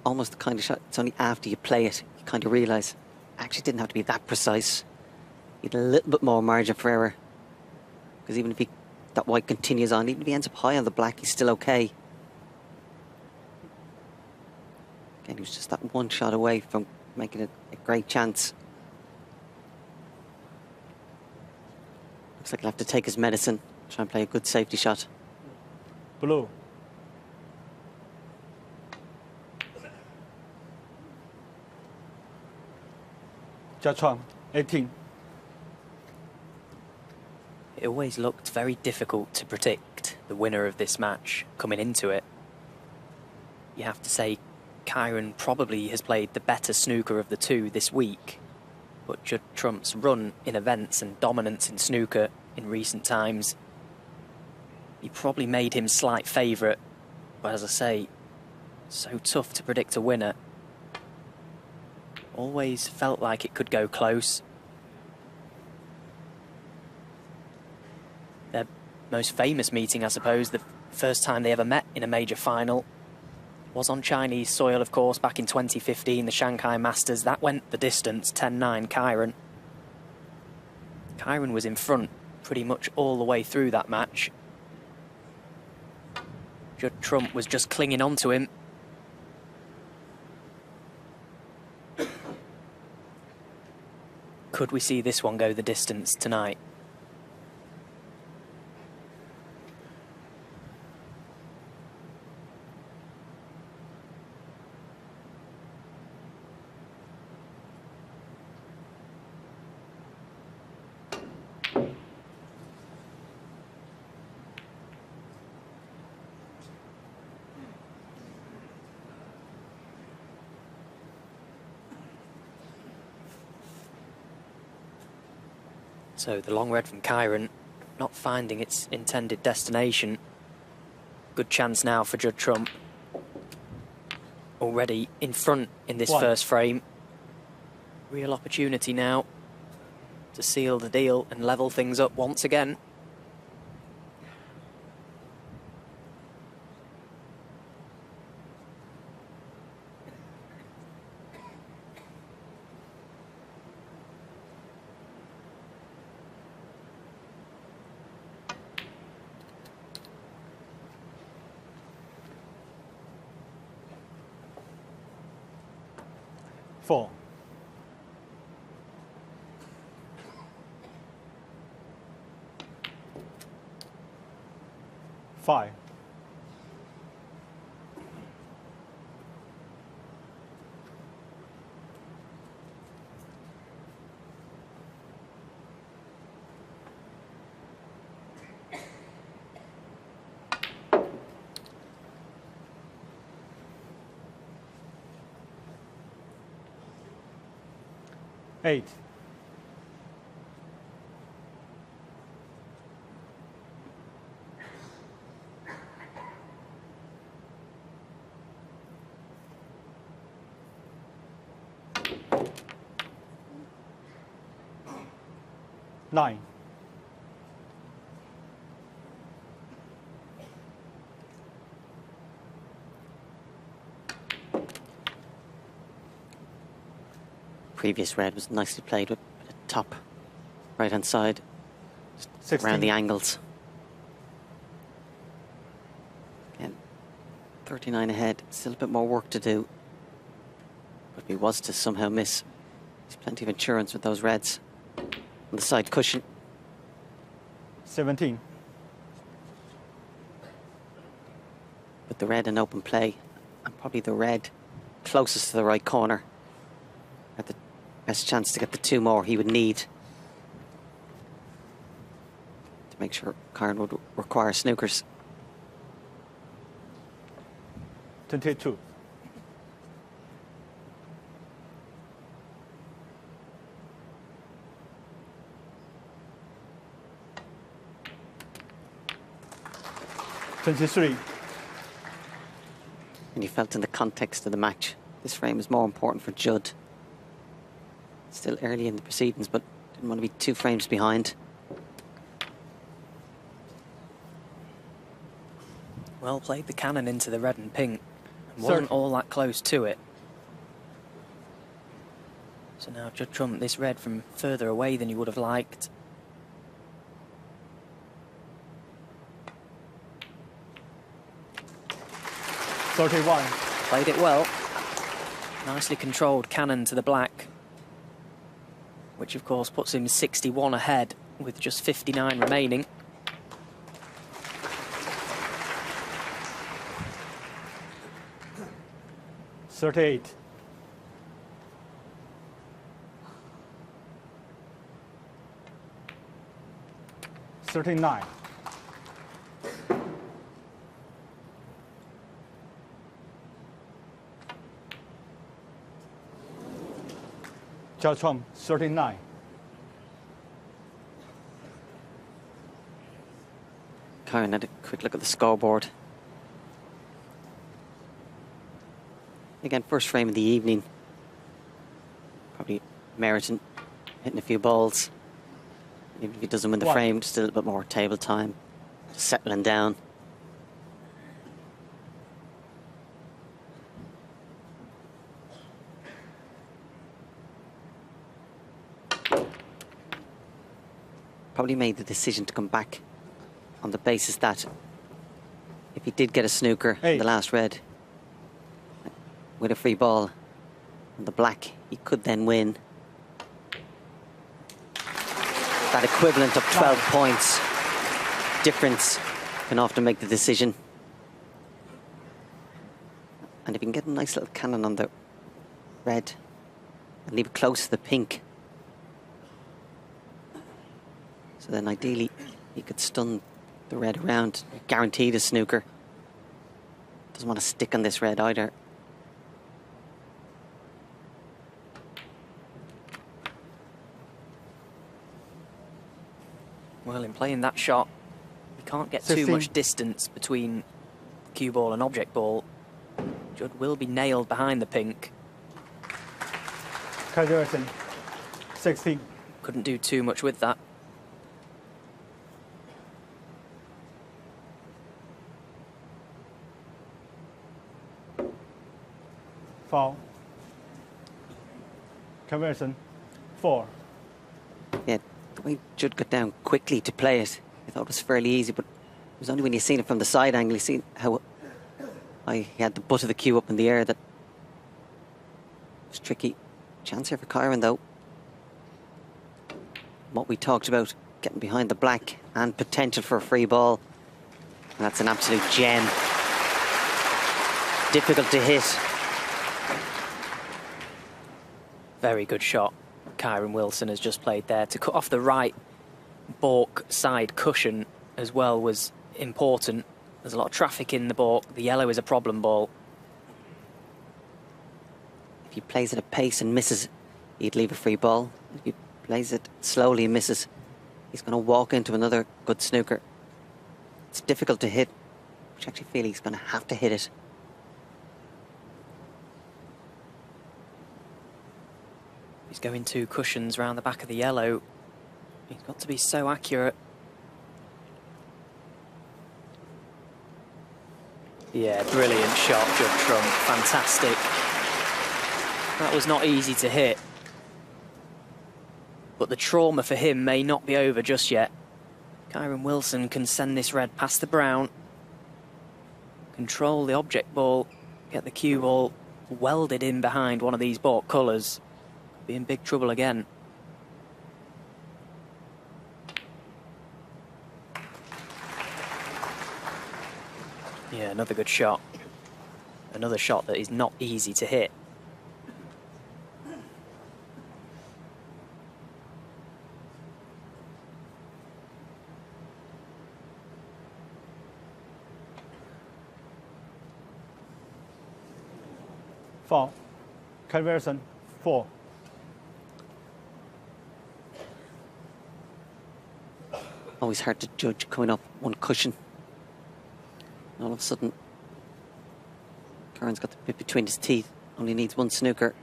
Almost the kind of shot, it's only after you play it, you kind of realise, actually didn't have to be that precise. You had a little bit more margin for error. Because even if that white continues on, even if he ends up high on the black, he's still okay. Again, he was just that one shot away from making it a great chance. Looks like he'll have to take his medicine, try and play a good safety shot. Blue. Judd, 18. It always looked very difficult to predict the winner of this match coming into it. You have to say Kyren probably has played the better snooker of the two this week, but Judd Trump's run in events and dominance in snooker in recent times, he probably made him slight favourite, but as I say, so tough to predict a winner. Always felt like it could go close. Their most famous meeting, I suppose, the first time they ever met in a major final, was on Chinese soil, of course, back in 2015, the Shanghai Masters. That went the distance, 10-9 Kyren. Kyren was in front pretty much all the way through that match. Judd Trump was just clinging on to him. Could we see this one go the distance tonight? So the long red from Kyren not finding its intended destination. Good chance now for Judd Trump. Already in front in this first frame. Real opportunity now to seal the deal and level things up once again. Four. Five. Eight. Nine. Previous red was nicely played with the top right hand side, 16. around the angles. Again, 39 ahead, still a bit more work to do. But if he was to somehow miss, there's plenty of insurance with those reds on the side cushion. 17. With the red in open play, and probably the red closest to the right corner, had the best chance to get the two more he would need to make sure Kyren would require snookers. 22. $23. And you felt in the context of the match, this frame is more important for Judd. Still early in the proceedings, but didn't want to be 2 frames behind. Well played the cannon into the red and pink. And wasn't all that close to it. So now Judd trumped this red from further away than he would have liked. $31. Played it well. Nicely controlled cannon to the black, which of course puts him 61 ahead with just 59 remaining. $38. $39. Judd Trump, 39. Kyren had a quick look at the scoreboard. Again, first frame of the evening. Probably meriting hitting a few balls. Even if he doesn't win the frame, just a little bit more table time. Just settling down. Probably made the decision to come back on the basis that if he did get a snooker in the last red with a free ball on the black, he could then win. That equivalent of 12 points difference can often make the decision. And if you can get a nice little cannon on the red and leave it close to the pink, so then ideally he could stun the red around, guaranteed a snooker. Doesn't want to stick on this red either. Well, in playing that shot, you can't get 16. too much distance between cue ball and object ball. Judd will be nailed behind the pink. Kyren, 16. Couldn't do too much with that. Foul. Kyren, 4. Yeah, the way Judd got down quickly to play it, I thought it was fairly easy, but it was only when you seen it from the side angle, you see how he had the butt of the cue up in the air that it was tricky. Chance here for Kyren though. What we talked about, getting behind the black and potential for a free ball. And that's an absolute gem. Difficult to hit. Very good shot Kyren Wilson has just played there. To cut off the right balk side cushion as well was important. There's a lot of traffic in the balk. The yellow is a problem ball. If he plays at a pace and misses, he'd leave a free ball. If he plays it slowly and misses, he's going to walk into another good snooker. It's difficult to hit, which I actually feel he's going to have to hit it. He's going 2 cushions round the back of the yellow. He's got to be so accurate. Yeah, brilliant shot, Judd Trump. Fantastic. That was not easy to hit. But the trauma for him may not be over just yet. Kyren Wilson can send this red past the brown. Control the object ball. Get the cue ball welded in behind one of these balk colours. Be in big trouble again. Yeah, another good shot. Another shot that is not easy to hit. 4. Kyren Wilson, 4. Always hard to judge coming up one cushion. All of a sudden, Kyren's got the bit between his teeth. Only needs one snooker.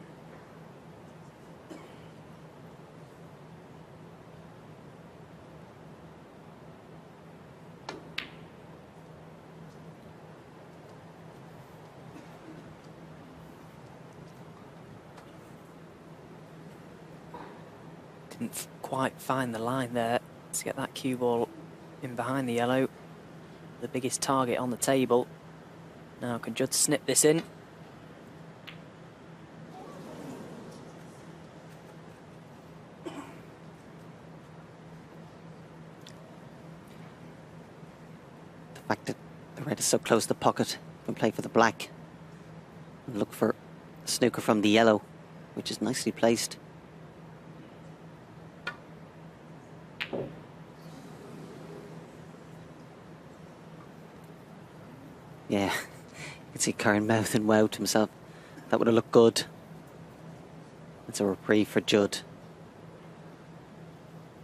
Didn't quite find the line there to get that cue ball in behind the yellow. The biggest target on the table. Now can Judd snip this in? The fact that the red is so close to the pocket, can play for the black and look for a snooker from the yellow, which is nicely placed. Yeah, you can see Kyren mouthing wow to himself. That would have looked good. It's a reprieve for Judd.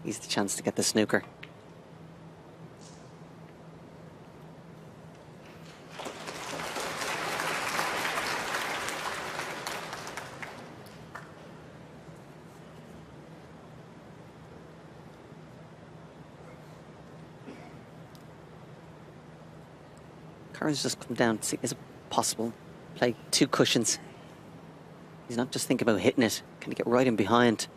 He's the chance to get the snooker. Kyren's just come down to see, is it possible? Play 2 cushions. He's not just thinking about hitting it. Can he get right in behind?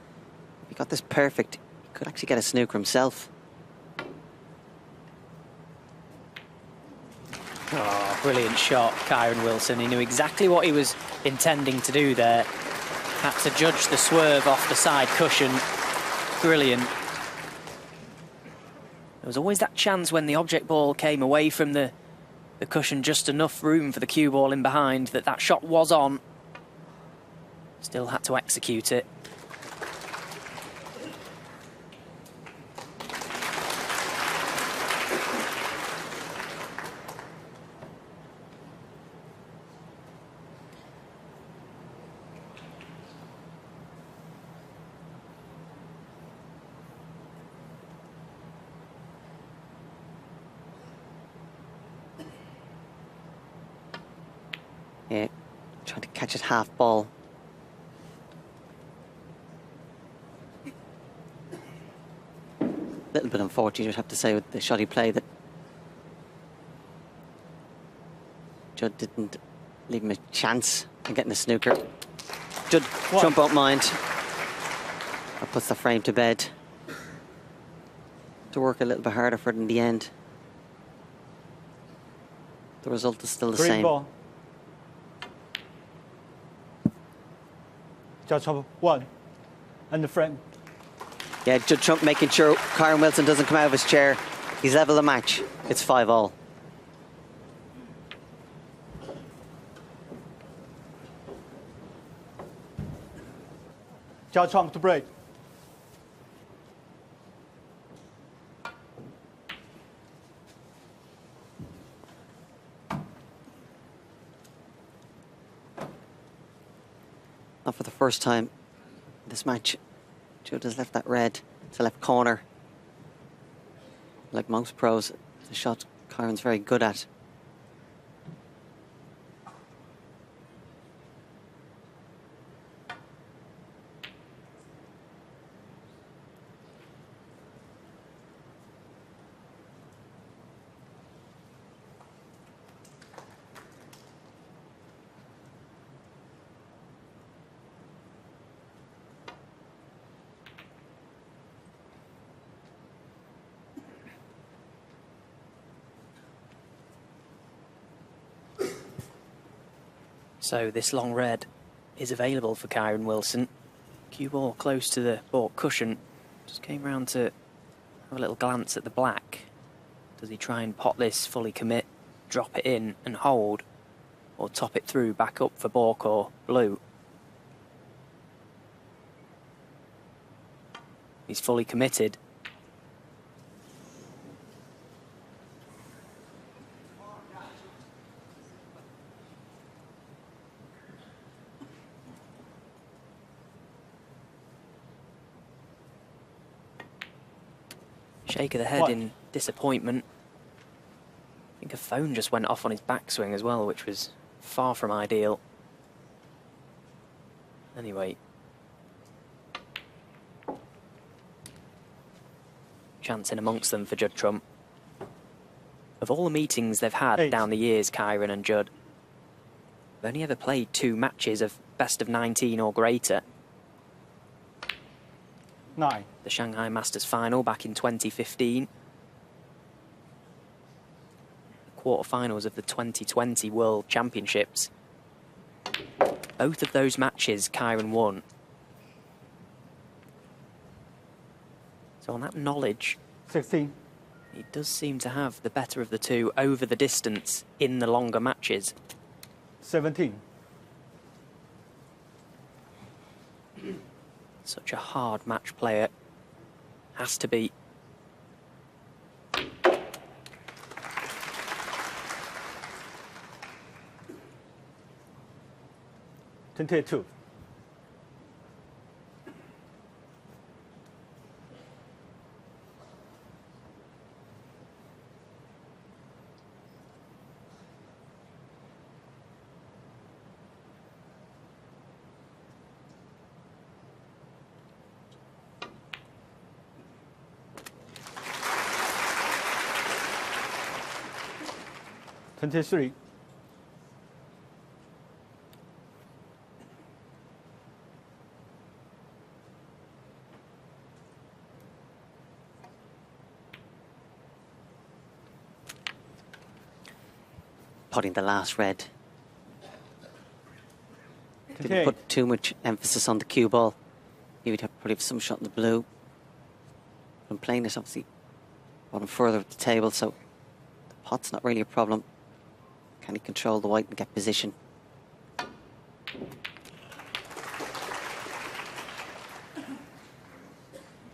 If he got this perfect, he could actually get a snooker himself. Oh, brilliant shot, Kyren Wilson. He knew exactly what he was intending to do there. Had to judge the swerve off the side cushion. Brilliant. There was always that chance when the object ball came away from the cushion, just enough room for the cue ball in behind, that shot was on. Still had to execute it. Yeah, trying to catch it half ball. Little bit unfortunate, you'd have to say, with the shot he played, that Judd didn't leave him a chance in getting a snooker. Judd, Trump won't mind. That puts the frame to bed. To work a little bit harder for it in the end. The result is still the Green same. ball. Judge of 1. And the frame. Yeah, Judd Trump making sure Kyren Wilson doesn't come out of his chair. He's level the match. It's 5-all. Judge Trump to break. Not for the first time in this match, Judd has left that red to left corner. Like most pros, the shot Kyren's very good at. So this long red is available for Kyren Wilson. Cue ball close to the baulk cushion. Just came round to have a little glance at the black. Does he try and pot this, fully commit, drop it in and hold? Or top it through back up for baulk or blue? He's fully committed. Shake of the head in disappointment. I think a phone just went off on his backswing as well, which was far from ideal. Anyway. Chance in amongst them for Judd Trump. Of all the meetings they've had down the years, Kyren and Judd, they've only ever played 2 matches of best of 19 or greater. 9. The Shanghai Masters final back in 2015. The quarterfinals of the 2020 World Championships. Both of those matches Kyren won. So on that knowledge, 16. he does seem to have the better of the two over the distance in the longer matches. 17. Such a hard match player. Has to be. 22. Three. Putting the last red. Didn't 28. put too much emphasis on the cue ball. He would have probably have some shot in the blue. From playing this, obviously, bottom further up the table, so the pot's not really a problem. Can he control the white and get position?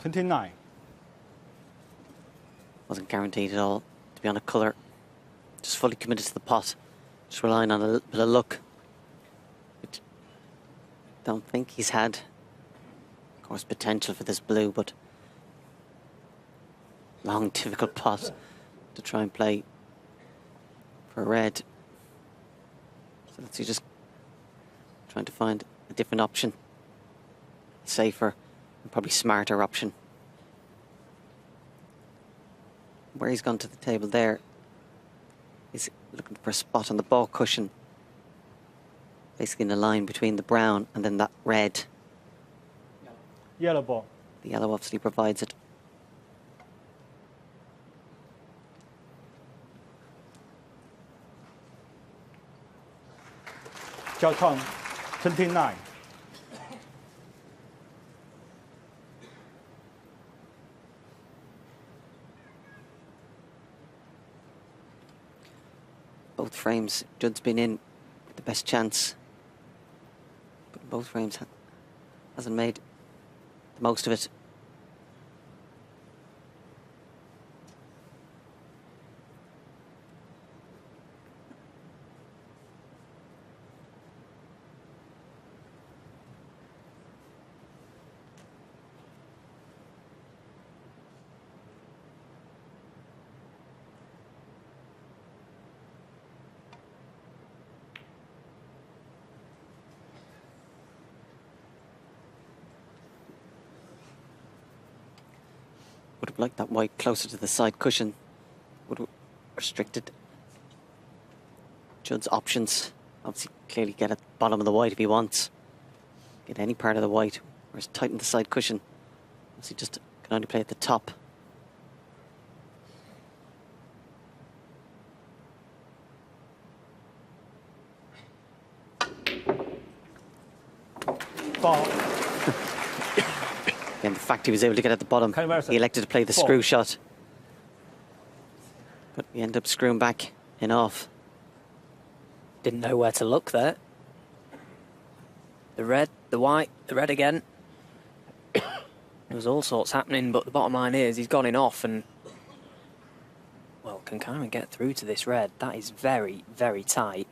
$29. Wasn't guaranteed at all to be on a colour. Just fully committed to the pot. Just relying on a little bit of luck. But don't think he's had, of course, potential for this blue, but long, difficult pot to try and play for red. So that's you just trying to find a different option, safer and probably smarter option. Where he's gone to the table there, he's looking for a spot on the ball cushion, basically in the line between the brown and then that red. Yellow ball. The yellow obviously provides it. Jiao Tong, 29. Both frames, Judd's been in with the best chance, but both frames hasn't made the most of it. Would have liked that white closer to the side cushion. Would have restricted Judd's options. Obviously, clearly get at the bottom of the white if he wants. Get any part of the white, whereas tighten the side cushion. Obviously, just can only play at the top. Ball. Again, the fact he was able to get at the bottom, he elected to play the screw shot. But he ended up screwing back in off. Didn't know where to look there. The red, the white, the red again. There was all sorts happening, but the bottom line is he's gone in off and... Well, can Kyren get through to this red? That is very, very tight.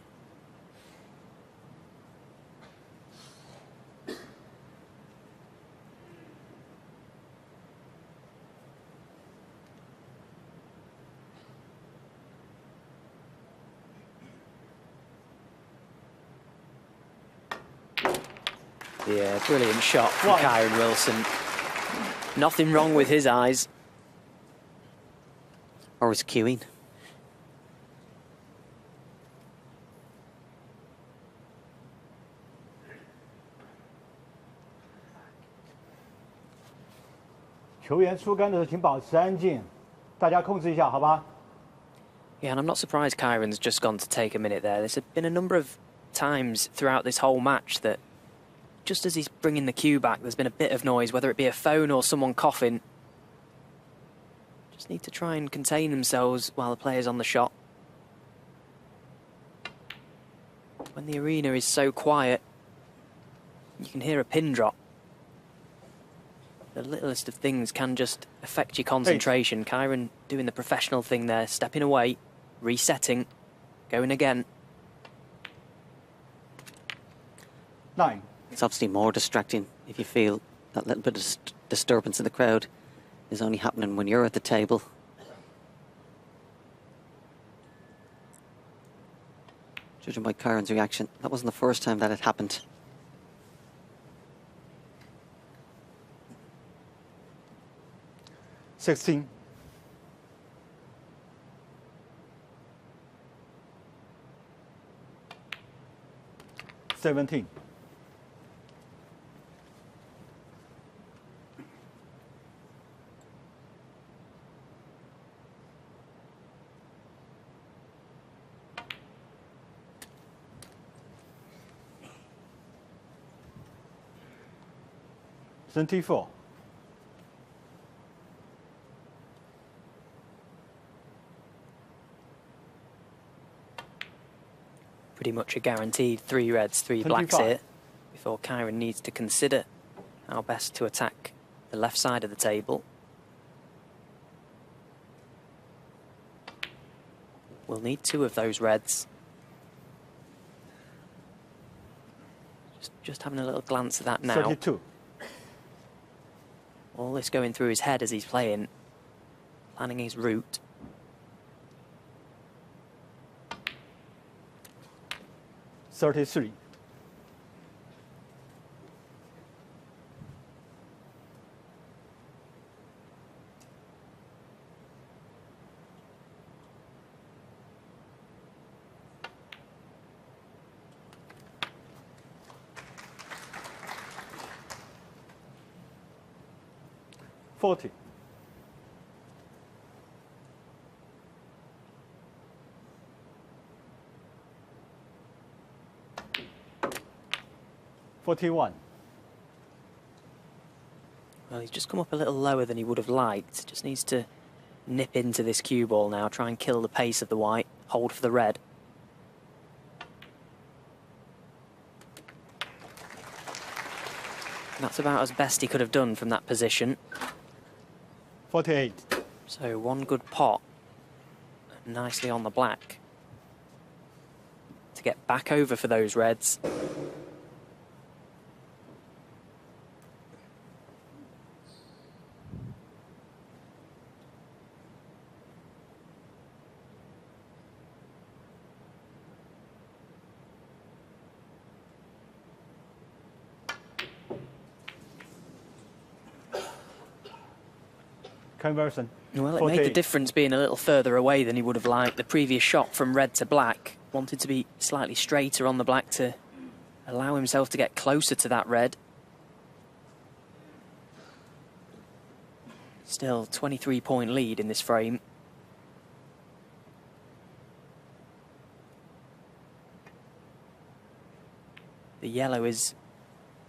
Yeah, brilliant shot from One. Kyren Wilson. Nothing wrong with his eyes. Or was queuing. "球员出杆的时候，请保持安静，大家控制一下，好吧？" Yeah, and I'm not surprised Kyren's just gone to take a minute there. There's been a number of times throughout this whole match that just as he's bringing the cue back, there's been a bit of noise, whether it be a phone or someone coughing. Just need to try and contain themselves while the player's on the shot. When the arena is so quiet, you can hear a pin drop. The littlest of things can just affect your concentration. Kyren doing the professional thing there, stepping away, resetting, going again. 9. It's obviously more distracting if you feel that little bit of disturbance in the crowd is only happening when you're at the table. Judging by Kyren's reaction, that wasn't the first time that had happened. "16. 17. 24. Pretty much a guaranteed 3 reds, 3 blacks 25. here before Kyren needs to consider how best to attack the left side of the table. We'll need 2 of those reds. Just having a little glance at that now. 32. All this going through his head as he's playing, planning his route. "33. 40. 41. Well, he's just come up a little lower than he would have liked. Just needs to nip into this cue ball now, try and kill the pace of the white, hold for the red. That's about as best he could have done from that position. 48. So 1 good pot, nicely on the black, to get back over for those reds. Conversion. Well, it made the 48. difference being a little further away than he would have liked. The previous shot from red to black wanted to be slightly straighter on the black to allow himself to get closer to that red. Still 23-point lead in this frame. The yellow is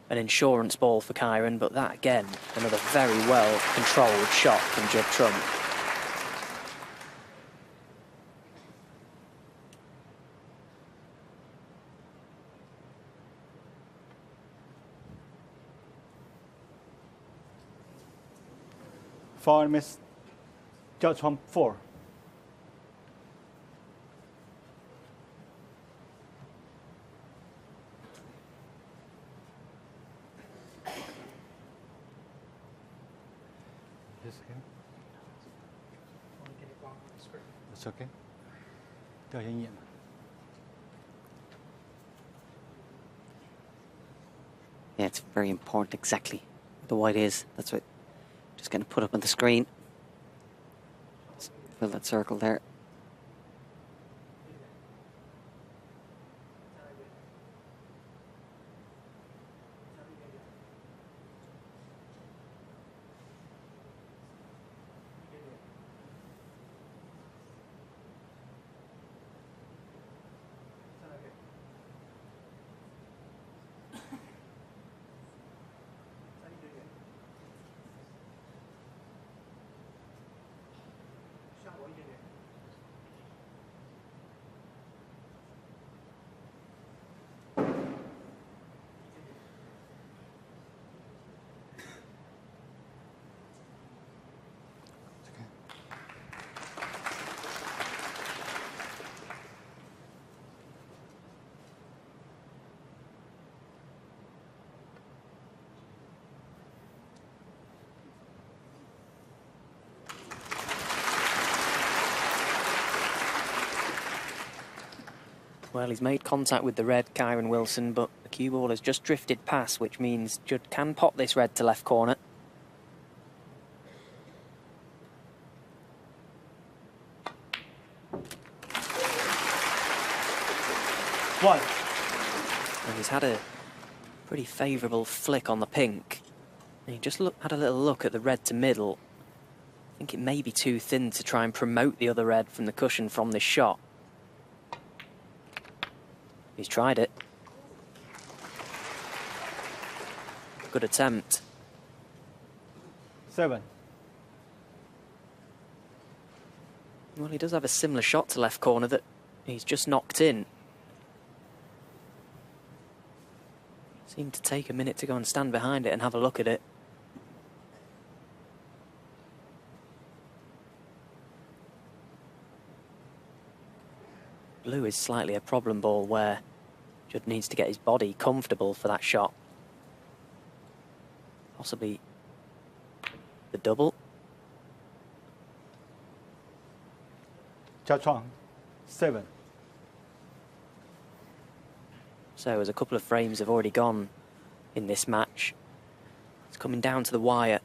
an insurance ball for Kyren, but that again, another very well controlled shot from Judd Trump. Foul miss. Judd Trump 4. Yes, okay. It's okay. 掉下眼了。Yeah, it's very important exactly where the white is. That's what just going to put up on the screen. Let's fill that circle there. Well, he's made contact with the red, Kyren Wilson, but the cue ball has just drifted past, which means Judd can pot this red to left corner. One. And he's had a pretty favourable flick on the pink. And he just had a little look at the red to middle. I think it may be too thin to try and promote the other red from the cushion from this shot. He's tried it. Good attempt. 7. Well, he does have a similar shot to left corner that he's just knocked in. Seemed to take a minute to go and stand behind it and have a look at it. Blue is slightly a problem ball where Judd needs to get his body comfortable for that shot. Possibly the double. Jiachuang. 7. So as a couple of frames have already gone in this match, it's coming down to the wire.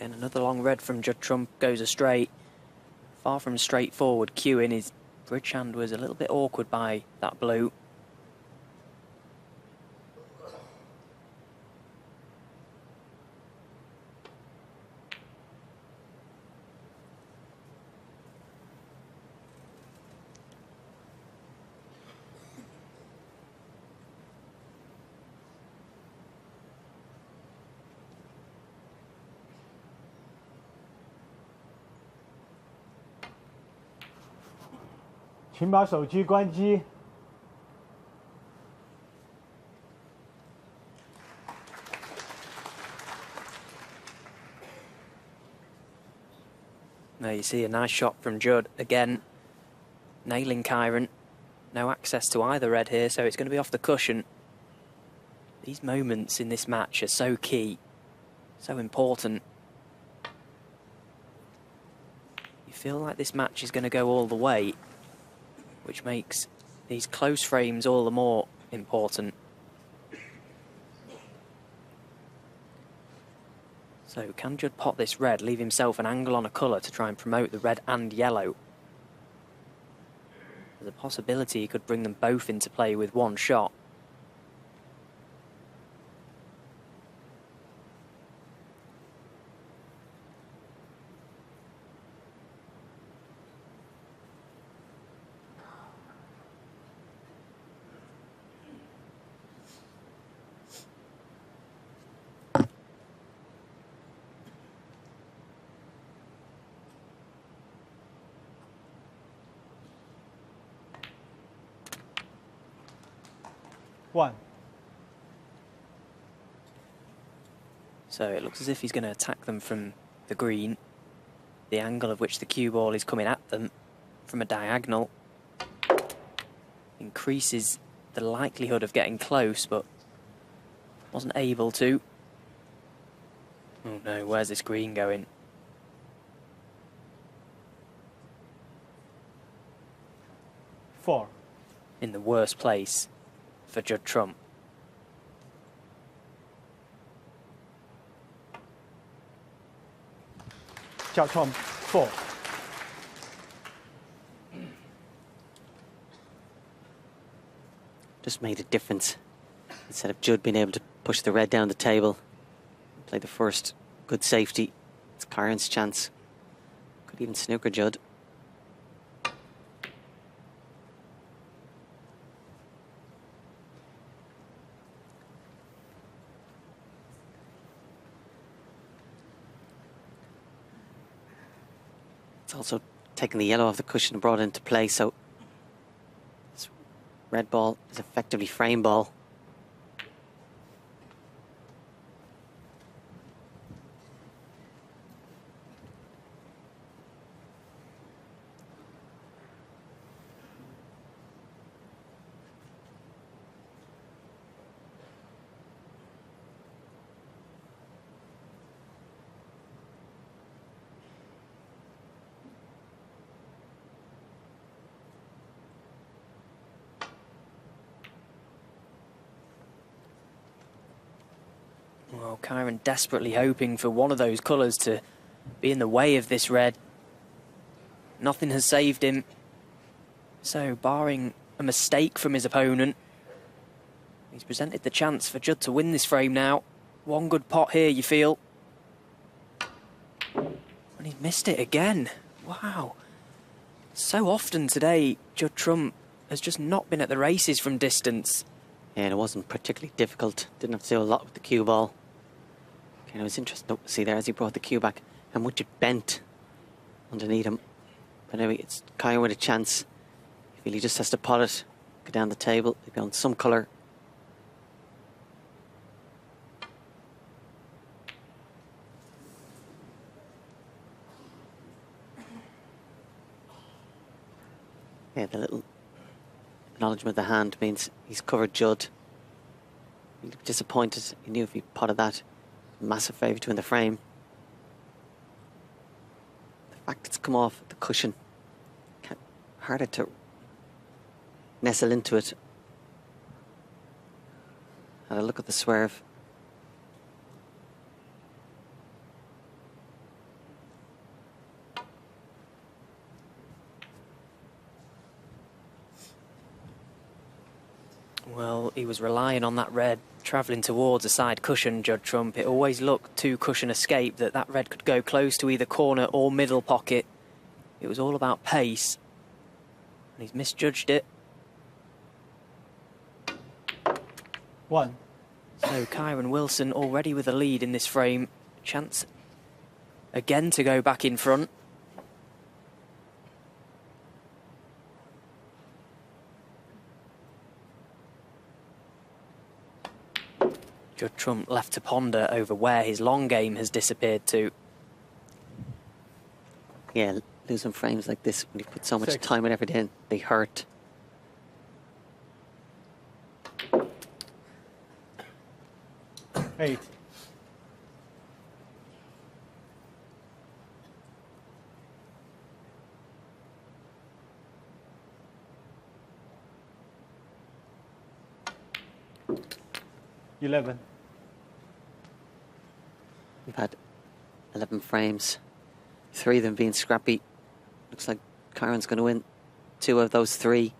And another long red from Judd Trump goes astray. Far from straightforward cueing. His bridge hand was a little bit awkward by that blue.请把手机关机。There you see a nice shot from Judd again, nailing Kyren. No access to either red here, so it's going to be off the cushion. These moments in this match are so key, so important. feel like this match is going to go all the way, which makes these close frames all the more important. So can Judd pot this red, leave himself an angle on a colour to try and promote the red and yellow? There's a possibility he could bring them both into play with one shot. One. So it looks as if he's going to attack them from the green, the angle of which the cue ball is coming at them from a diagonal. Increases the likelihood of getting close, but wasn't able to. Oh no, where's this green going? Four. In the worst place for Judd Trump. Judd Trump, 4. Just made a difference. Instead of Judd being able to push the red down the table, play the first good safety, it's Kyren's chance. Could even snooker Judd. It's also taken the yellow off the cushion and brought it into play, so this red ball is effectively frame ball. Well, Kyren desperately hoping for one of those colours to be in the way of this red. Nothing has saved him. So, barring a mistake from his opponent, he's presented the chance for Judd to win this frame now. One good pot here, you feel. And he's missed it again. Wow. So often today, Judd Trump has just not been at the races from distance. Yeah, and it wasn't particularly difficult. Didn't have to do a lot with the cue ball. Okay, it was interesting to see there as he brought the cue back how much it bent underneath him. But anyway, it's Kyren with a chance. I feel he just has to pot it, go down the table, maybe on some colour. Yeah, the little acknowledgement of the hand means he's covered Judd. He looked disappointed. He knew if he potted that, massive favour to win the frame. The fact it's come off the cushion, harder to nestle into it. Had a look at the swerve. Well, he was relying on that red travelling towards a side cushion, Judd Trump. It always looked to cushion escape that red could go close to either corner or middle pocket. It was all about pace. And he's misjudged it. 1. So Kyren Wilson already with a lead in this frame. Chance again to go back in front. Judd Trump left to ponder over where his long game has disappeared to. Yeah, losing frames like this when you put so much 6. time and effort in, they hurt. Eight. 11. We've had 11 frames, 3 of them being scrappy. Looks like Kyren's going to win 2 of those 3.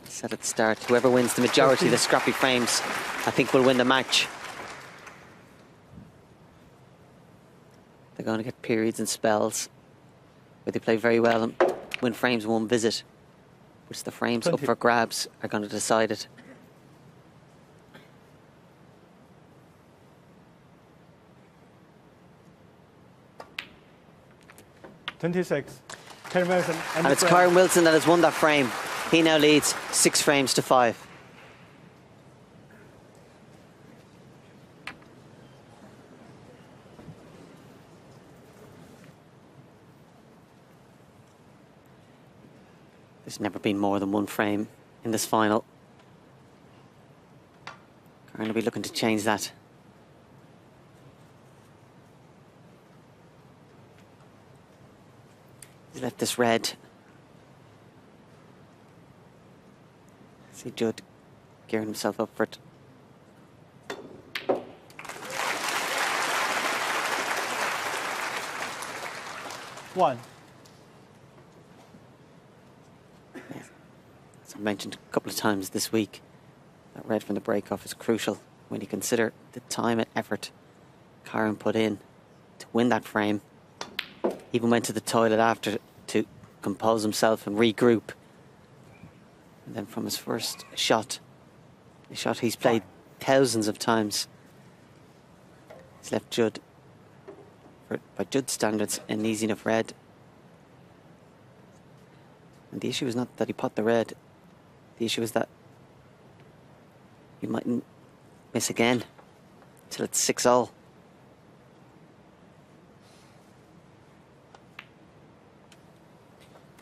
Said at the start, whoever wins the majority of the scrappy frames, I think will win the match. They're going to get periods and spells where they play very well and win frames in one visit, which the frames 20. up for grabs are going to decide it. $26. Kyren Wilson. And it's Kyren Wilson that has won that frame. He now leads 6 frames to 5. There's never been more than 1 frame in this final. Kyren will be looking to change that. He's left this red. See Judd gearing himself up for it. One. As I mentioned a couple of times this week, that red from the break-off is crucial when you consider the time and effort Kyren put in to win that frame. Even went to the toilet after to compose himself and regroup. And then from his first shot, a shot he's played thousands of times, he's left Judd, by Judd's standards, an easy enough red. And the issue is not that he pot the red. The issue is that he mightn't miss again till it's 6-all.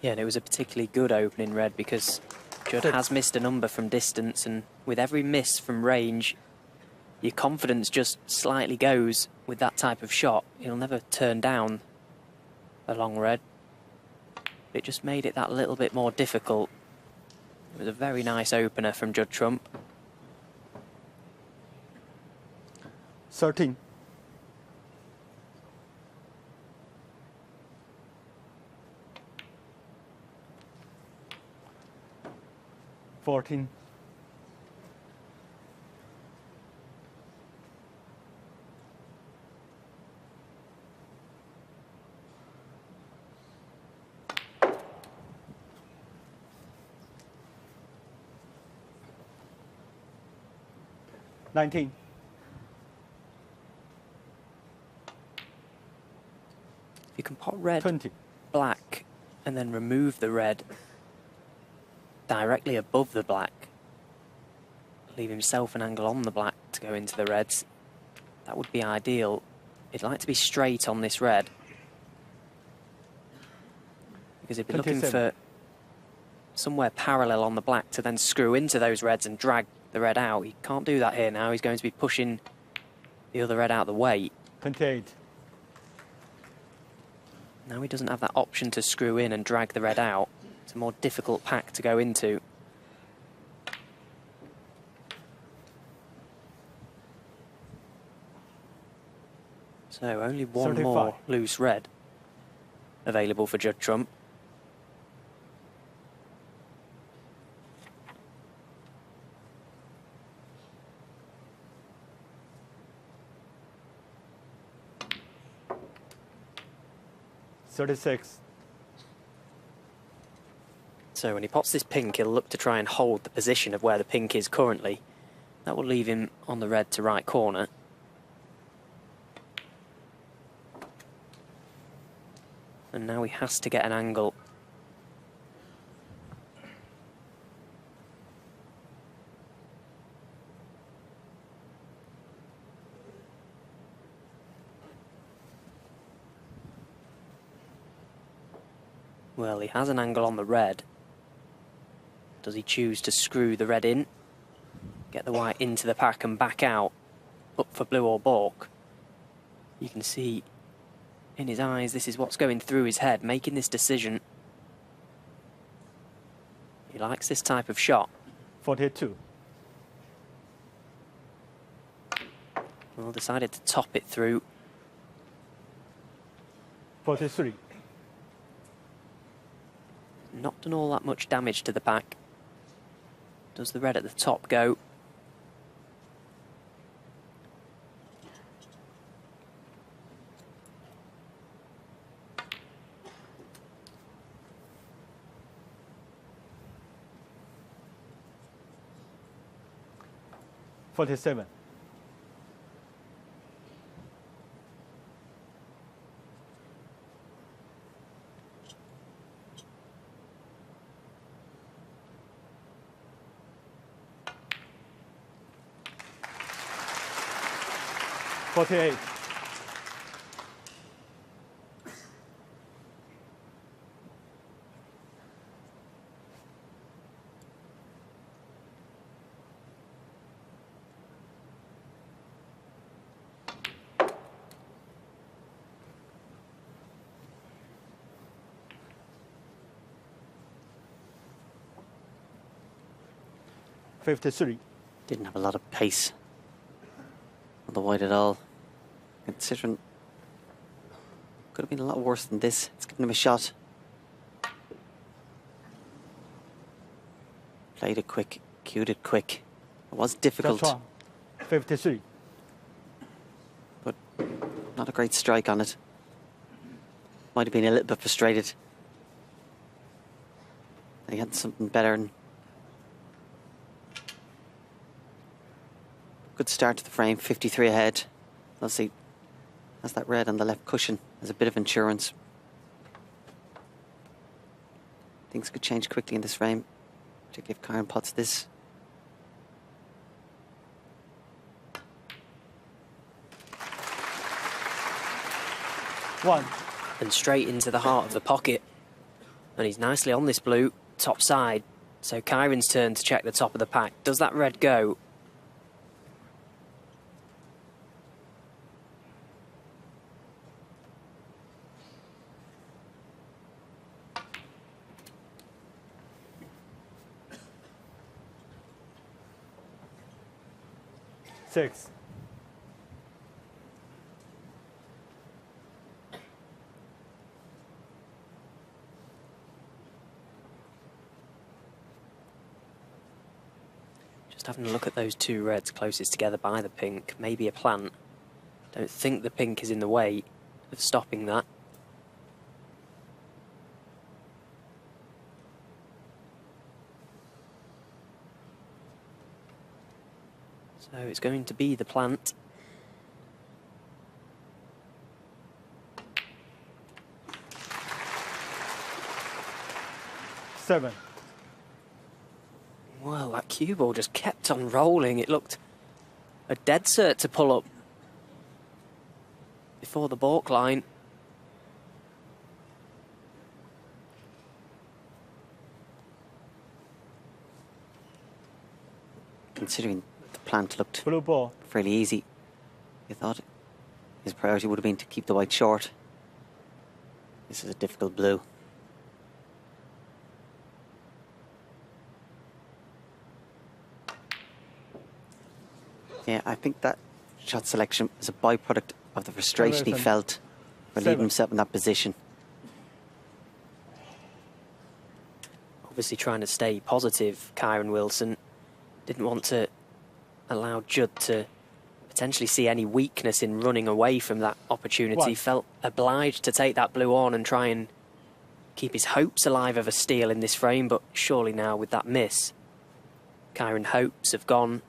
Yeah, and it was a particularly good opening red because Judd has missed a number from distance, and with every miss from range, your confidence just slightly goes with that type of shot. He'll never turn down a long red. It just made it that little bit more difficult. It was a very nice opener from Judd Trump. 13. $14. $19. If you can pot red, 20. black, and then remove the red directly above the black, leave himself an angle on the black to go into the reds, that would be ideal. He'd like to be straight on this red, because he'd be looking 27. for somewhere parallel on the black to then screw into those reds and drag the red out. He can't do that here now. He's going to be pushing the other red out of the way. 28. Now he doesn't have that option to screw in and drag the red out. It's a more difficult pack to go into. So only one 35. more loose red available for Judd Trump. $36. So when he pots this pink, he'll look to try and hold the position of where the pink is currently. That will leave him on the red to right corner. And now he has to get an angle. Well, he has an angle on the red. Does he choose to screw the red in, get the white into the pack and back out, up for blue or balk? You can see in his eyes, this is what's going through his head, making this decision. He likes this type of shot. 42. Well, decided to top it through. 43. Not done all that much damage to the pack. Does the red at the top go? $47. $48. $53. Didn't have a lot of pace on the white at all. Considering could have been a lot worse than this. It's given him a shot. Played it quick, cued it quick. It was difficult, That's 53. but not a great strike on it. Might have been a little bit frustrated. He had something better. And good start to the frame, 53 ahead. Let's see. That's that red on the left cushion. There's a bit of insurance. Things could change quickly in this frame, particularly if Kyren pots this. One. And straight into the heart of the pocket. And he's nicely on this blue, top side. So Kyren's turn to check the top of the pack. Does that red go? Six. Just having a look at those two reds closest together by the pink. Maybe a plant. Don't think the pink is in the way of stopping that. So it's going to be the plant. Seven. Well, that cue ball just kept on rolling. It looked a dead cert to pull up before the balk line. Considering the plant looked Blue ball. fairly easy, you thought his priority would have been to keep the white short. This is a difficult blue. Yeah, I think that shot selection is a byproduct of the frustration he felt for leaving himself in that position. Obviously trying to stay positive, Kyren Wilson. Didn't want to allow Judd to potentially see any weakness in running away from that opportunity. One. Felt obliged to take that blue on and try and keep his hopes alive of a steal in this frame, but surely now with that miss, Kyren's hopes have gone.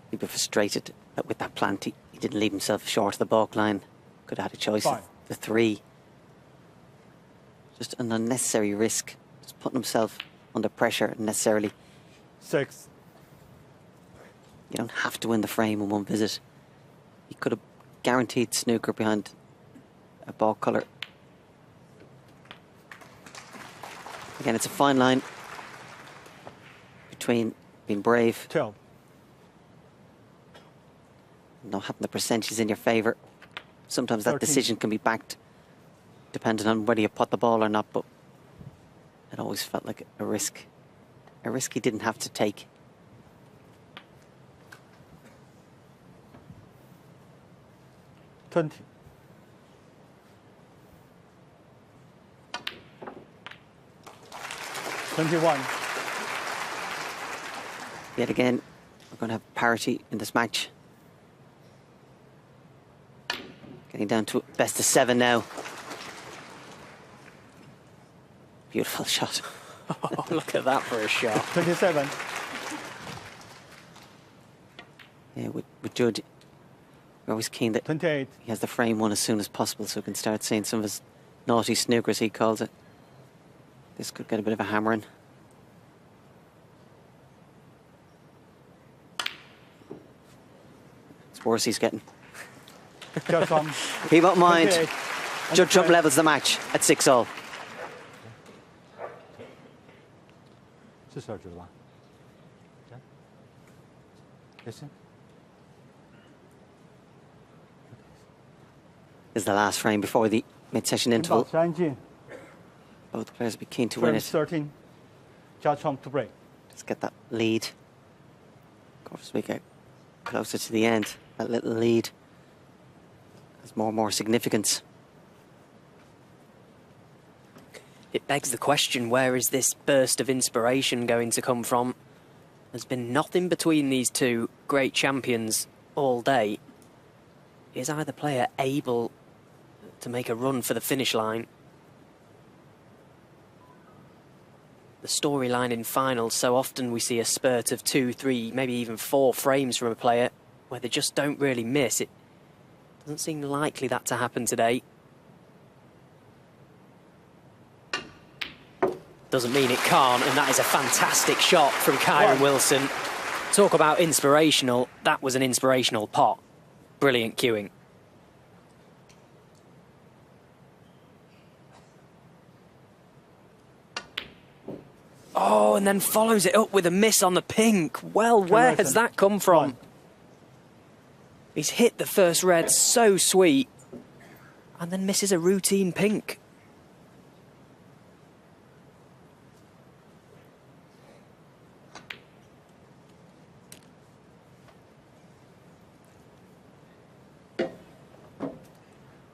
He'd be frustrated that with that plant he didn't leave himself short of the balk line. Could have had a choice of the three. Just an unnecessary risk. Just putting himself under pressure unnecessarily. Six. You don't have to win the frame in one visit. He could have guaranteed snooker behind a ball colour. Again, it's a fine line between being brave, 12. not having the percentages in your favour. Sometimes that 13. decision can be backed depending on whether you put the ball or not, but it always felt like a risk a risk he didn't have to take. $20. $21. Yet again, we're going to have parity in this match. Getting down to best of 7 now. Beautiful shot. Oh, look at that for a shot. 27. Yeah, with Judd, we're always keen that 28. he has the frame won as soon as possible so we can start seeing some of his naughty snooker, as he calls it. This could get a bit of a hammering. It's worse he's getting. Judd Trump. He won't mind. 28. Judd Trump levels the match at 6-all. 42了吧？Listen. Is the last frame before the mid-session 请保 interval. 持安静。 Both players will be keen to win Turn it. 13. Judd Trump to break. Let's get that lead. Of course, we get closer to the end. That little lead has more and more significance. It begs the question, where is this burst of inspiration going to come from? There's been nothing between these two great champions all day. Is either player able to make a run for the finish line? The storyline in finals, so often we see a spurt of 2, 3, maybe even 4 frames from a player where they just don't really miss. It doesn't seem likely that to happen today. Doesn't mean it can't, and that is a fantastic shot from Kyren Wilson. Talk about inspirational. That was an inspirational pot. Brilliant cueing. Oh, and then follows it up with a miss on the pink. Well, where has that come from? He's hit the first red so sweet, and then misses a routine pink.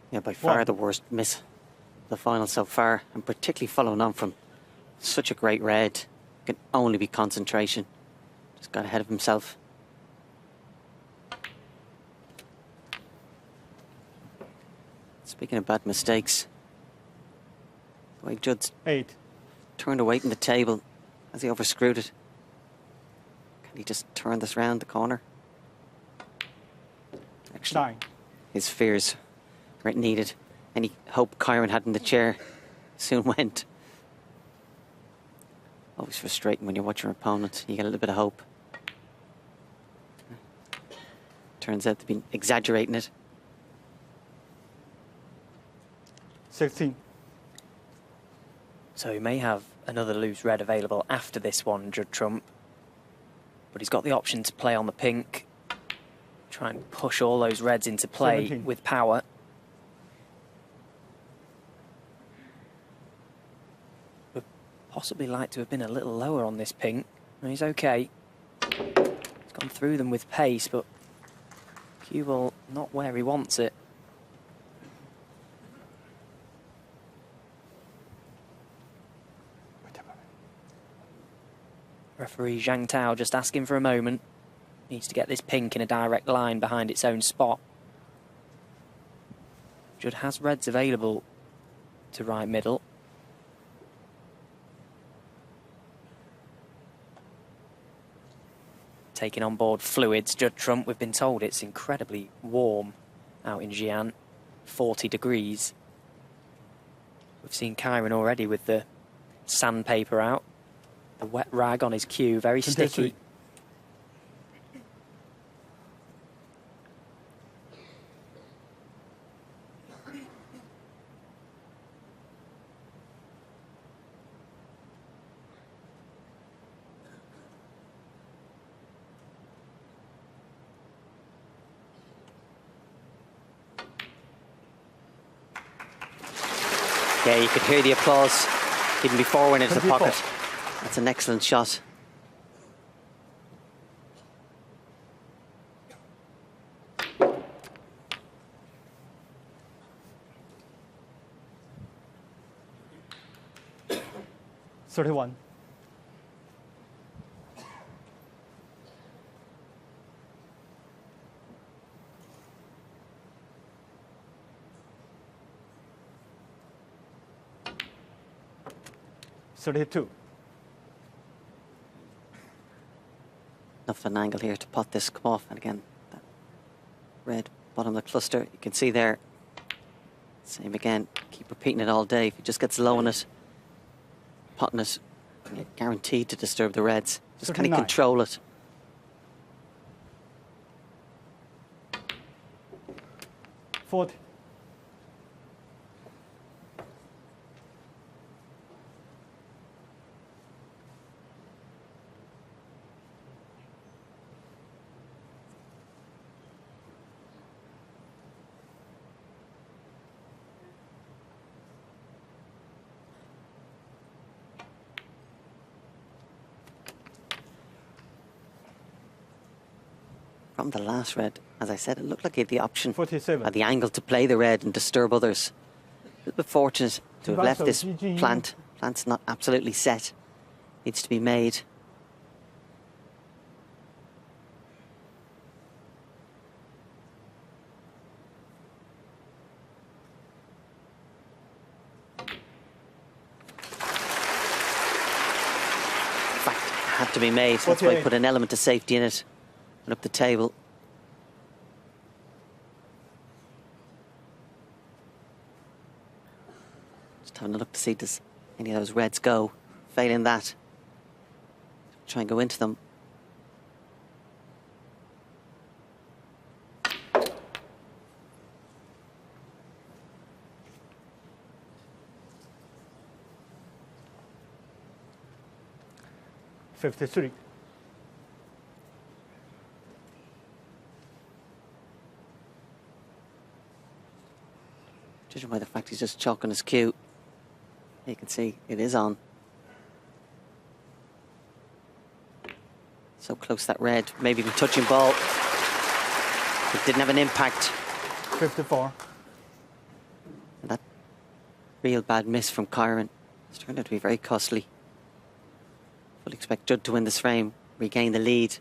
Yeah, by far the worst miss of the final so far, and particularly following on from such a great red. Can only be concentration. Just got ahead of himself. Speaking of bad mistakes, the way Judd's 8. turned away from the table, has he overscrewed it? Can he just turn this round the corner? Actually, 9. his fears weren't needed. Any hope Kyren had in the chair soon went. Always frustrating when you watch your opponent. You get a little bit of hope. Turns out they've been exaggerating it. 16. So he may have another loose red available after this one, Judd Trump. But he's got the option to play on the pink. Try and push all those reds into play 17. with power. Would possibly like to have been a little lower on this pink. And he's okay. He's gone through them with pace, but cue ball not where he wants it. Referee Zhang Tao just asking for a moment. Needs to get this pink in a direct line behind its own spot. Judd has reds available to right middle. Taking on board fluids, Judd Trump. We've been told it's incredibly warm out in Xi'an, 40 degrees. We've seen Kyren already with the sandpaper out. The wet rag on his cue, very sticky. Yeah, you could hear the applause even before when into the 24. pocket. That's an excellent shot. 31. $32. Enough of an angle here to pot this come off. And again, that red bottom of the cluster, you can see there. Same again, keep repeating it all day. If he just gets low on it, potting it, you're guaranteed to disturb the reds. Just kind of 39. control it. $40. From the last red, as I said, it looked like he had the option, 47. had the angle to play the red and disturb others. A little bit fortunate to have left this GG. plant. Plant's not absolutely set. Needs to be made. In fact, it had to be made. That's why I 48. put an element of safety in it. And up the table. Just having a look to see does any of those reds go. Failing that, try and go into them. $53. Judging by the fact he's just chalking his cue, you can see it is on. So close that red, maybe even touching ball. It didn't have an impact. 54. And that real bad miss from Kyren has turned out to be very costly. Fully expect Judd to win this frame, regain the lead.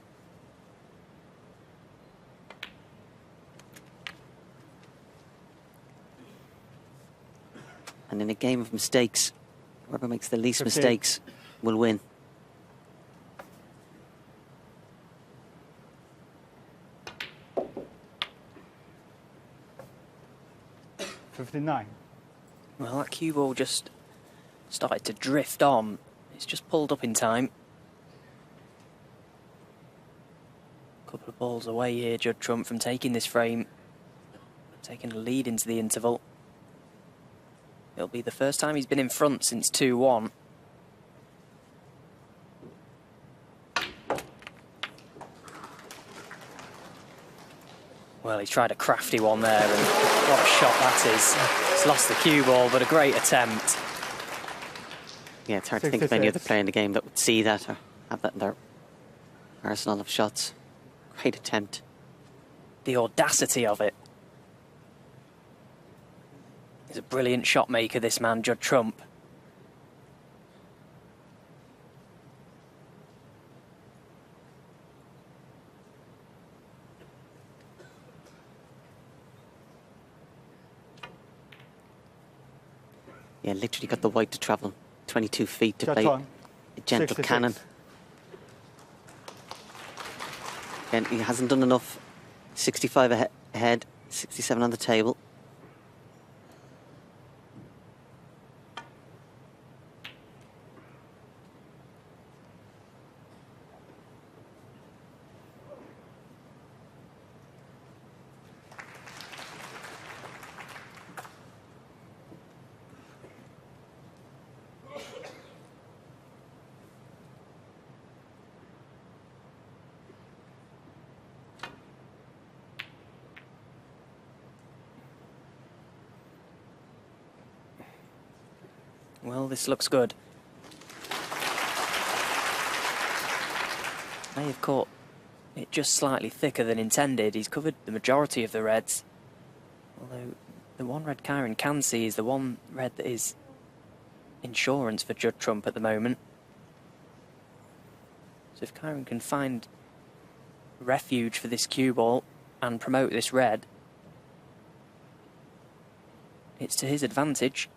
And in a game of mistakes, whoever makes the least 15. mistakes will win. $59. Well, that cue ball just started to drift on. It's just pulled up in time. Couple of balls away here, Judd Trump, from taking this frame. Taking a lead into the interval. It'll be the first time he's been in front since 2-1. Well, he's tried a crafty one there, and what a shot that is. He's lost the cue ball, but a great attempt. Yeah, it's hard to think of any other 66. player in the game that would see that or have that in their arsenal of shots. Great attempt. The audacity of it. He's a brilliant shot maker, this man, Judd Trump. Yeah, literally got the white to travel 22 feet to Shot play on. a gentle 66. cannon. And he hasn't done enough. 65 ahead, 67 on the table. Well, this looks good. May have caught it just slightly thicker than intended. He's covered the majority of the reds. Although the one red Kyren can see is the one red that is insurance for Judd Trump at the moment. So if Kyren can find refuge for this cue ball and promote this red, it's to his advantage.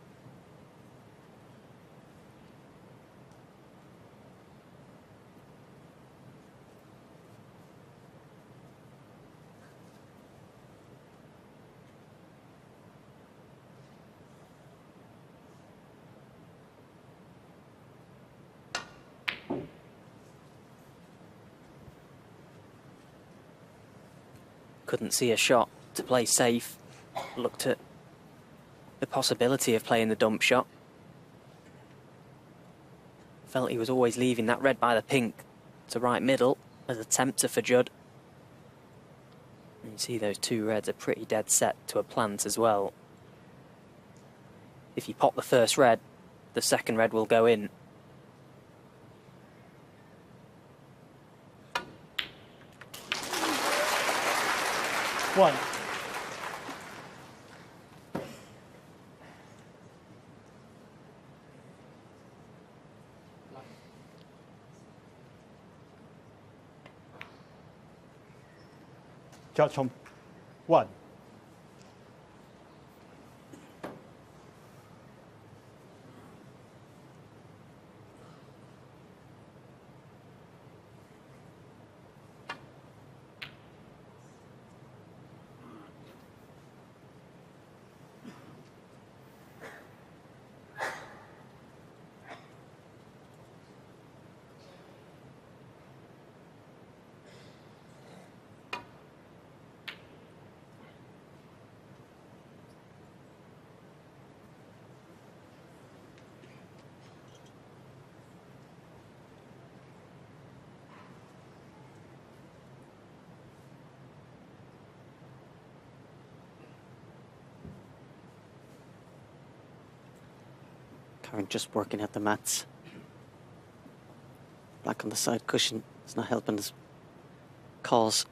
Couldn't see a shot to play safe. Looked at the possibility of playing the dump shot. Felt he was always leaving that red by the pink to right middle as a tempter for Judd. And you see those two reds are pretty dead set to a plant as well. If you pop the first red, the second red will go in. One. Judd Trump. One. Kyren just working at the mats. Black on the side cushion is not helping his cause.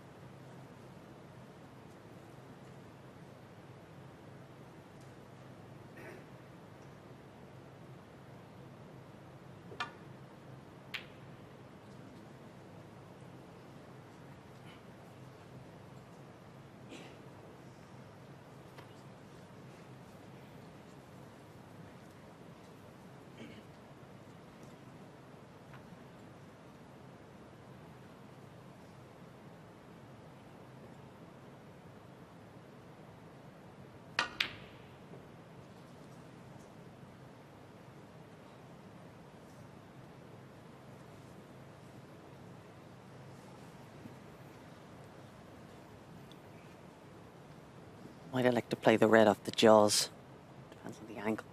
Might I like to play the red off the jaws? Depends on the angle.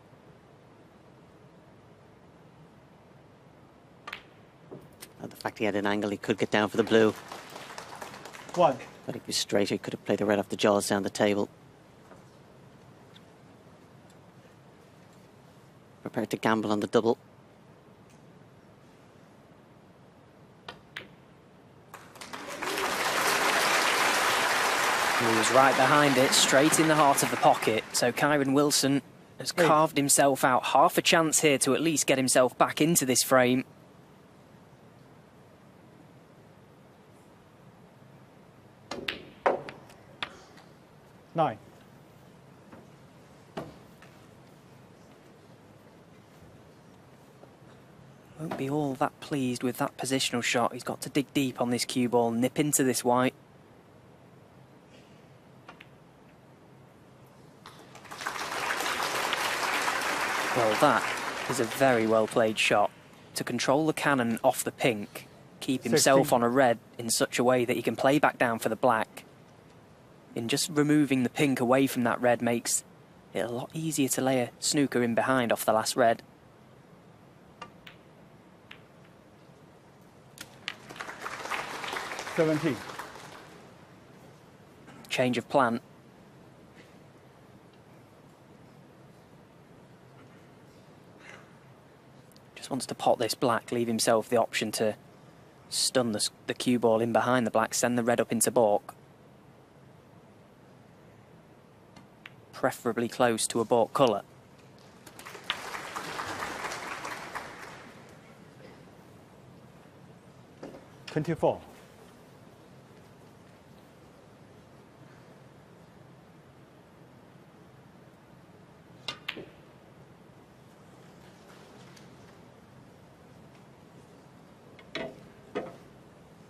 And the fact he had an angle, he could get down for the blue. One. But if he was straight, he could have played the red off the jaws down the table. Prepared to gamble on the double. He was right behind it, straight in the heart of the pocket. So Kyren Wilson has carved himself out half a chance here to at least get himself back into this frame. Nine. Won't be all that pleased with that positional shot. He's got to dig deep on this cue ball, nip into this white. Well, that is a very well played shot. To control the cannon off the pink, keep himself 16. on a red in such a way that he can play back down for the black. In just removing the pink away from that red makes it a lot easier to lay a snooker in behind off the last red. $17. Change of plan. Just wants to pot this black, leave himself the option to stun the cue ball in behind the black, send the red up into baulk. Preferably close to a baulk colour. 24.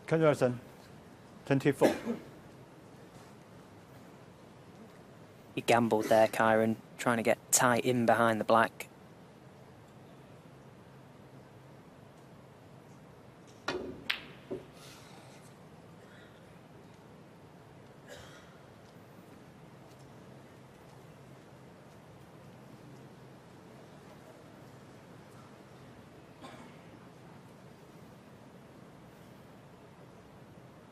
Conversion, 24. He gambled there, Kyren, trying to get tight in behind the black.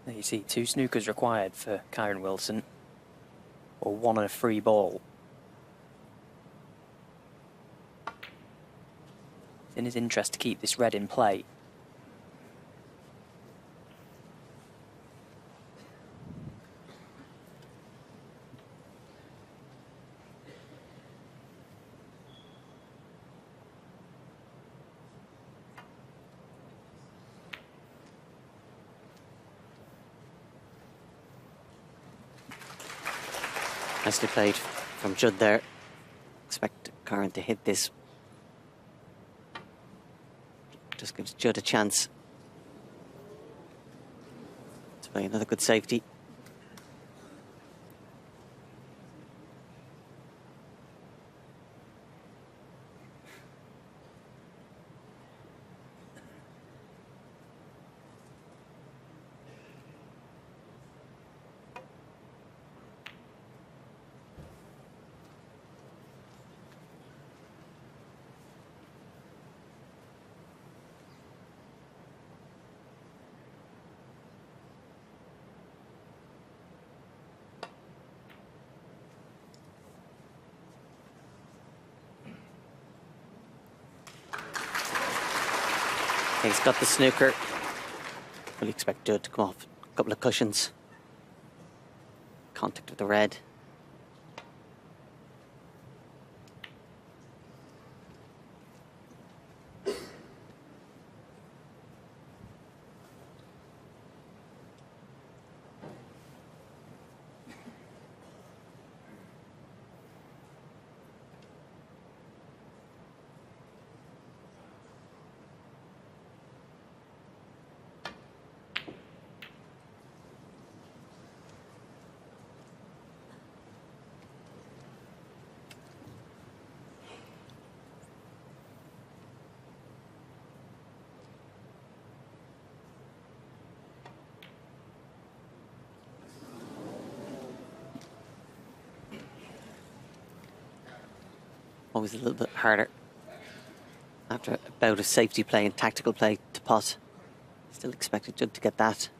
There you see 2 snookers required for Kyren Wilson, or 1 and a free ball. It's in his interest to keep this red in play. Nicely played from Judd there. Expect Kyren to hit this. Just gives Judd a chance to play another good safety. He's got the snooker. Fully expect Judd to come off a couple of cushions. Contact with the red. Always a little bit harder after a bout of safety play and tactical play to pot. Still expected Judd to get that.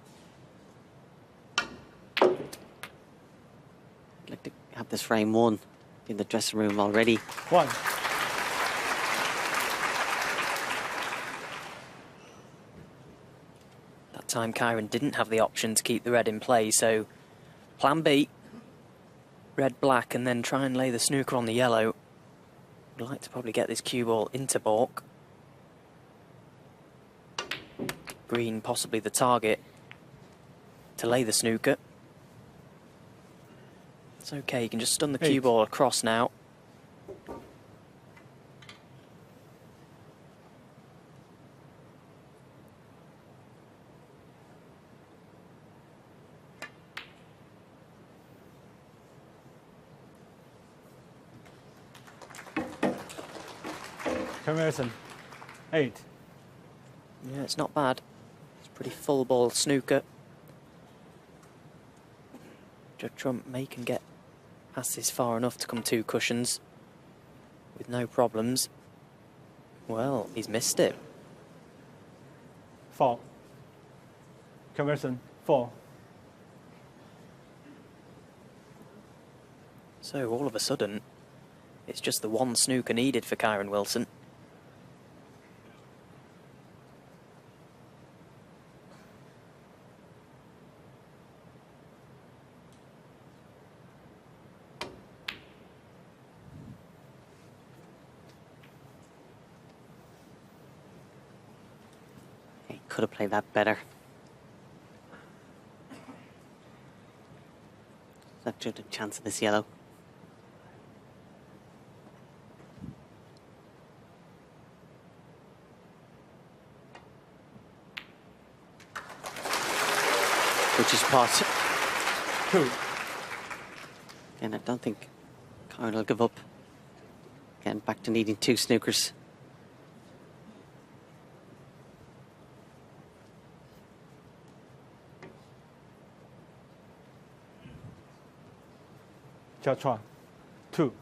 I'd like to have this frame won in the dressing room already. 1. That time Kyren didn't have the option to keep the red in play, so plan B, red black, and then try and lay the snooker on the yellow. Would like to probably get this cue ball into baulk. Green possibly the target to lay the snooker. It's okay, you can just stun the cue ball across now. Conversion, 8. Yeah, it's not bad. It's a pretty full ball snooker. Judd Trump may can get past this far enough to come 2 cushions with no problems. Well, he's missed it. 4. Conversion, 4. So all of a sudden, it's just the 1 snooker needed for Kyren Wilson. He could have played that better. Judd a chance of this yellow. Which is pot. 2. And I don't think Kyren will give up. Again, back to needing 2 snookers. Jiachuan, 2.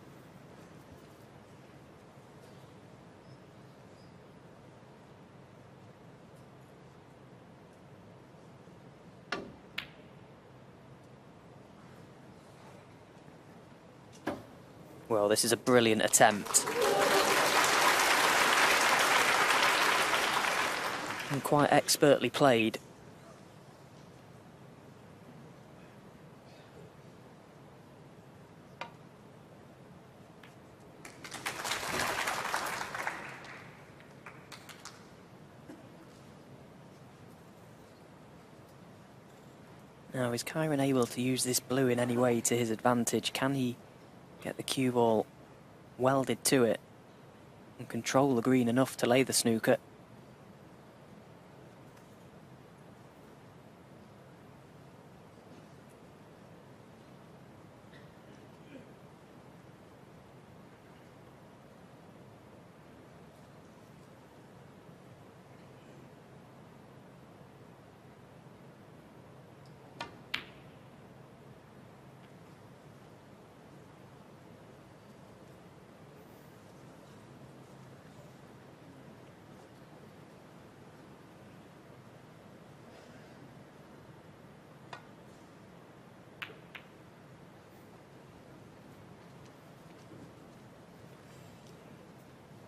Well, this is a brilliant attempt. And quite expertly played. Now, is Kyren able to use this blue in any way to his advantage? Can he get the cue ball welded to it and control the green enough to lay the snooker?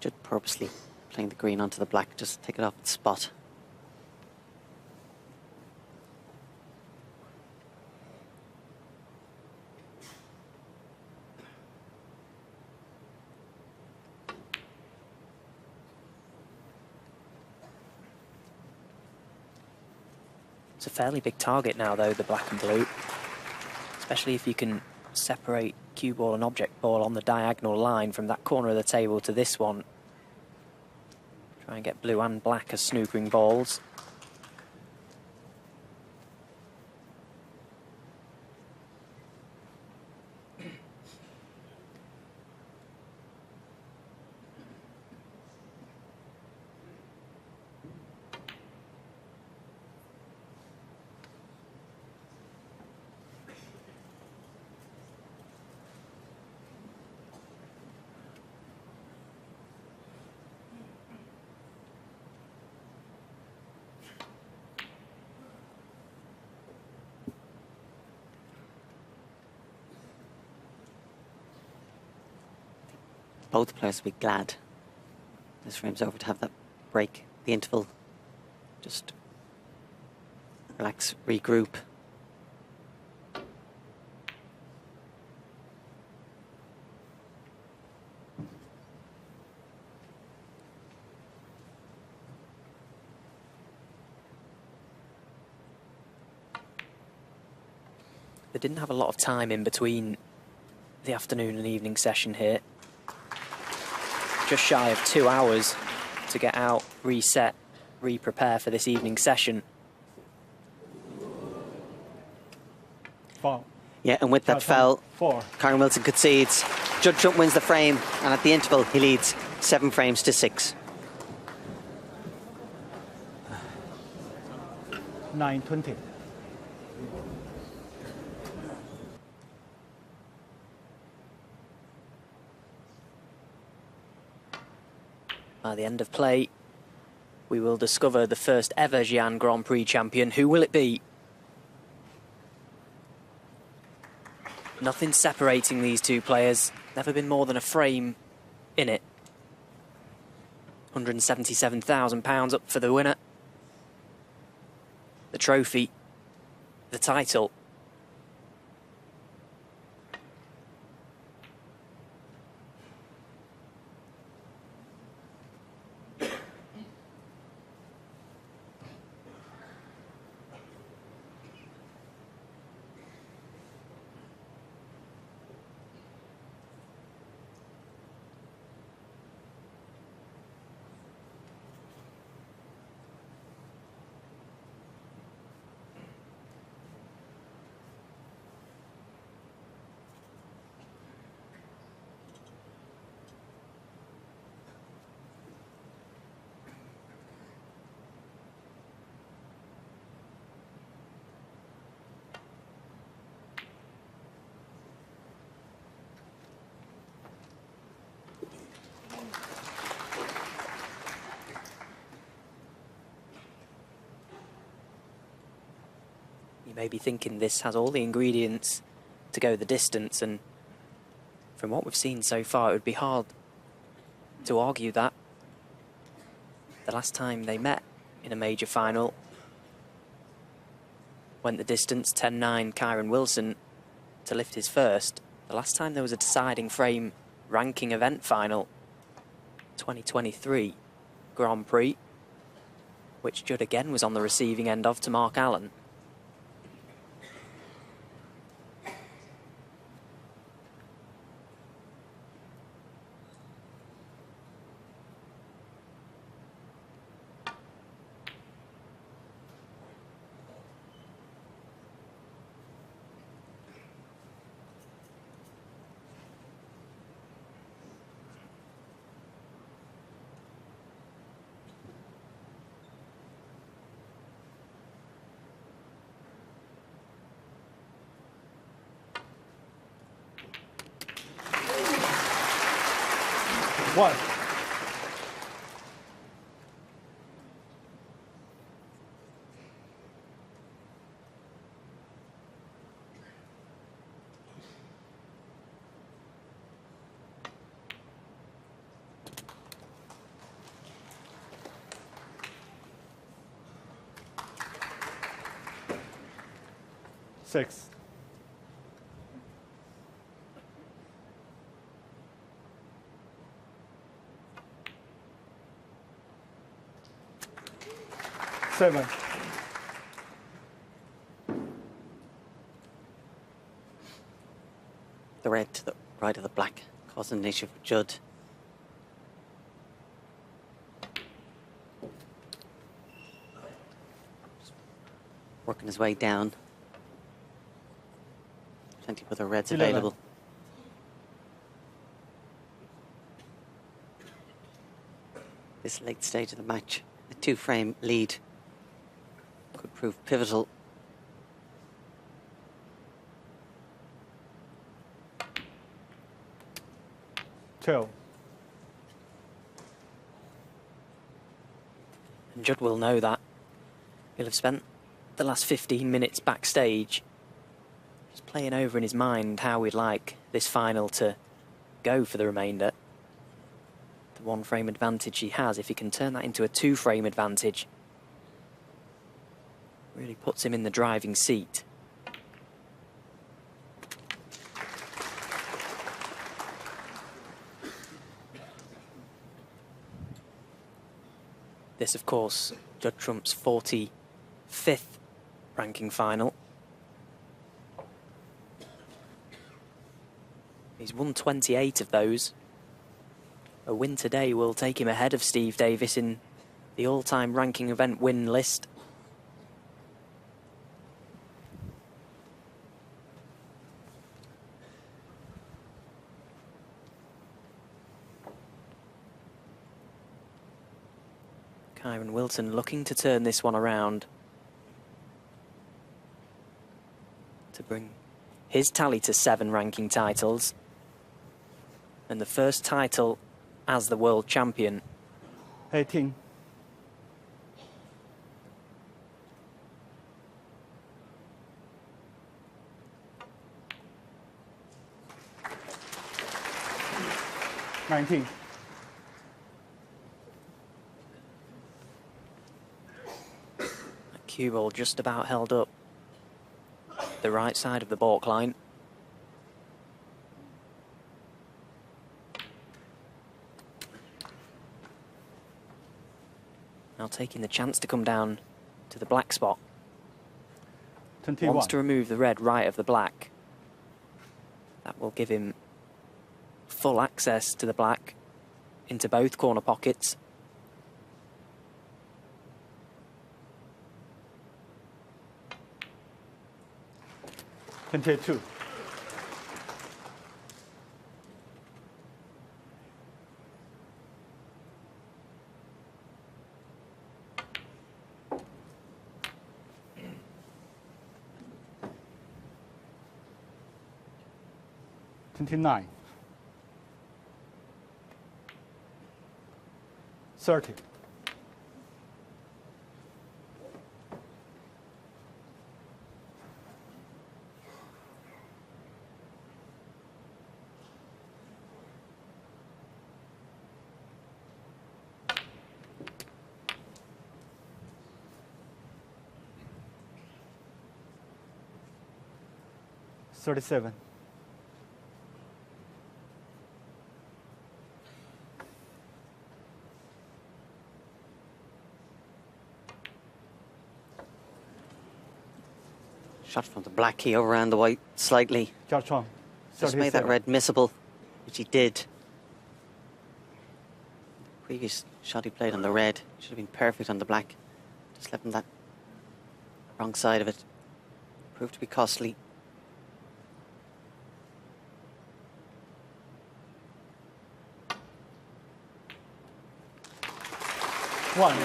Judd purposely playing the green onto the black, just take it off the spot. It's a fairly big target now, though, the black and blue. Especially if you can separate cue ball and object ball on the diagonal line from that corner of the table to this one. Try and get blue and black as snookering balls. Both players will be glad this frame's over to have that break, the interval. Just relax, regroup. They didn't have a lot of time in between the afternoon and evening session here. Just shy of 2 hours to get out, reset, re-prepare for this evening session. Foul. Yeah, and with that Jiachuan, foul, 4. Kyren Wilson concedes. Judd Trump wins the frame, and at the interval, he leads 7 frames to 6. 9-20. By the end of play, we will discover the first ever Xi'an Grand Prix champion. Who will it be? Nothing separating these two players. Never been more than a frame in it. £177,000 up for the winner. The trophy, the title. You may be thinking this has all the ingredients to go the distance, and from what we've seen so far, it would be hard to argue that. The last time they met in a major final went the distance, 10-9 Kyren Wilson to lift his first. The last time there was a deciding frame ranking event final, 2023 Grand Prix, which Judd again was on the receiving end of to Mark Allen. One. Six. Seven. The red to the right of the black causing an issue for Judd. Working his way down. Plenty of other reds 11. available. This late stage of the match, a 2-frame lead could prove pivotal. Two. And Judd will know that. He'll have spent the last 15 minutes backstage just playing over in his mind how he'd like this final to go for the remainder. The 1-frame advantage he has, if he can turn that into a 2-frame advantage, really puts him in the driving seat. This, of course, Judd Trump's 45th ranking final. He's won 28 of those. A win today will take him ahead of Steve Davis in the all-time ranking event win list. Kyren Wilson looking to turn this one around to bring his tally to 7 ranking titles, and the first title as the world champion. 18. $19. That cue ball just about held up the right side of the balk line. Now taking the chance to come down to the black spot. 21. Wants to remove the red right of the black. That will give him full access to the black into both corner pockets. 22. $29. 30. 37. Shot from the black, he overran the white slightly. Judge Chuang, Just made that 37. red missable, which he did. Previous shot he played on the red should have been perfect on the black. Just left him that wrong side of it. Proved to be costly. One.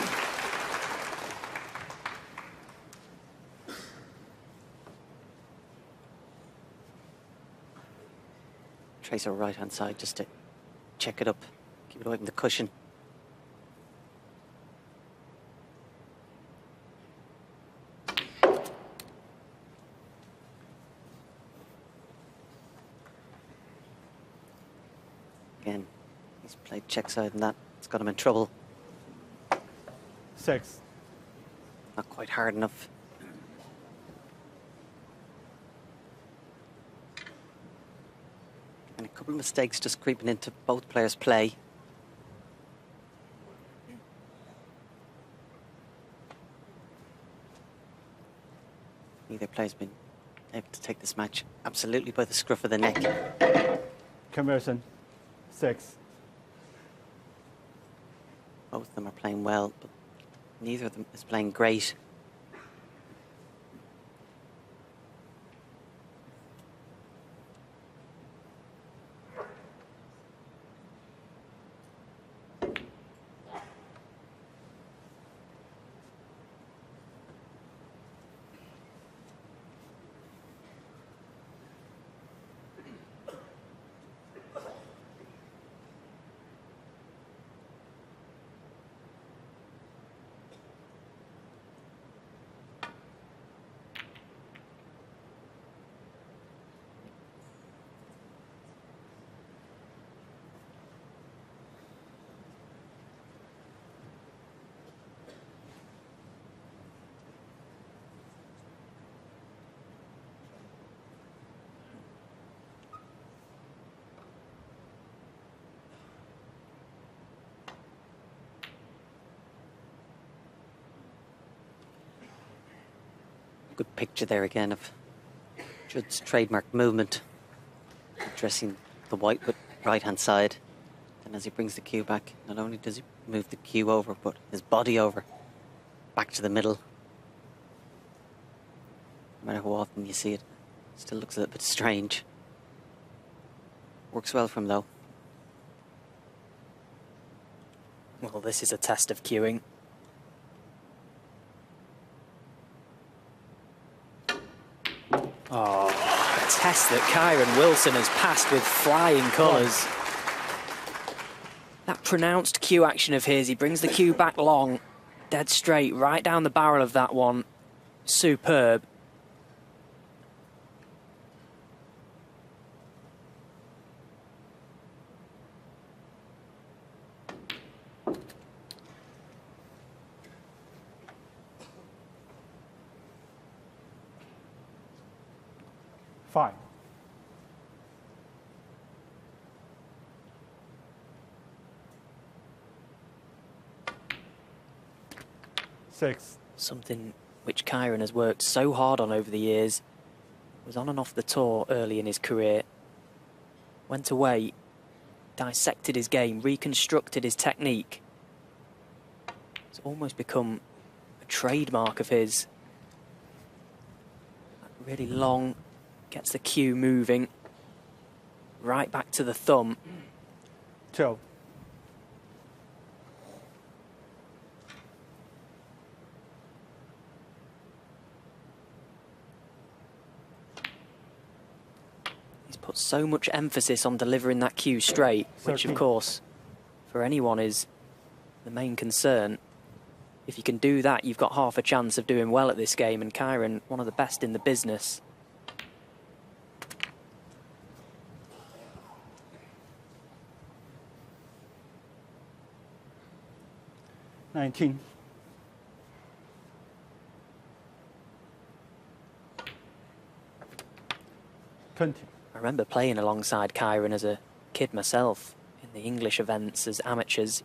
Trace our right hand side just to check it up. Keep it away from the cushion. Again, he's played check side and that. It's got him in trouble. 6. Not quite hard enough. And a couple of mistakes just creeping into both players' play. Neither player's been able to take this match absolutely by the scruff of the neck. Conversion. 6. Both of them are playing well, but neither of them is playing great. Good picture there again of Judd's trademark movement, addressing the white with right-hand side. Then as he brings the cue back, not only does he move the cue over, but his body over, back to the middle. No matter how often you see it, it still looks a little bit strange. Works well for him though. Well, this is a test of cueing. Oh, a test that Kyren Wilson has passed with flying colours. That pronounced cue action of his, he brings the cue back long, dead straight, right down the barrel of that one. Superb. Five. Six. Something which Kyren has worked so hard on over the years. Was on and off the tour early in his career. Went away, dissected his game, reconstructed his technique. It's almost become a trademark of his. Really long, gets the cue moving. Right back to the thumb. 12. He's put so much emphasis on delivering that cue straight, which of 13. course, for anyone is the main concern. If you can do that, you've got half a chance of doing well at this game, and Kyren, one of the best in the business. $19. 20. I remember playing alongside Kyren as a kid myself in the English events as amateurs.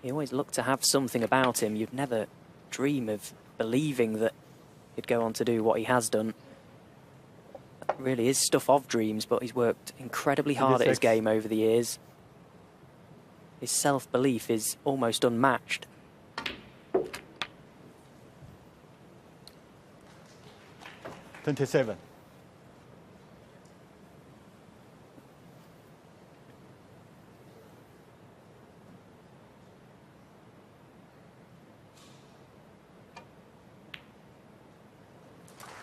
He always looked to have something about him. You'd never dream of believing that he'd go on to do what he has done. That really is stuff of dreams, but he's worked incredibly hard at his game over the years. His self-belief is almost unmatched. $27.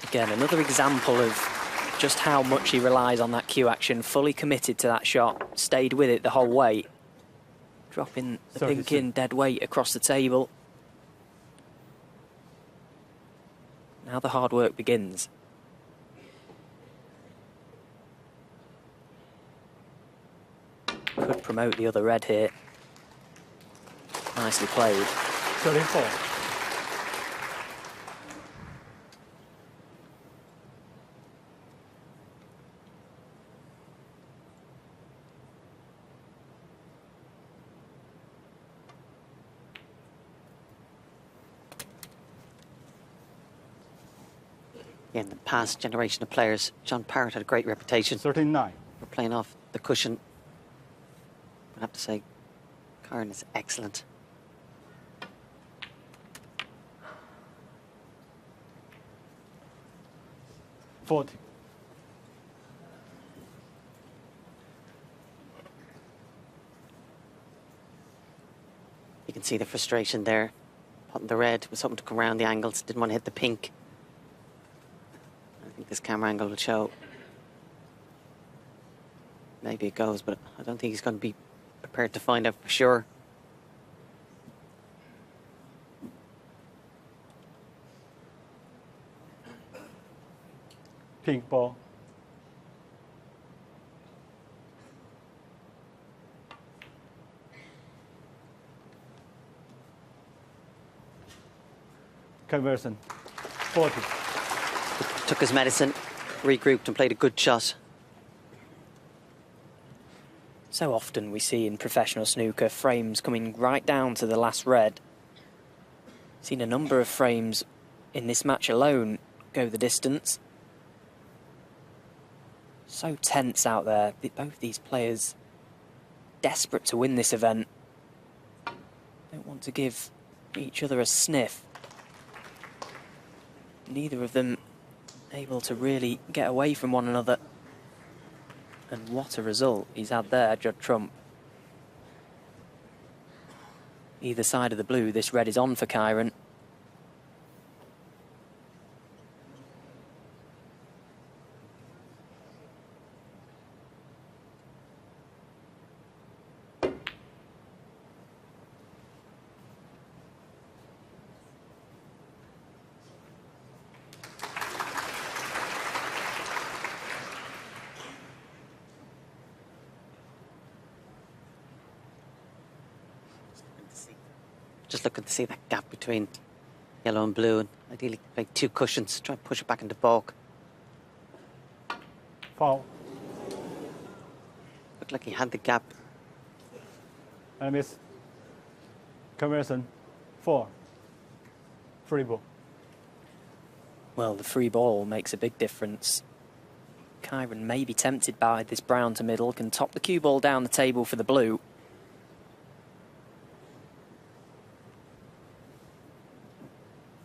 Again, another example of just how much he relies on that cue action, fully committed to that shot, stayed with it the whole way. Dropping the pink in dead weight across the table. Now the hard work begins. Could promote the other red here. Nicely played. 34. In the past generation of players, John Parrott had a great reputation 39. for playing off the cushion. I have to say, Kyren is excellent. $40. You can see the frustration there. Putting the red, was hoping to come around the angles, didn't want to hit the pink. I think this camera angle will show. Maybe it goes, but I don't think he's going to be prepared to find out for sure. Pink ball. Conversion. 40. Took his medicine, regrouped and played a good shot. So often we see in professional snooker frames coming right down to the last red. Seen a number of frames in this match alone go the distance. So tense out there. Both these players desperate to win this event. Don't want to give each other a sniff. Neither of them able to really get away from one another. And what a result he's had there, Judd Trump. Either side of the blue, this red is on for Kyren. Just looking to see that gap between yellow and blue, and ideally like two cushions, try and push it back into bulk. Foul. Looked like he had the gap. And miss. Conversion. 4. Free ball. Well, the free ball makes a big difference. Kyren may be tempted by this brown to middle, can top the cue ball down the table for the blue.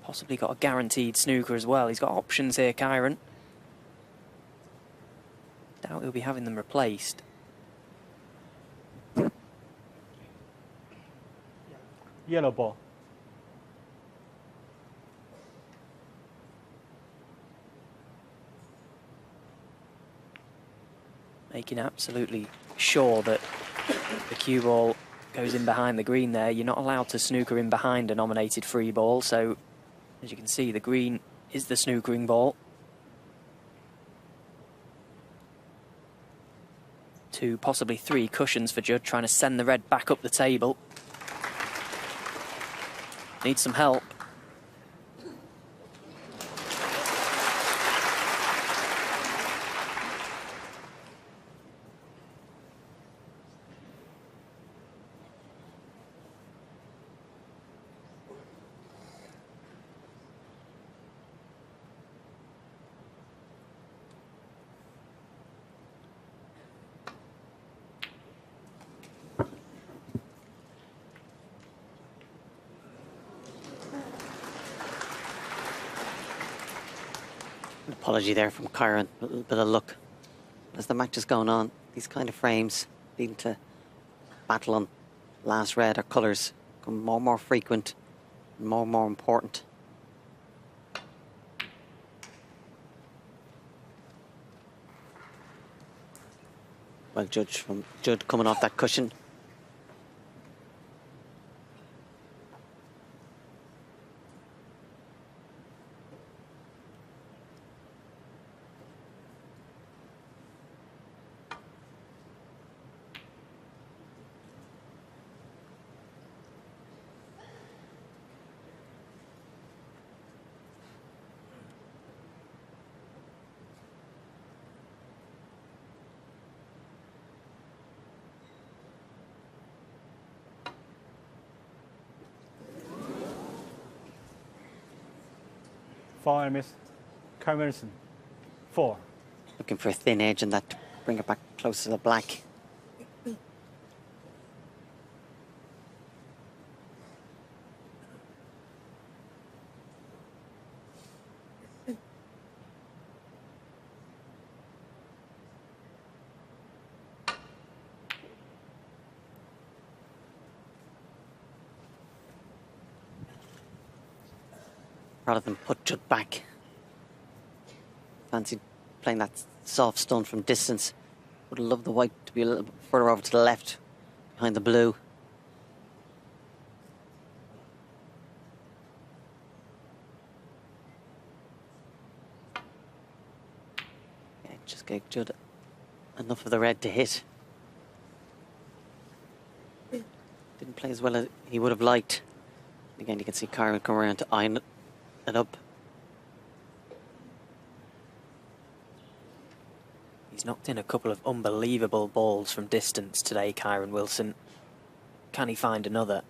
Possibly got a guaranteed snooker as well. He's got options here, Kyren. Doubt he'll be having them replaced. Yellow ball. Making absolutely sure that the cue ball goes in behind the green there. You're not allowed to snooker in behind a nominated free ball, so as you can see, the green is the snookering ball. 2, possibly 3 cushions for Judd, trying to send the red back up the table. Needs some help. Apology there from Kyren, a little bit of luck. As the match is going on, these kind of frames leading to battle on last red or colours become more and more frequent and more important. Well judged from Judd coming off that cushion. Four enemies. Kyren, 4. Looking for a thin edge and that to bring it back close to the black. Rather than put Judd back. Fancied playing that soft stun from distance. Would have loved the white to be a little bit further over to the left, behind the blue. Yeah, just gave Judd enough of the red to hit. Didn't play as well as he would have liked. Again, you can see Kyren come around to iron it up. He's knocked in a couple of unbelievable balls from distance today, Kyren Wilson. Can he find another?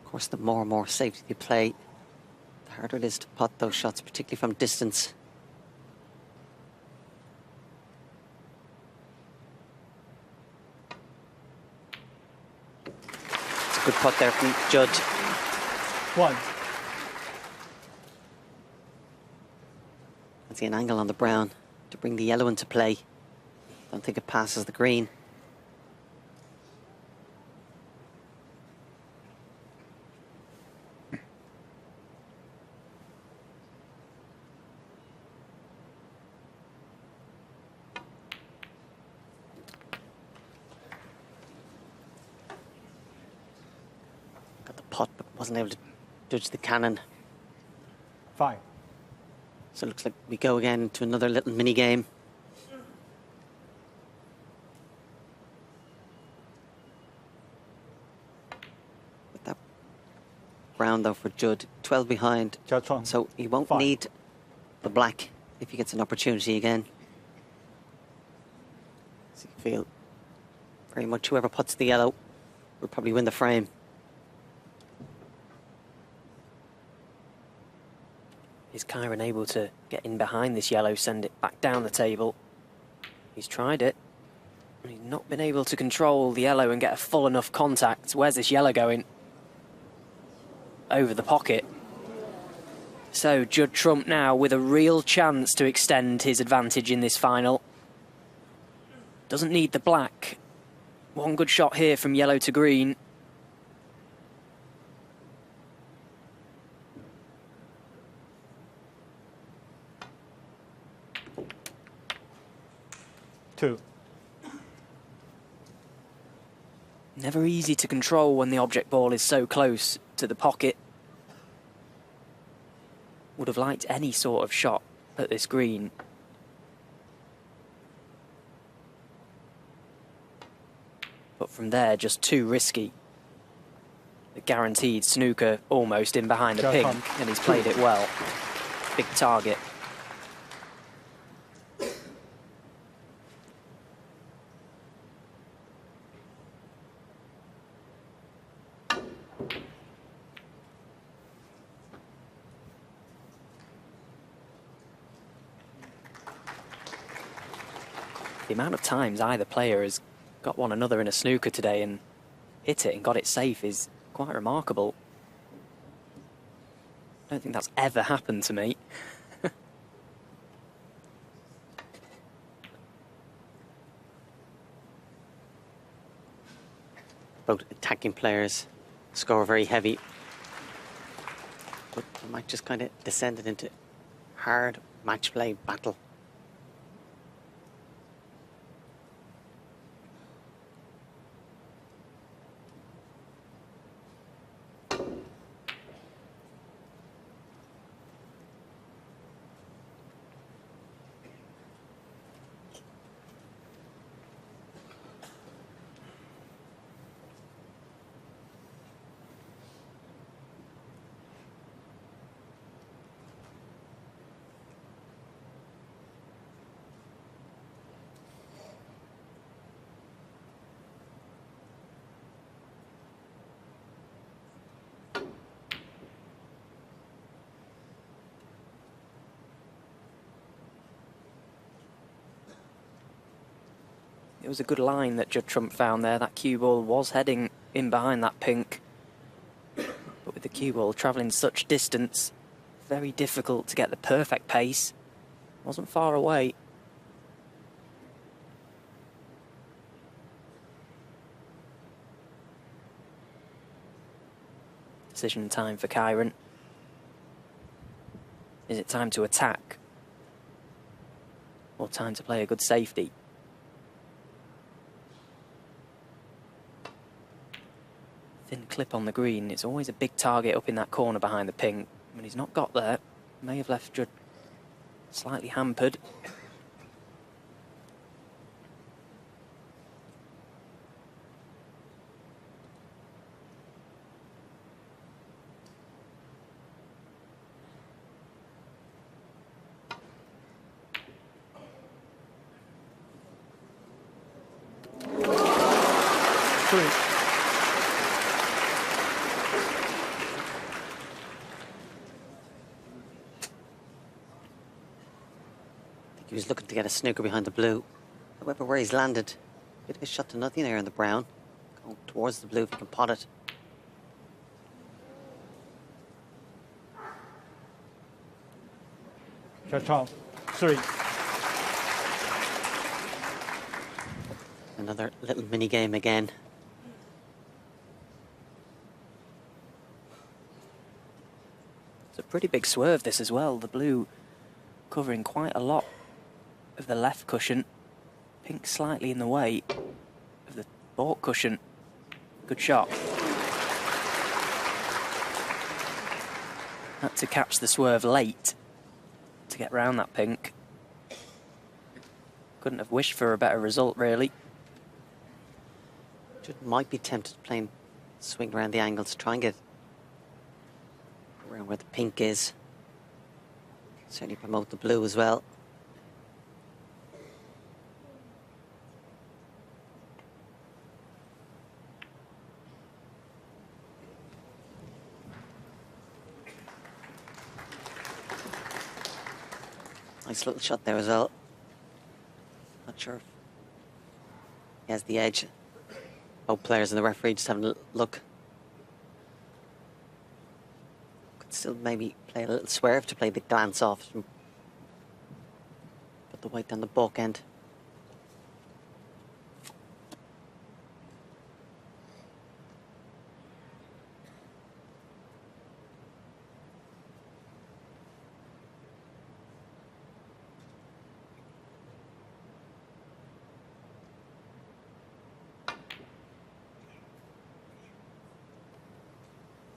Of course, the more and more safety you play, the harder it is to pot those shots, particularly from distance. It's a good putt there from Judd. 1. I see an angle on the brown to bring the yellow into play. Don't think it passes the green. Got the pot, but wasn't able to judge the cannon. 5. So it looks like we go again to another little mini game. With that brown though for Judd, 12 behind. Judge on. So he won't 5. need the black if he gets an opportunity again. So you feel very much whoever puts the yellow will probably win the frame. Is Kyren able to get in behind this yellow, send it back down the table? He's tried it. He's not been able to control the yellow and get a full enough contact. Where's this yellow going? Over the pocket. So Judd Trump now with a real chance to extend his advantage in this final. Doesn't need the black. One good shot here from yellow to green. Two. Never easy to control when the object ball is so close to the pocket. Would have liked any sort of shot at this green. But from there, just too risky. The guaranteed snooker almost in behind the pink, and he's played it well. Big target. The amount of times either player has got one another in a snooker today and hit it and got it safe is quite remarkable. I don't think that's ever happened to me. Both attacking players score very heavy, but they might just kind of descended into hard match play battle. It was a good line that Judd Trump found there. That cue ball was heading in behind that pink. But with the cue ball travelling such distance, very difficult to get the perfect pace. Wasn't far away. Decision time for Kyren. Is it time to attack? Or time to play a good safety? Thin clip on the green. It's always a big target up in that corner behind the pink. When he's not got there, may have left Judd slightly hampered. He was looking to get a snooker behind the blue. However, where he's landed, bit of a shot to nothing there in the brown. Going towards the blue if he can pot it. Judge Tom, 3. Another little mini game again. It's a pretty big swerve this as well. The blue covering quite a lot of the left cushion. Pink slightly in the way of the baulk cushion. Good shot. Had to catch the swerve late to get round that pink. Couldn't have wished for a better result, really. Judd might be tempted to play swing around the angle to try and get around where the pink is. Certainly promote the blue as well. Nice little shot there as well. Not sure if he has the edge. Both players and the referee just having a little look. Could still maybe play a little swerve to play the glance off. And put the white down the baulk end.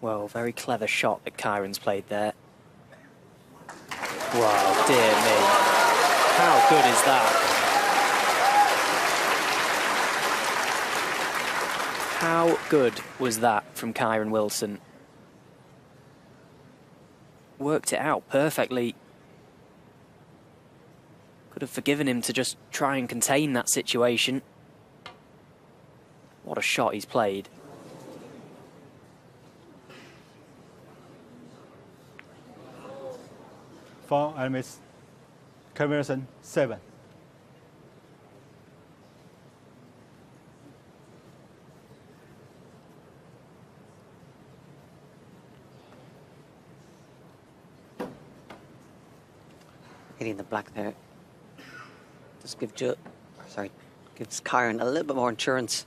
Well, very clever shot that Kyren's played there. Wow, dear me. How good is that? How good was that from Kyren Wilson? Worked it out perfectly. Could have forgiven him to just try and contain that situation. What a shot he's played. For Miss Kyren Wilson, 7. Hitting the black there. Just give Judd, gives Kyren a little bit more insurance.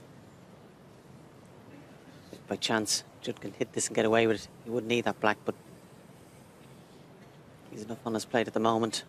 If by chance Judd can hit this and get away with it, he wouldn't need that black, but he's enough on his plate at the moment.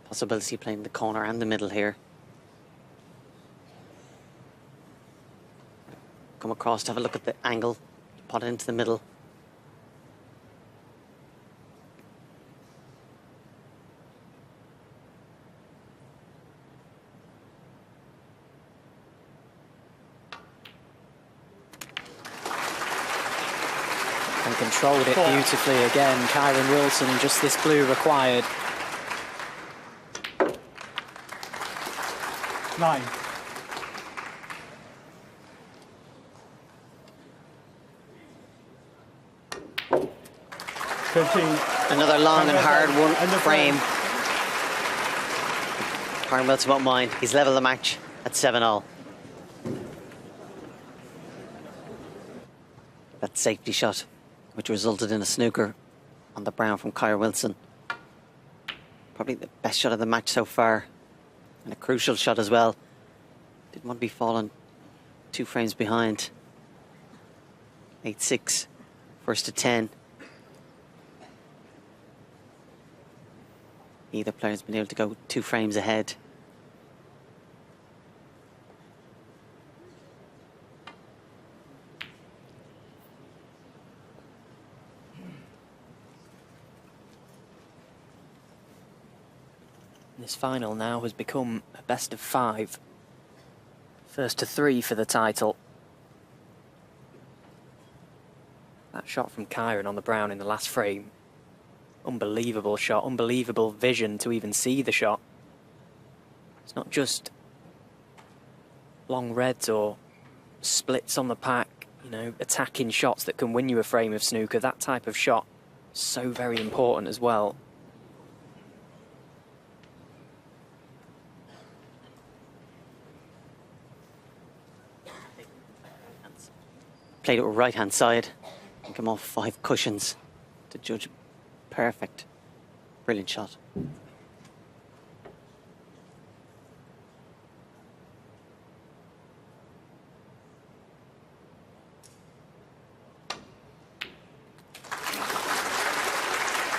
Possibility playing the corner and the middle here. Come across to have a look at the angle, pot it into the middle. And controlled it beautifully again. Kyren Wilson, just this blue required. 9. Another long and hard one frame. Kyren Wilson won't mind. He's leveled the match at 7-all. That safety shot, which resulted in a snooker on the brown from Kyren Wilson. Probably the best shot of the match so far. And a crucial shot as well. Didn't want to be falling 2 frames behind. 8-6, first to 10. Either player's been able to go 2 frames ahead. This final now has become a best of 5. First to 3 for the title. That shot from Kyren on the brown in the last frame. Unbelievable shot, unbelievable vision to even see the shot. It's not just long reds or splits on the pack, you know, attacking shots that can win you a frame of snooker. That type of shot, so very important as well. Played it with right hand side and come off 5 cushions to judge. Perfect. Brilliant shot.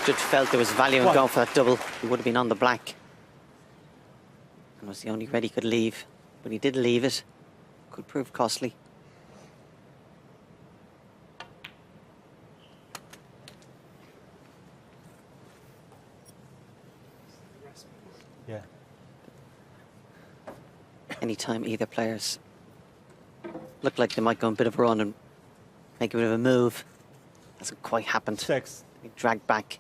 Judd felt there was value in going for that double. He would have been on the black. And was the only red he could leave. But he did leave it. Could prove costly. Yeah. Anytime either players look like they might go a bit of a run and make a bit of a move, hasn't quite happened. 6. They dragged back.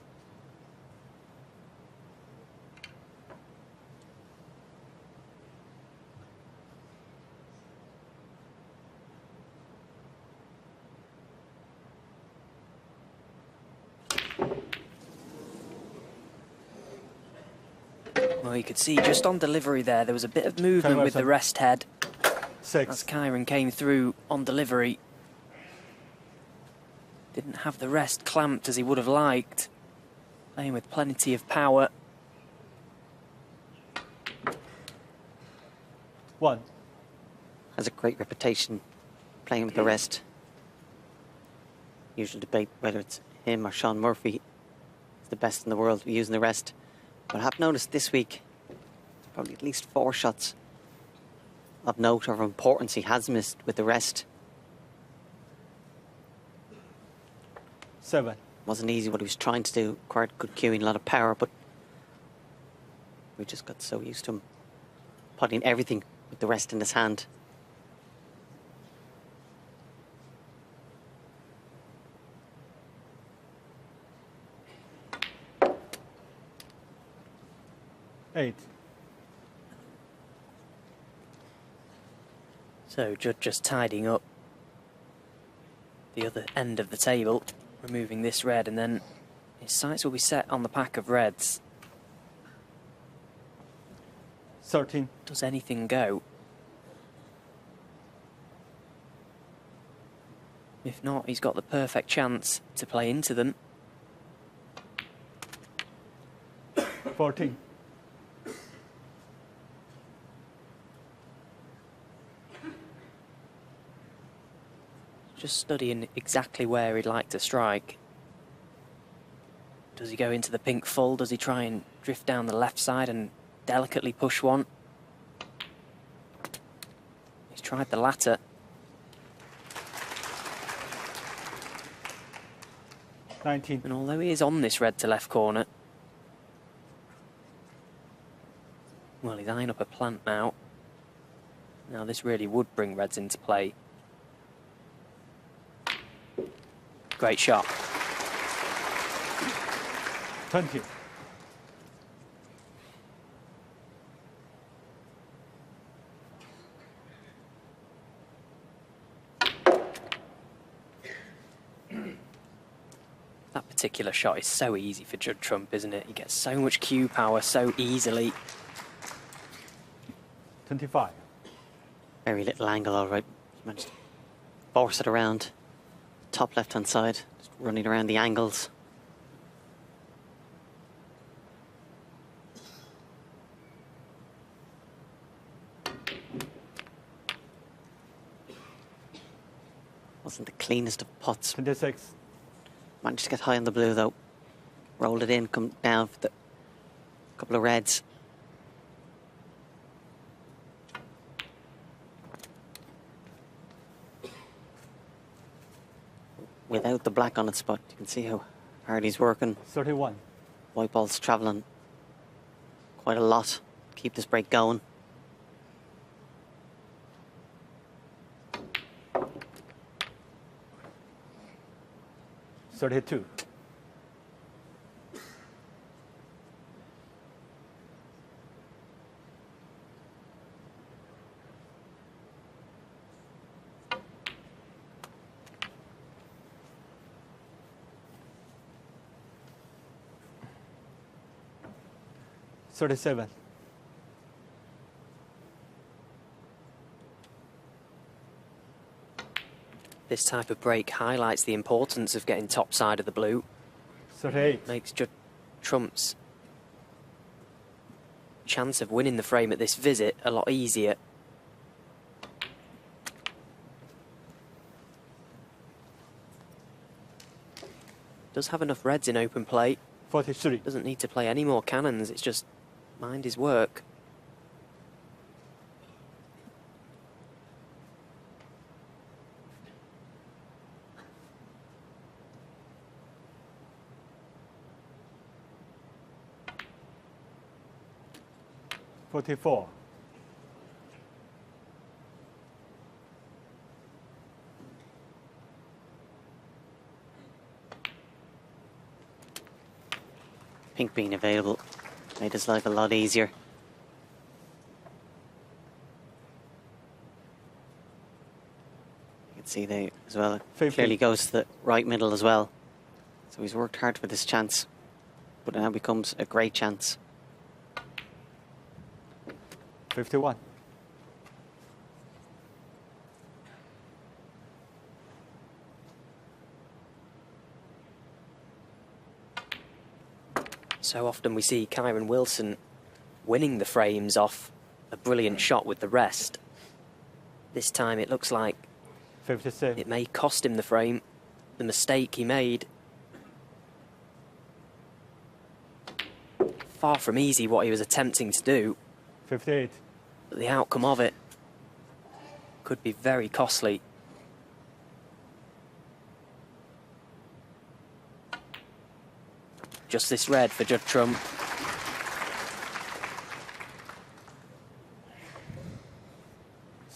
Well, you could see just on delivery there was a bit of movement with the rest head. 6. As Kyren came through on delivery. Didn't have the rest clamped as he would have liked. Playing with plenty of power. 1. has a great reputation playing with the rest. Usual debate whether it's him or Sean Murphy is the best in the world using the rest. But I have noticed this week, probably at least 4 shots of note or of importance he has missed with the rest. 7. Wasn't easy what he was trying to do. Required good cueing, a lot of power, but we just got so used to him putting everything with the rest in his hand. Eight. So Judd just tidying up the other end of the table, removing this red, and then his sights will be set on the pack of reds. 13. Does anything go? If not, he's got the perfect chance to play into them. 14. Just studying exactly where he'd like to strike. Does he go into the pink full? Does he try and drift down the left side and delicately push one? He's tried the latter. 19. And although he is on this red to left corner, well, he's eyeing up a plant now. Now this really would bring reds into play. Great shot. 20. That particular shot is so easy for Judd Trump, isn't it? He gets so much cue power so easily. 25. Very little angle, all right. He managed to force it around top left-hand side, just running around the angles. Wasn't the cleanest of putts. 26. Managed to get high on the blue though. Rolled it in, come down for the couple of reds. Without the black on its spot, you can see how hard he's working. 31. White ball's travelling quite a lot. Keep this break going. So hit 2. $37. This type of break highlights the importance of getting top side of the blue. 38. Makes Judd Trump's chance of winning the frame at this visit a lot easier. Does have enough reds in open play. 43. Doesn't need to play any more cannons. It's just mind his work. $44. Pink being available made his life a lot easier. You can see there as well, it 50. clearly goes to the right middle as well. So he's worked hard for this chance, but it now becomes a great chance. 51. So often we see Kyren Wilson winning the frames off a brilliant shot with the rest. This time it looks like 56. it may cost him the frame, the mistake he made. Far from easy what he was attempting to do, 58. but the outcome of it could be very costly. Just this red for Judd Trump.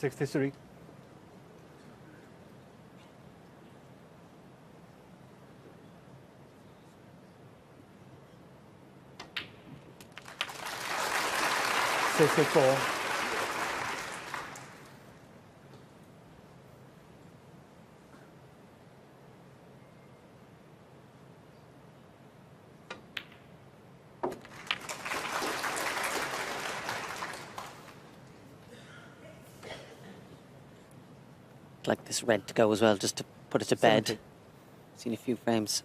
$63. $64. I'd like this red to go as well, just to put it to bed. 70. Seen a few frames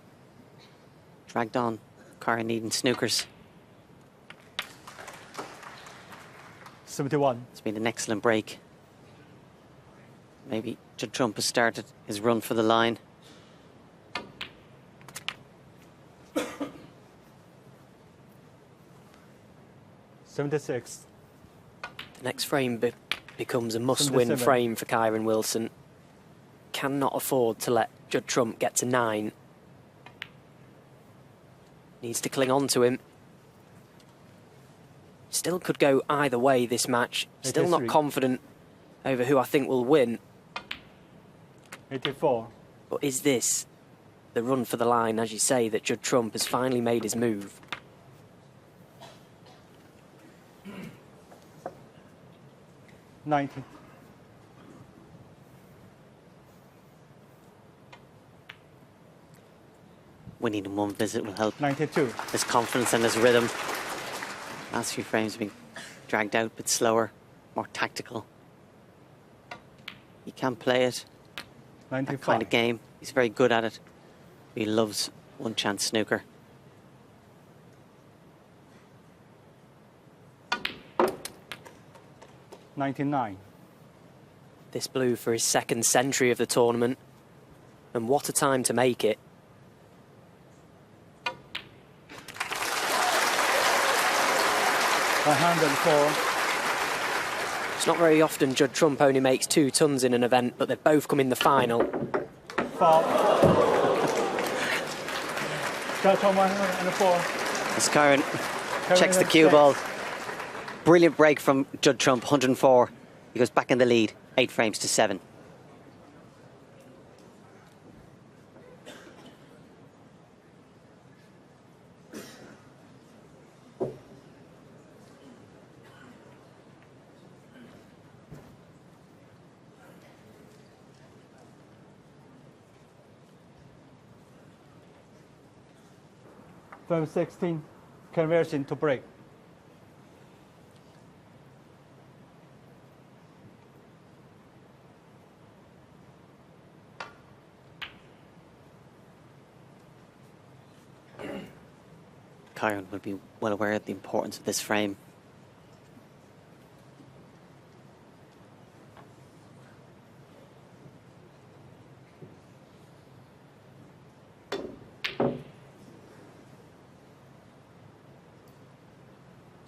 dragged on. Kyren needing snookers. 71. It's been an excellent break. Maybe Judd Trump has started his run for the line. $76. The next frame becomes a must-win 77. frame for Kyren Wilson. Cannot afford to let Judd Trump get to 9. Needs to cling on to him. Still could go either way this match. Still not 83. confident over who I think will win. 84. But is this the run for the line, as you say, that Judd Trump has finally made his move? $90. Winning in one visit will help $92. his confidence and his rhythm. Last few frames have been dragged out a bit slower, more tactical. He can play it, that 95. kind of game. He's very good at it. He loves one-chance snooker. $99. This blue for his second century of the tournament. And what a time to make it. $104. It's not very often Judd Trump only makes 2 tons in an event, but they've both come in the final. Foul. Shot on 104. As Kyren Kyren checks the has cue six. ball. Brilliant break from Judd Trump, 104. He goes back in the lead, 8 frames to 7. From 16, conversion to break. Kyren will be well aware of the importance of this frame.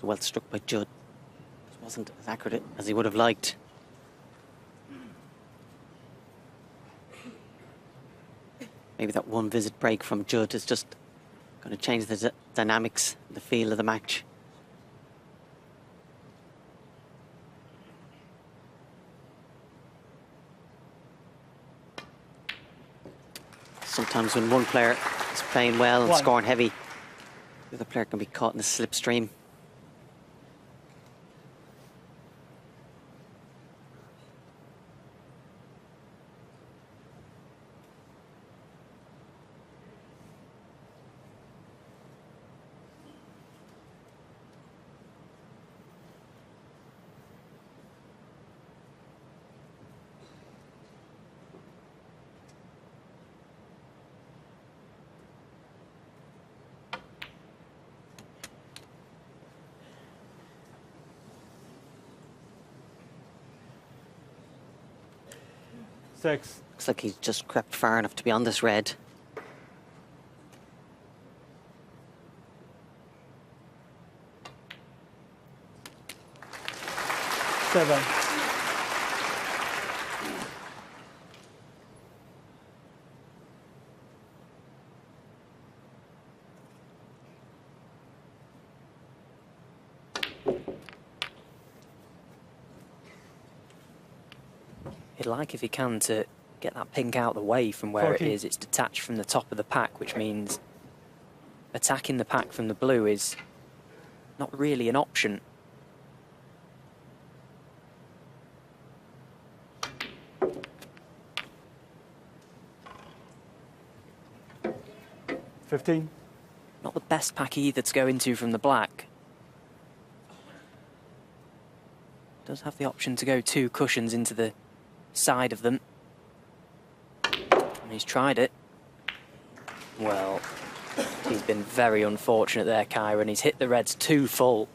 Well struck by Judd. It wasn't as accurate as he would have liked. Maybe that one visit break from Judd is just going to change the dynamics, the feel of the match. Sometimes when one player is playing well and scoring heavy, the other player can be caught in a slipstream. 6. Looks like he's just crept far enough to be on this red. 7. He'd like, if he can, to get that pink out of the way from where 14. it is. It's detached from the top of the pack, which means attacking the pack from the blue is not really an option. $15. Not the best pack either to go into from the black. Does have the option to go 2 cushions into the side of them. And he's tried it. Well, he's been very unfortunate there, Kyren. He's hit the reds too full.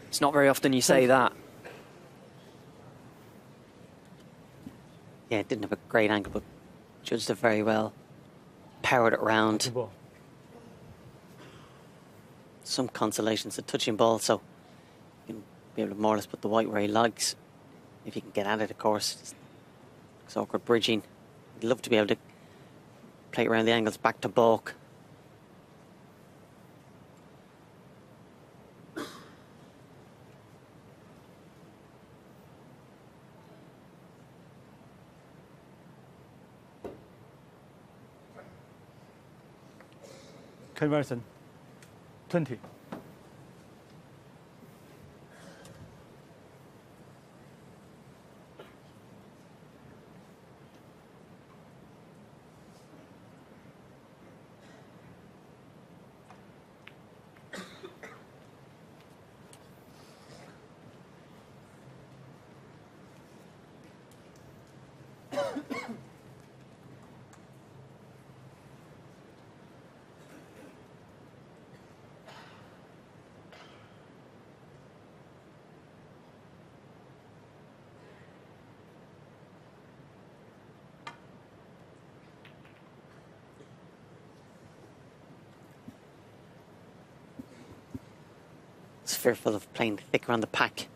It's not very often you say that. Yeah, it didn't have a great angle, but judged it very well. Powered it round. Some consolation's a touching ball, so you can be able to more or less put the white where he likes. If he can get at it, of course. It's awkward bridging. I'd love to be able to play around the angles back to balk. Conversion. 20. It's fearful of playing thick around the pack,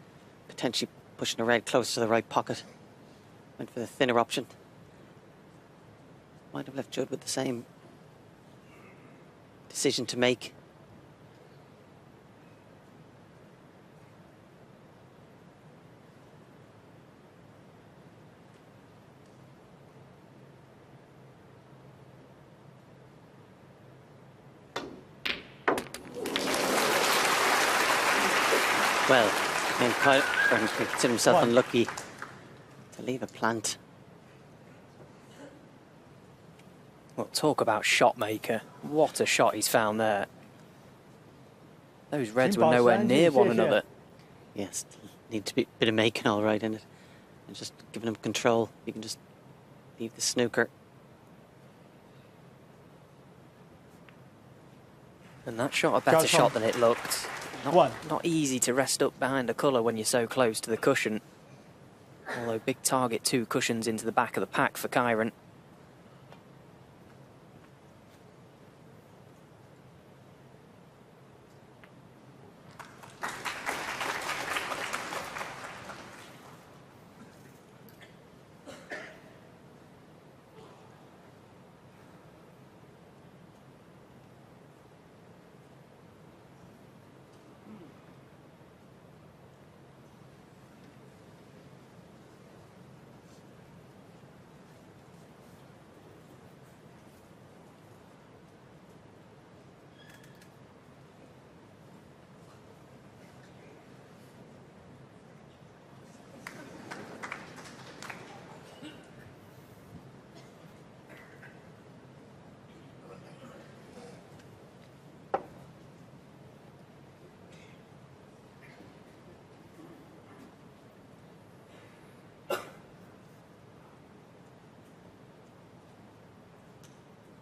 potentially pushing the red close to the right pocket. Went for the thinner option. Might have left Judd with the same decision to make. Well, Kyren considered himself 1. unlucky to leave a plant. Well, talk about shot maker. What a shot he's found there. Those reds were nowhere near one another. Yes, need to be a bit of making all right in it. And just giving him control. You can just leave the snooker. And that shot a better shot than it looked. Not easy to rest up behind a colour when you're so close to the cushion. Although big target, 2 cushions into the back of the pack for Kyren.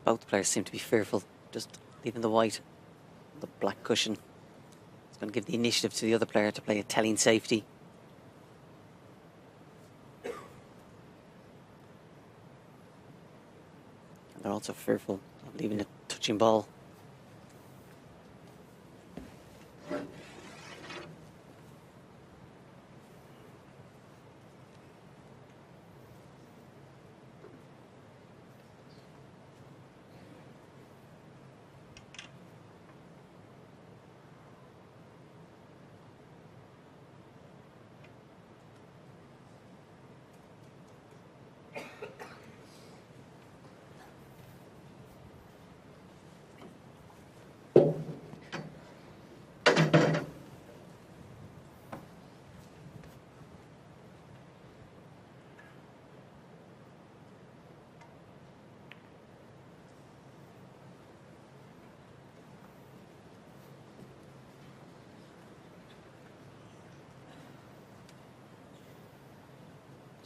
Both players seem to be fearful, just leaving the white, the black cushion. It's going to give the initiative to the other player to play a telling safety. they're also fearful of leaving a touching ball.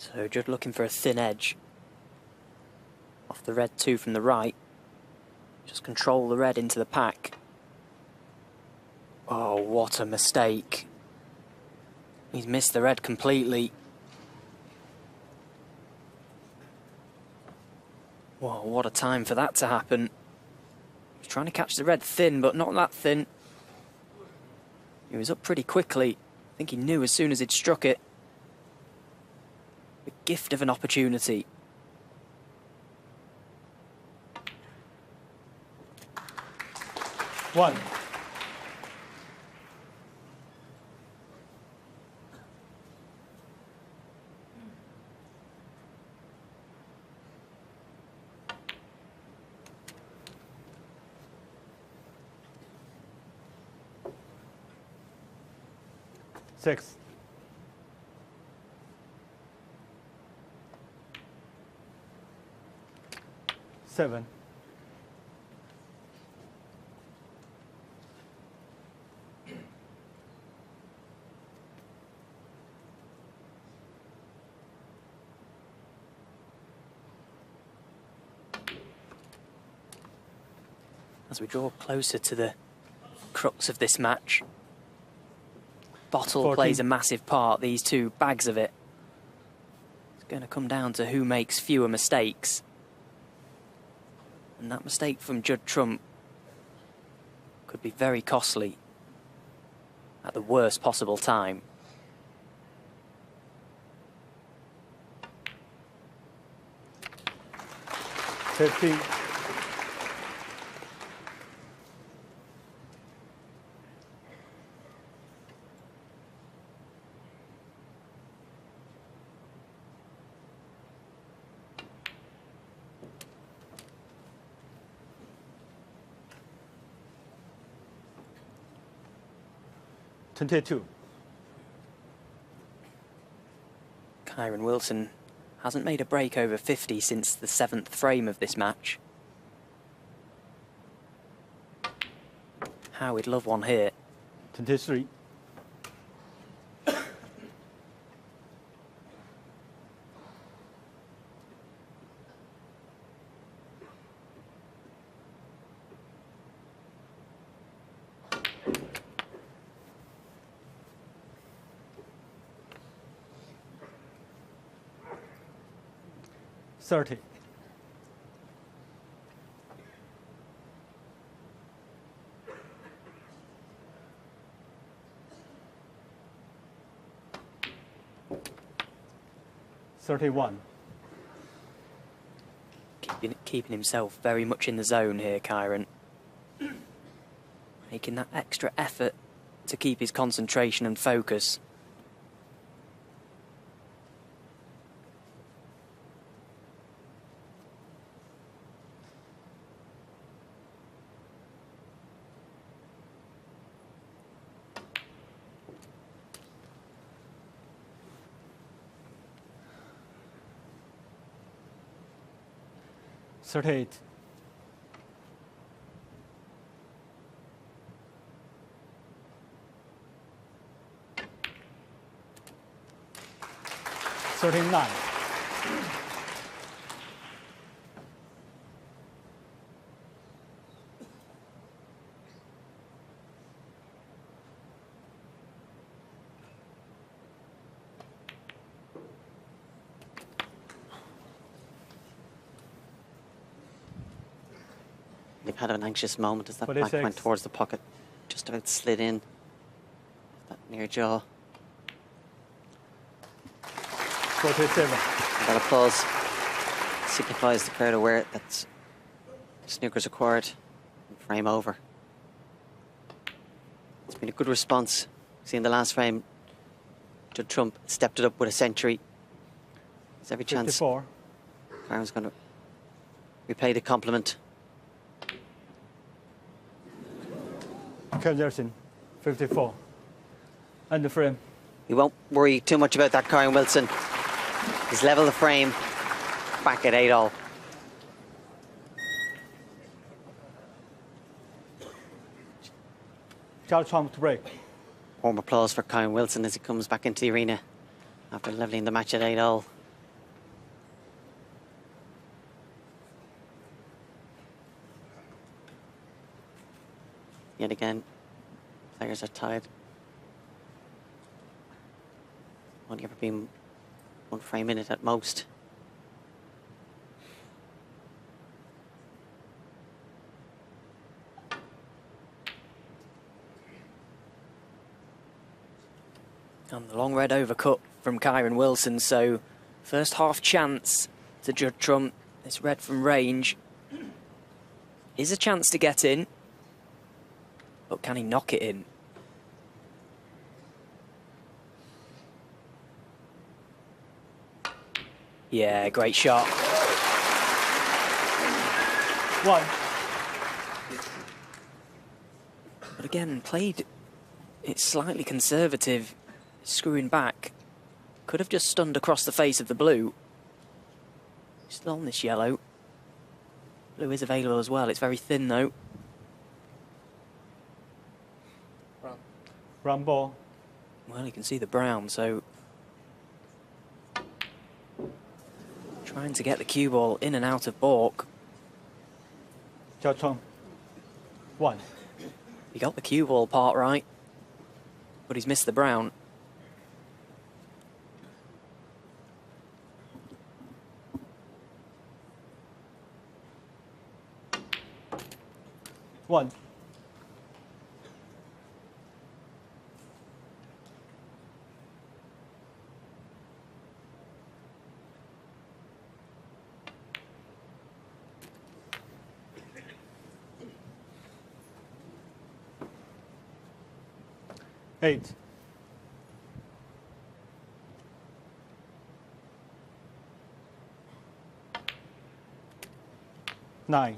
So Judd looking for a thin edge off the red 2 from the right. Just control the red into the pack. Oh, what a mistake. He's missed the red completely. Whoa, what a time for that to happen. He's trying to catch the red thin, but not that thin. He was up pretty quickly. I think he knew as soon as he'd struck it. The gift of an opportunity. One. Six. Seven. As we draw closer to the crux of this match, bottle 14. plays a massive part, these two bags of it. It's going to come down to who makes fewer mistakes. And that mistake from Judd Trump could be very costly at the worst possible time. Fifteen. Two. Kyren Wilson hasn't made a break over 50 since the 7th frame of this match. How we'd love one here. 23. $30. $31. Keeping himself very much in the zone here, Kyren. Making that extra effort to keep his concentration and focus. $38. $39. they've had an anxious moment as that black 46. went towards the pocket. Just about slid in. That near jaw. 47. That applause signifies the crowd aware that snooker's acquired and frame over. It's been a good response. See in the last frame, Judd Trump stepped it up with a century. There's every chance 54. Kyren's going to repay the compliment. Kyren Wilson, 54. End the frame. You won't worry too much about that, Kyren Wilson. He's level the frame, back at 8-all. Judd Trump to break. Warm applause for Kyren Wilson as he comes back into the arena after levelling the match at 8-all. Yet again, players are tied. Only ever been one frame in it at most. And the long red overcut from Kyren Wilson, so first half chance to Judd Trump. This red from range is a chance to get in, but can he knock it in? Yeah, great shot. 1. But again, played it slightly conservative, screwing back. Could have just stunned across the face of the blue. Still on this yellow. Blue is available as well. It's very thin though. Run ball. Well, you can see the brown, so trying to get the cue ball in and out of balk. Judd Trump. 1. He got the cue ball part right, but he's missed the brown. One. Eight. Nine.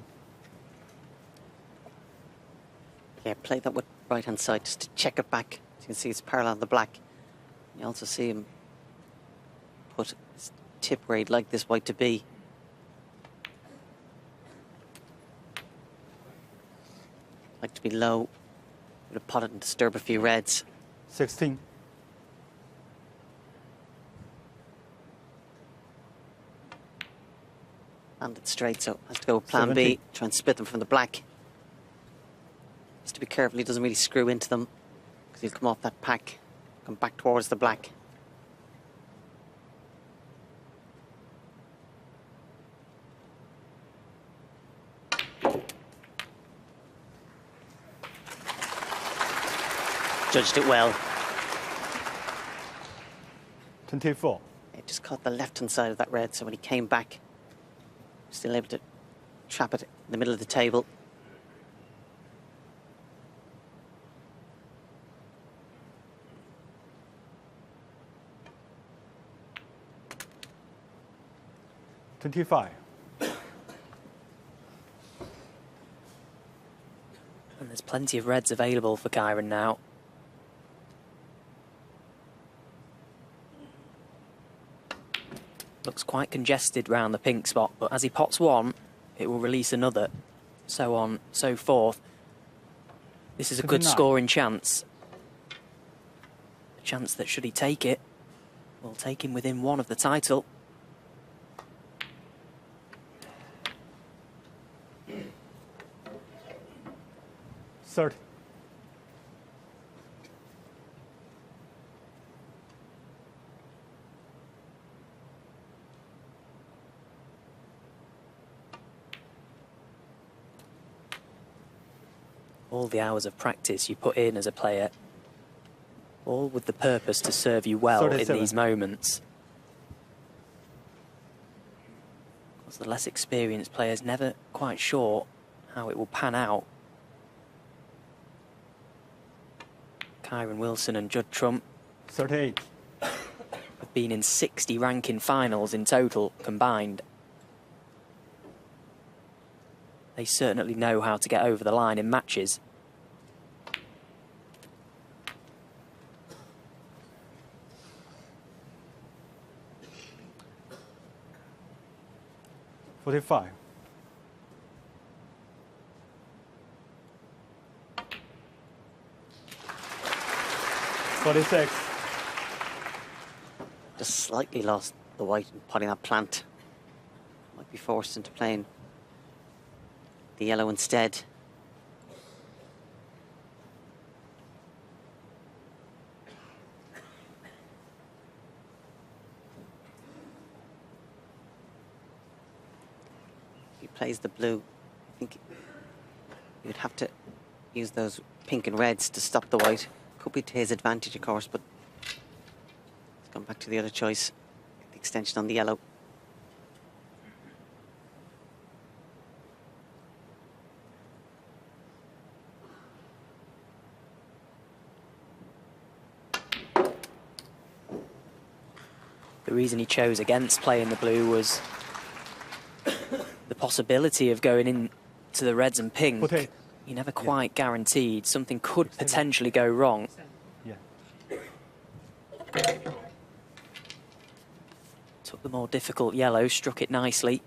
Yeah, play that with right hand side just to check it back. As you can see it's parallel to the black. You also see him put his tip where he'd like this white to be. Like to be low, would have potted and disturb a few reds. 16. Landed straight, so has to go plan 17. B, try and split them from the black. Has to be careful he doesn't really screw into them, because he'll come off that pack, come back towards the black. Judged it well. 24. It just caught the left-hand side of that red, so when he came back, still able to trap it in the middle of the table. $25. And there's plenty of reds available for Kyren now. Looks quite congested round the pink spot, but as he pots one, it will release another. So on, so forth. This is a good 29. scoring chance. A chance that, should he take it, will take him within one of the title. $30. all the hours of practice you put in as a player, all with the purpose to serve you well in these moments. Because the less experienced player's never quite sure how it will pan out. Kyren Wilson and Judd Trump 38. have been in 60 ranking finals in total combined. They certainly know how to get over the line in matches. $45. 46. Just slightly lost the white and putting that plant. Might be forced into playing the yellow instead. If he plays the blue, I think he would have to use those pink and reds to stop the white. Could be to his advantage, of course, but let's come back to the other choice. The extension on the yellow. The reason he chose against playing the blue was the possibility of going into the reds and pink. Okay. You never quite guaranteed. Something could potentially go wrong. Yeah. Took the more difficult yellow, struck it nicely.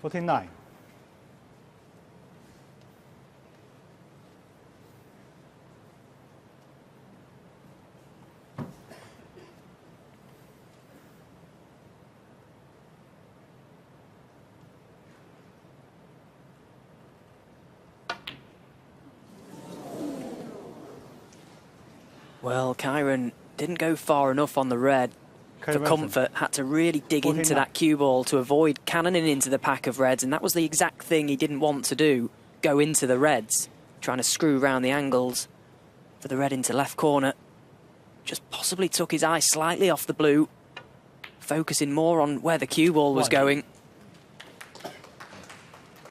$49. Well, Kyren didn't go far enough on the red for comfort, had to really dig into that cue ball to avoid cannoning into the pack of reds, and that was the exact thing he didn't want to do, go into the reds, trying to screw around the angles for the red into left corner. Just possibly took his eye slightly off the blue, focusing more on where the cue ball was going.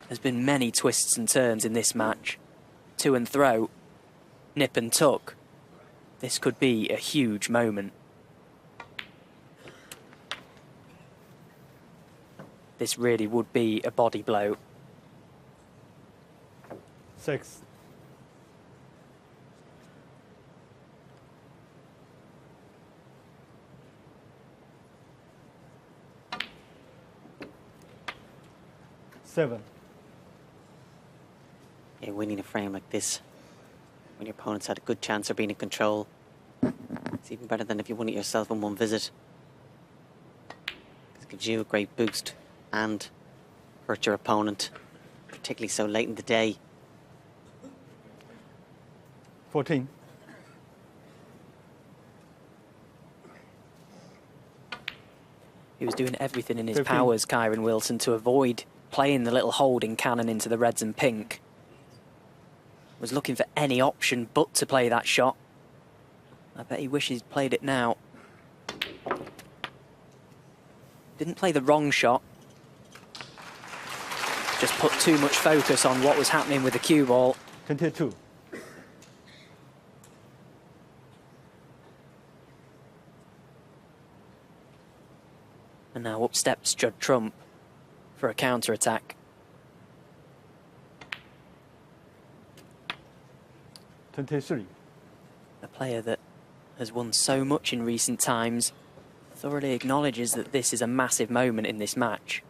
There's been many twists and turns in this match. To and throw, nip and tuck. This could be a huge moment. This really would be a body blow. 6. $7. Yeah, winning a frame like this, when your opponent's had a good chance of being in control, it's even better than if you won it yourself in one visit. It gives you a great boost and hurt your opponent, particularly so late in the day. 14. He was doing everything in his 15. powers, Kyren Wilson, to avoid playing the little holding cannon into the reds and pink. Was looking for any option but to play that shot. I bet he wishes he'd played it now. Didn't play the wrong shot. Just put too much focus on what was happening with the cue ball. 22. And now up steps Judd Trump for a counter-attack. 23. A player that has won so much in recent times thoroughly acknowledges that this is a massive moment in this match.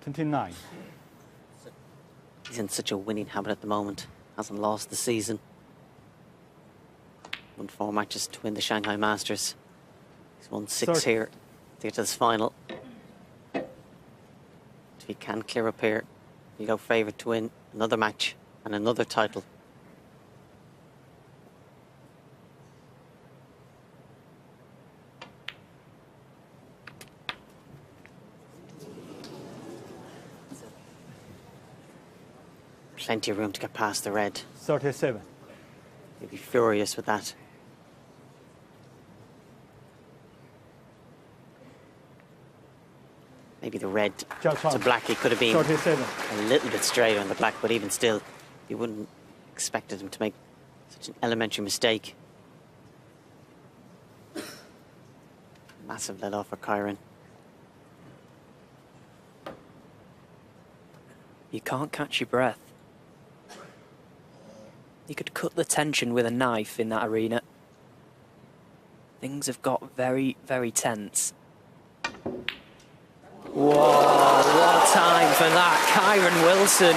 29. He's in such a winning habit at the moment. Hasn't lost the season. Won 4 matches to win the Shanghai Masters. He's won 6 here to get to this final. If he can clear up here, he'll go favourite to win another match and another title. Plenty of room to get past the red. 37. He'll be furious with that. Maybe the red to black, he could have been 37. a little bit straighter on the black, but even still, you wouldn't expected him to make such an elementary mistake. Massive let off for Kyren. You can't catch your breath. You could cut the tension with a knife in that arena. Things have got very, very tense. Whoa, what a time for that. Kyren Wilson.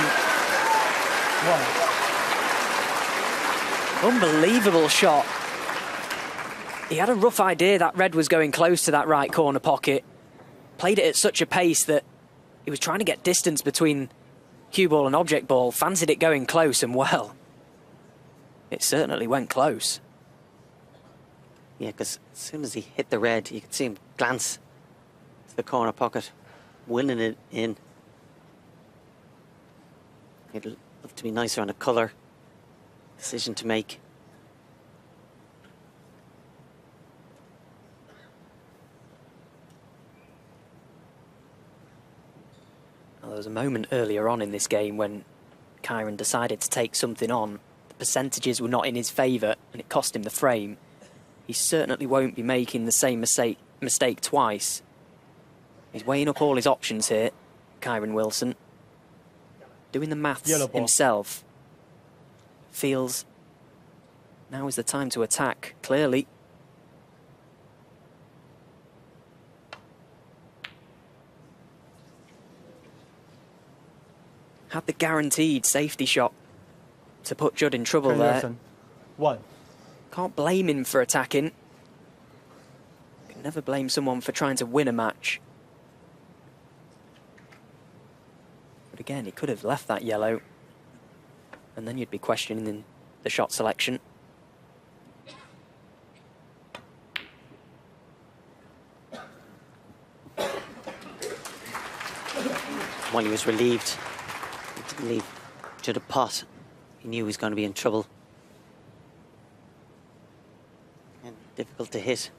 Unbelievable shot. He had a rough idea that red was going close to that right corner pocket. Played it at such a pace that he was trying to get distance between cue ball and object ball. Fancied it going close, and well, it certainly went close. Yeah, because as soon as he hit the red, you could see him glance to the corner pocket, winning it in. He'd love to be nicer on a colour. Decision to make. Well, there was a moment earlier on in this game when Kyren decided to take something on. The percentages were not in his favour and it cost him the frame. He certainly won't be making the same mistake twice. He's weighing up all his options here, Kyren Wilson. Doing the maths himself. Feels now is the time to attack, clearly. Had the guaranteed safety shot to put Judd in trouble there. 1. Can't blame him for attacking. Can never blame someone for trying to win a match. But again, he could have left that yellow, and then you'd be questioning the shot selection. While he was relieved, he didn't leave Judd a pot. He knew he was going to be in trouble. And difficult to hit.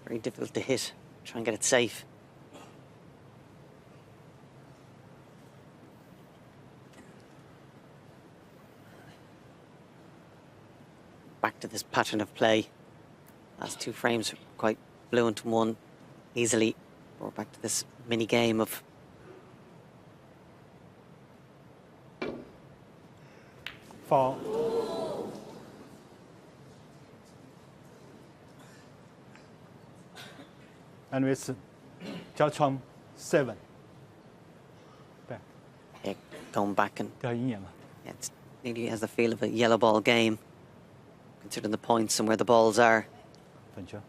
Very difficult to hit. Try and get it safe. Back to this pattern of play. Last 2 frames were quite fluent and won easily. We're back to this mini game of foul. And it's Judd 7. Back. Yeah, going back and 掉鹰眼了。 it nearly has the feel of a yellow ball game, considering the points and where the balls are. 本球。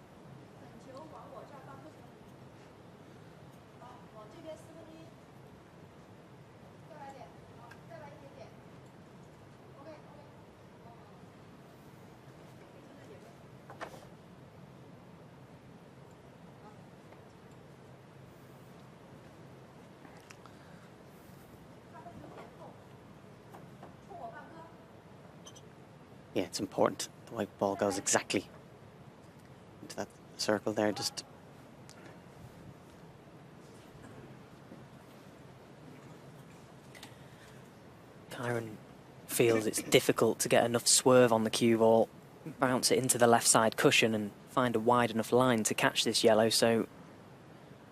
Yeah, it's important. The white ball goes exactly into that circle there. Just Kyren feels it's difficult to get enough swerve on the cue ball, bounce it into the left side cushion and find a wide enough line to catch this yellow, so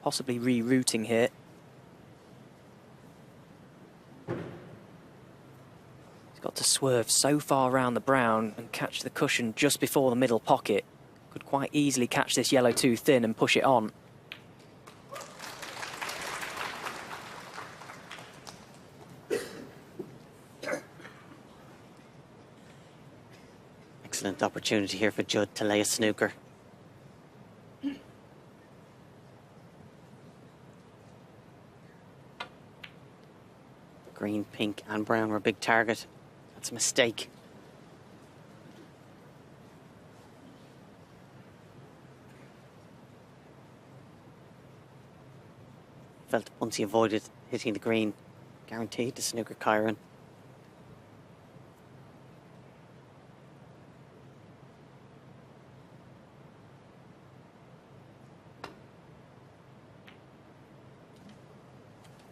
possibly rerouting here. He's got to swerve so far around the brown and catch the cushion just before the middle pocket. Could quite easily catch this yellow too thin and push it on. Excellent opportunity here for Judd to lay a snooker. Green, pink and brown were a big target. That's a mistake. Felt once he avoided hitting the green, guaranteed to snooker Kyren.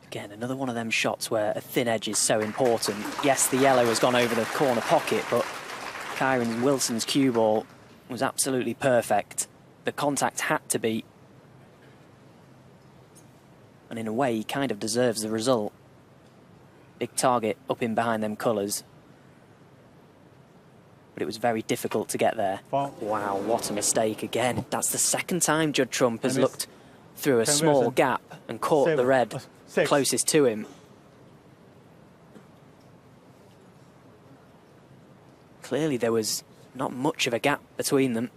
Again, another one of them shots where a thin edge is so important. Yes, the yellow has gone over the corner pocket, but Kyren Wilson's cue ball was absolutely perfect. The contact had to be. And in a way, he kind of deserves the result. Big target up in behind them colours. But it was very difficult to get there. Wow, what a mistake again. That's the second time Judd Trump has looked through a small gap and caught the red closest to him. Clearly there was not much of a gap between them.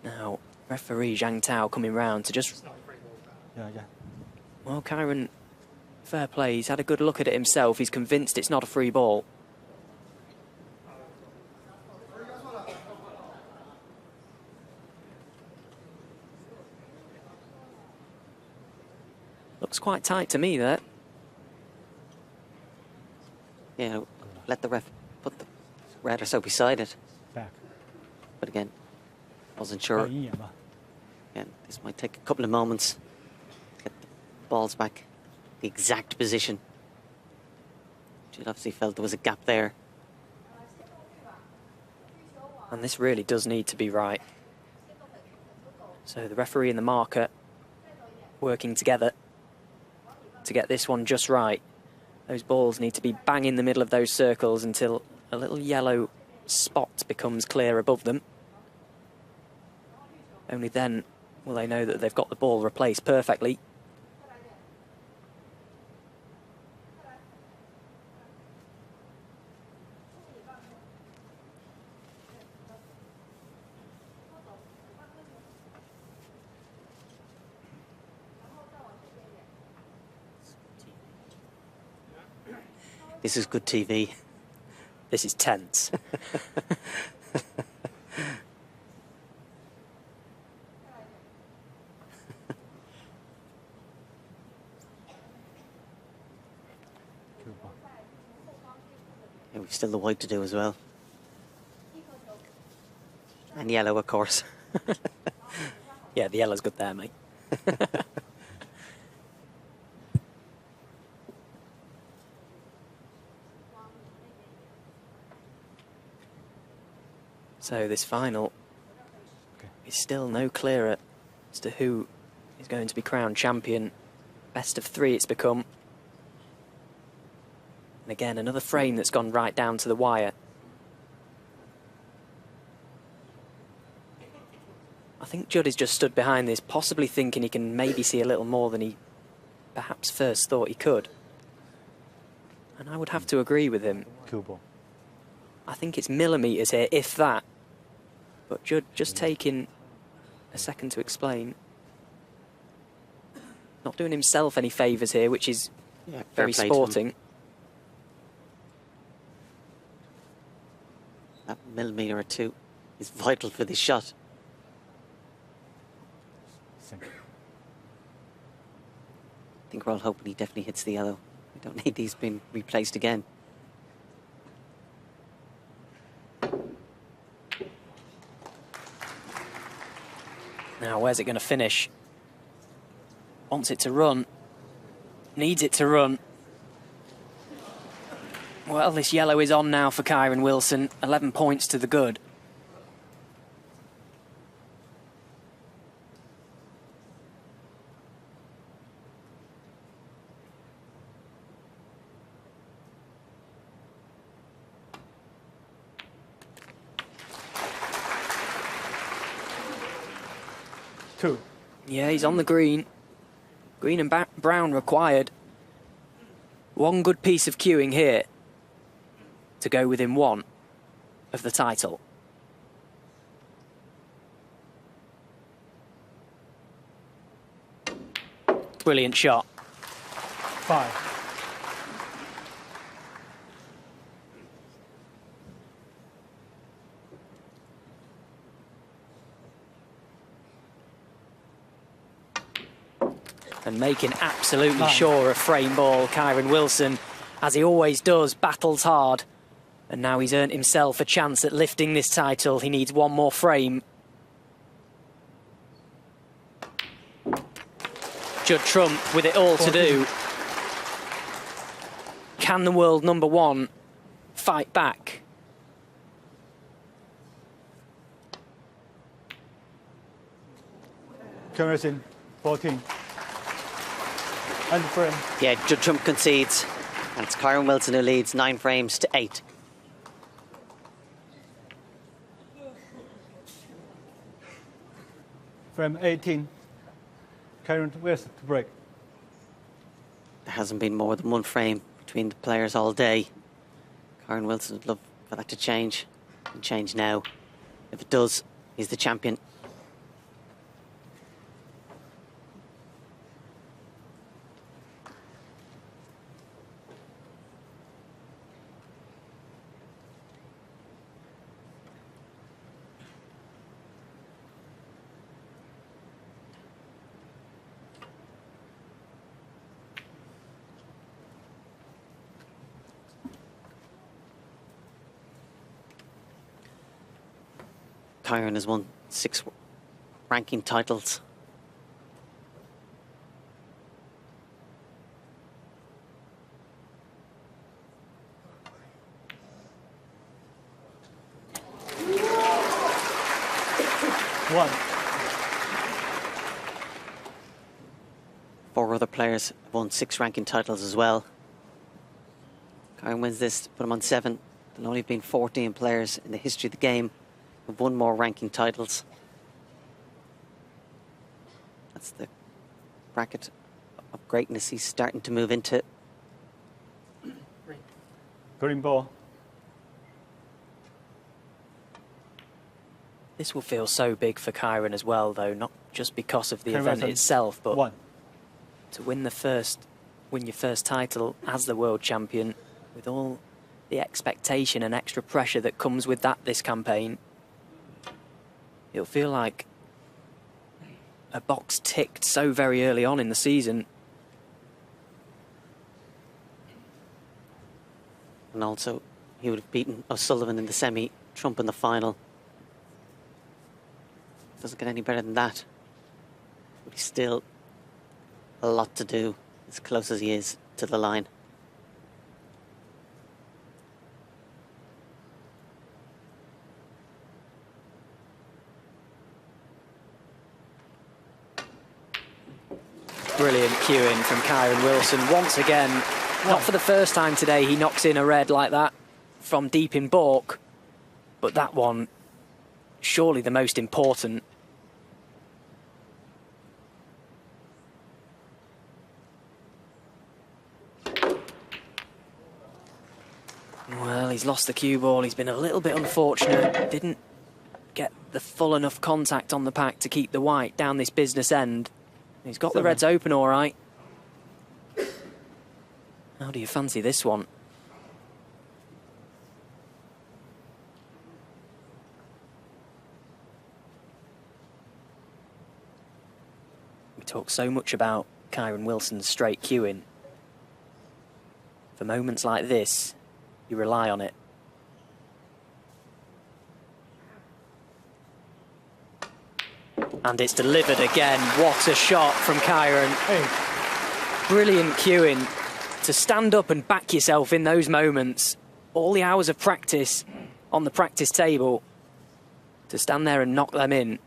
Now, referee Zhang Tao coming round to just... Yeah. Well, Kyren, fair play. He's had a good look at it himself. He's convinced it's not a free ball. Looks quite tight to me, there. Yeah, let the ref put the red or so beside it. Back. But again, wasn't sure. Again, this might take a couple of moments to get the balls back, the exact position. Judd obviously felt there was a gap there. And this really does need to be right. So the referee and the marker working together to get this one just right. Those balls need to be bang in the middle of those circles until a little yellow spot becomes clear above them. Only then will they know that they've got the ball replaced perfectly. This is good TV. This is tense. Yeah, we've still the white to do as well. And yellow, of course. Yeah, the yellow's good there, mate. So this final is still no clearer as to who is going to be crowned champion. Best of three it's become. And again, another frame that's gone right down to the wire. I think Judd has just stood behind this, possibly thinking he can maybe see a little more than he perhaps first thought he could. And I would have to agree with him. I think it's millimetres here, if that. But Judd just taking a second to explain. Not doing himself any favours here, which is very sporting. That millimetre or two is vital for this shot. I think we're all hoping he definitely hits the yellow. We don't need these being replaced again. Now, where's it going to finish? Wants it to run. Needs it to run. Well, this yellow is on now for Kyren Wilson. 11 points to the good. Yeah, he's on the green. Green and brown required. One good piece of cueing here. to go within one of the title. Brilliant shot. 5. And making absolutely sure of frame ball, Kyren Wilson, as he always does, battles hard. And now he's earned himself a chance at lifting this title. He needs one more frame. Judd Trump with it all to do. Can the world number one fight back? Kyren 14. End frame. Yeah, Judd Trump concedes. And it's Kyren Wilson who leads 9 frames to 8. Frame 18. Kyren Wilson to break. There hasn't been more than 1 frame between the players all day. Kyren Wilson would love for that to change. And change now. If it does, he's the champion. Kyren has won 6 ranking titles. One. 4 other players have won 6 ranking titles as well. Kyren wins this, put him on 7. There'll only have been 14 players in the history of the game who've won more ranking titles. That's the bracket of greatness he's starting to move into. Green ball. This will feel so big for Kyren as well, though, not just because of the Kyren event Wilson, itself, but 1. to win your first title as the world champion, with all the expectation and extra pressure that comes with that this campaign. It'll feel like a box ticked so very early on in the season. And also, he would have beaten O'Sullivan in the semi, Trump in the final. Doesn't get any better than that. But he's still a lot to do, as close as he is to the line. Brilliant cueing from Kyren Wilson. Once again, not for the first time today, he knocks in a red like that from deep in baulk. But that one, surely the most important. Well, he's lost the cue ball. He's been a little bit unfortunate. Didn't get the full enough contact on the pack to keep the white down this business end. He's got 7. the reds open all right. How do you fancy this one? We talk so much about Kyren Wilson's straight cueing. For moments like this, you rely on it. And it's delivered again. What a shot from Kyren. Hey. Brilliant cueing. To stand up and back yourself in those moments. All the hours of practice on the practice table. To stand there and knock them in.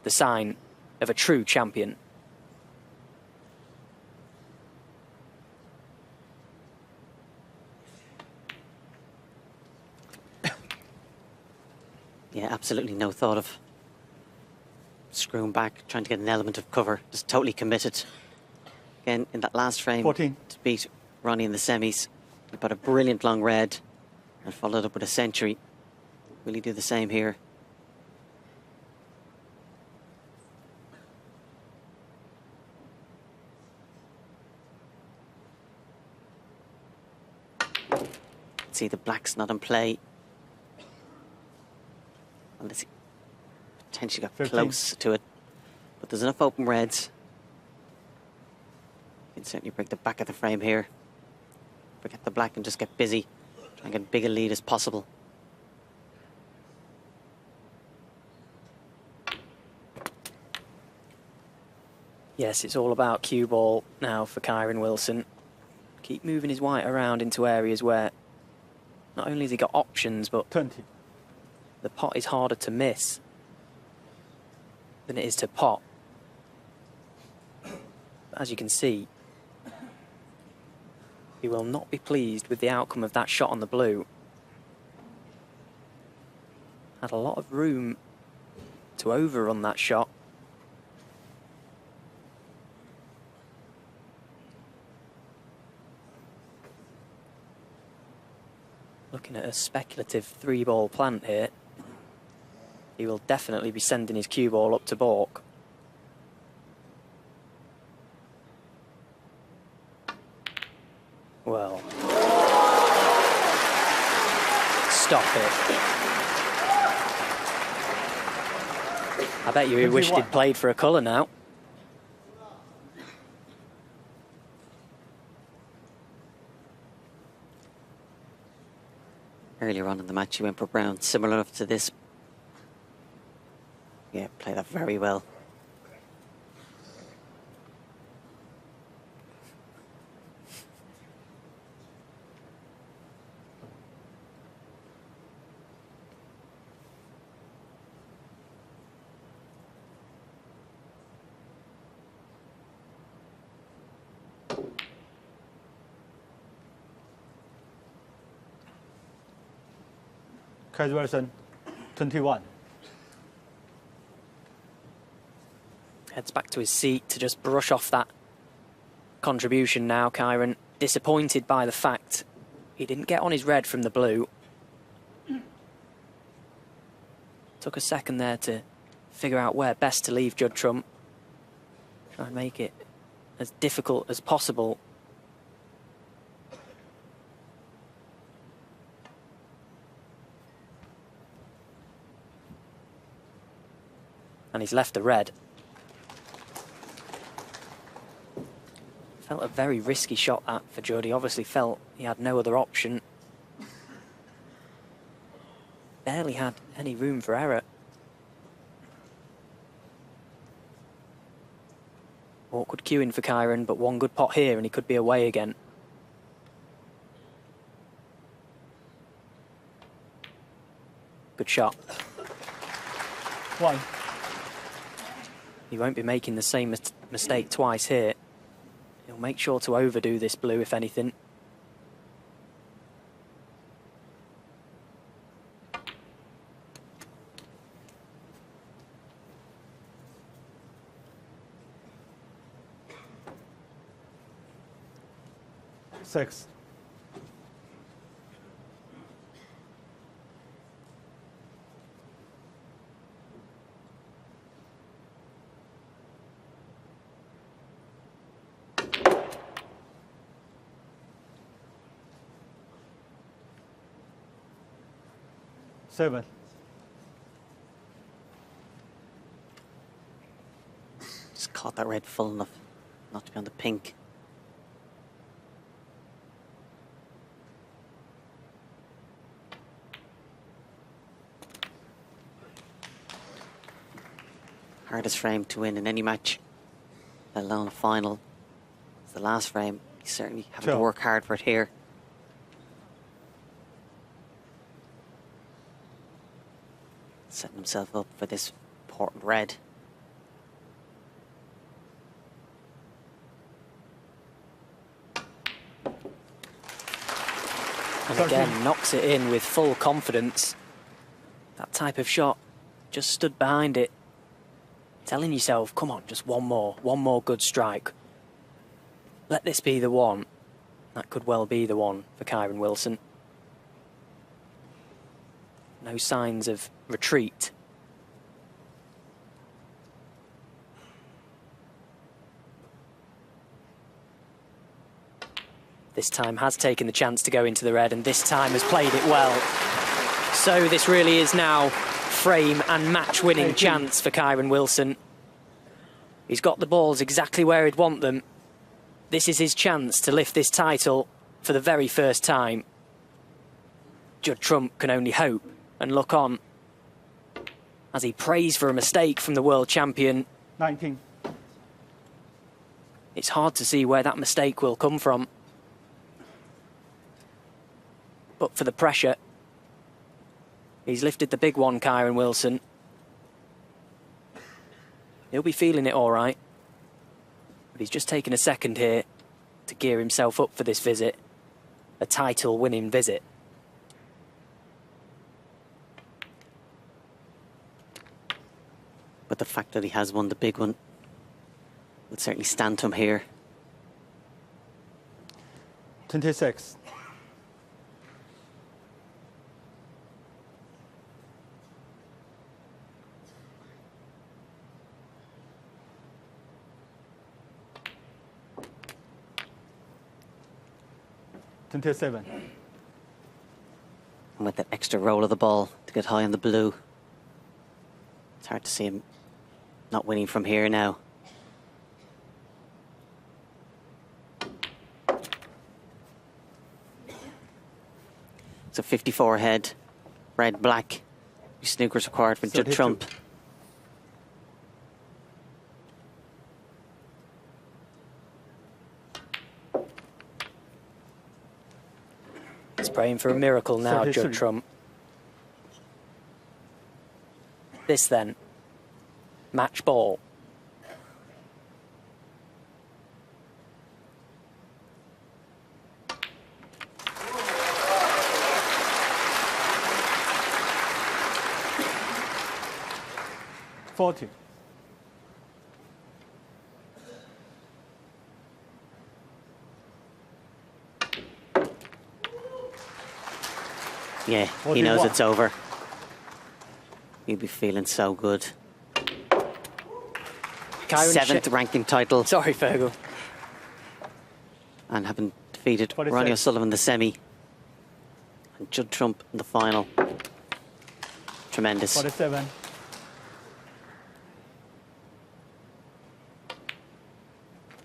The sign of a true champion. Yeah, absolutely no thought of screwing back, trying to get an element of cover. Just totally committed. Again, in that last frame 14. to beat Ronnie in the semis. He put a brilliant long red. and followed up with a century. Will he do the same here? See, the black's not in play. Unless he potentially got 13. close to it. But there's enough open reds. You can certainly break the back of the frame here. Forget the black and just get busy. Try and get as big a lead as possible. Yes, it's all about cue ball now for Kyren Wilson. Keep moving his white around into areas where not only has he got options, but 20. the pot is harder to miss than it is to pot. As you can see, he will not be pleased with the outcome of that shot on the blue. Had a lot of room to overrun that shot. Looking at a speculative 3-ball plant here. He will definitely be sending his cue ball up to balk. Well, stop it. I bet you he wished he'd played for a colour now. Earlier on in the match, he went for brown, similar enough to this. Yeah, played that very well. Kyren Wilson, 21. Heads back to his seat to just brush off that contribution now, Kyren. Disappointed by the fact he didn't get on his red from the blue. Took a second there to figure out where best to leave Judd Trump. Try and make it as difficult as possible. And he's left the red. Felt a very risky shot that for Judd. He obviously felt he had no other option. Barely had any room for error. Awkward cueing for Kyren, but one good pot here and he could be away again. Good shot. 1. He won't be making the same mistake twice here. He'll make sure to overdo this blue, if anything. Six. Seven. Just caught that red full enough not to be on the pink. Hardest frame to win in any match, let alone a final. It's the last frame. He's certainly having to work hard for it here. Setting himself up for this important red. And again, knocks it in with full confidence. That type of shot, just stood behind it, telling yourself, come on, just one more good strike. Let this be the one. That could well be the one for Kyren Wilson. No signs of retreat. This time has taken the chance to go into the red, and this time has played it well. So this really is now frame and match-winning chance for Kyren Wilson. He's got the balls exactly where he'd want them. This is his chance to lift this title for the very first time. Judd Trump can only hope and look on as he prays for a mistake from the world champion. 19. It's hard to see where that mistake will come from. But for the pressure, he's lifted the big one, Kyren Wilson. He'll be feeling it all right. But he's just taken a second here to gear himself up for this visit. A title-winning visit. But the fact that he has won the big one would certainly stand to him here. 26. And with that extra roll of the ball to get high on the blue, it's hard to see him not winning from here now. So 54 ahead, red, black. Snooker's required for Judd Trump. He's praying for a miracle now, Judd Trump. This then, match ball. $40. Yeah, he knows it's over. He'll be feeling so good. Kyren 7th ranking title. Sorry, Fergal. And having defeated 46. RonnieO'Sullivan in the semi. And Judd Trump in the final. Tremendous. 47.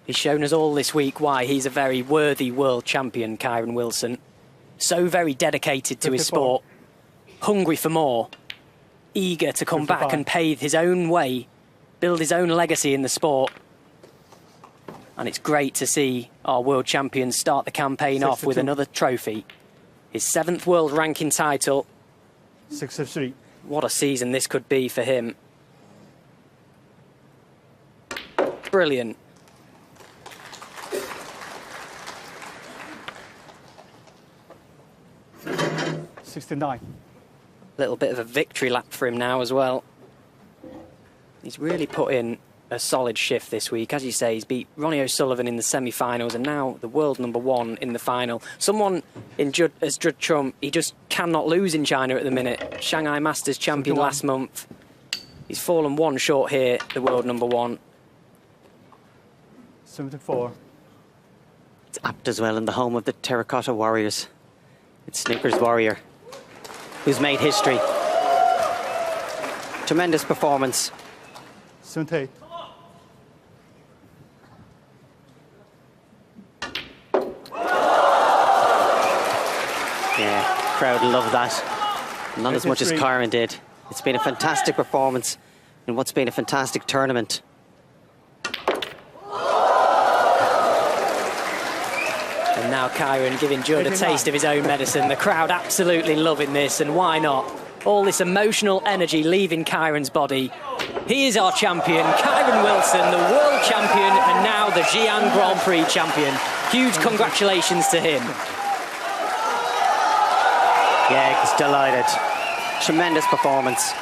He's shown us all this week why he's a very worthy world champion, Kyren Wilson. So very dedicated to 54. his sport, hungry for more, eager to come 55. back and pave his own way, build his own legacy in the sport. And it's great to see our world champion start the campaign off with 62. another trophy. His 7th world ranking title. 63. What a season this could be for him. Brilliant. $69. Little bit of a victory lap for him now as well. He's really put in a solid shift this week. As you say, he's beat RonnieO'Sullivan in the semi-finals and now the world #1 in the final. Someone in Judd Trump, he just cannot lose in China at the minute. Shanghai Masters champion 71. last month. He's fallen one short here, the world #1. 74. It's apt as well in the home of the Terracotta Warriors. It's Snooker's Warrior, who's made history. Tremendous performance. 78. Yeah, crowd love that. Not as much as 53. Kyren did. It's been a fantastic performance in what's been a fantastic tournament. And now Kyren giving Judd a 89. taste of his own medicine. The crowd absolutely loving this, and why not? All this emotional energy leaving Kyren's body. He is our champion, Kyren Wilson, the world champion, and now the Xi'an Grand Prix champion. Huge congratulations to him. Yeah, he's delighted. Tremendous performance.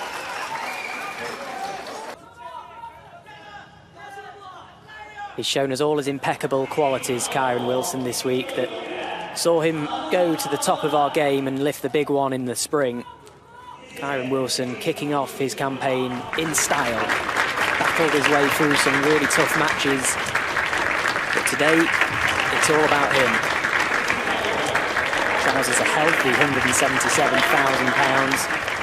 He's shown us all his impeccable qualities, Kyren Wilson, this week, that saw him go to the top of our game and lift the big one in the spring. Kyren Wilson kicking off his campaign in style. Battled his way through some really tough matches, but today it's all about him. Trousers a healthy £177,000.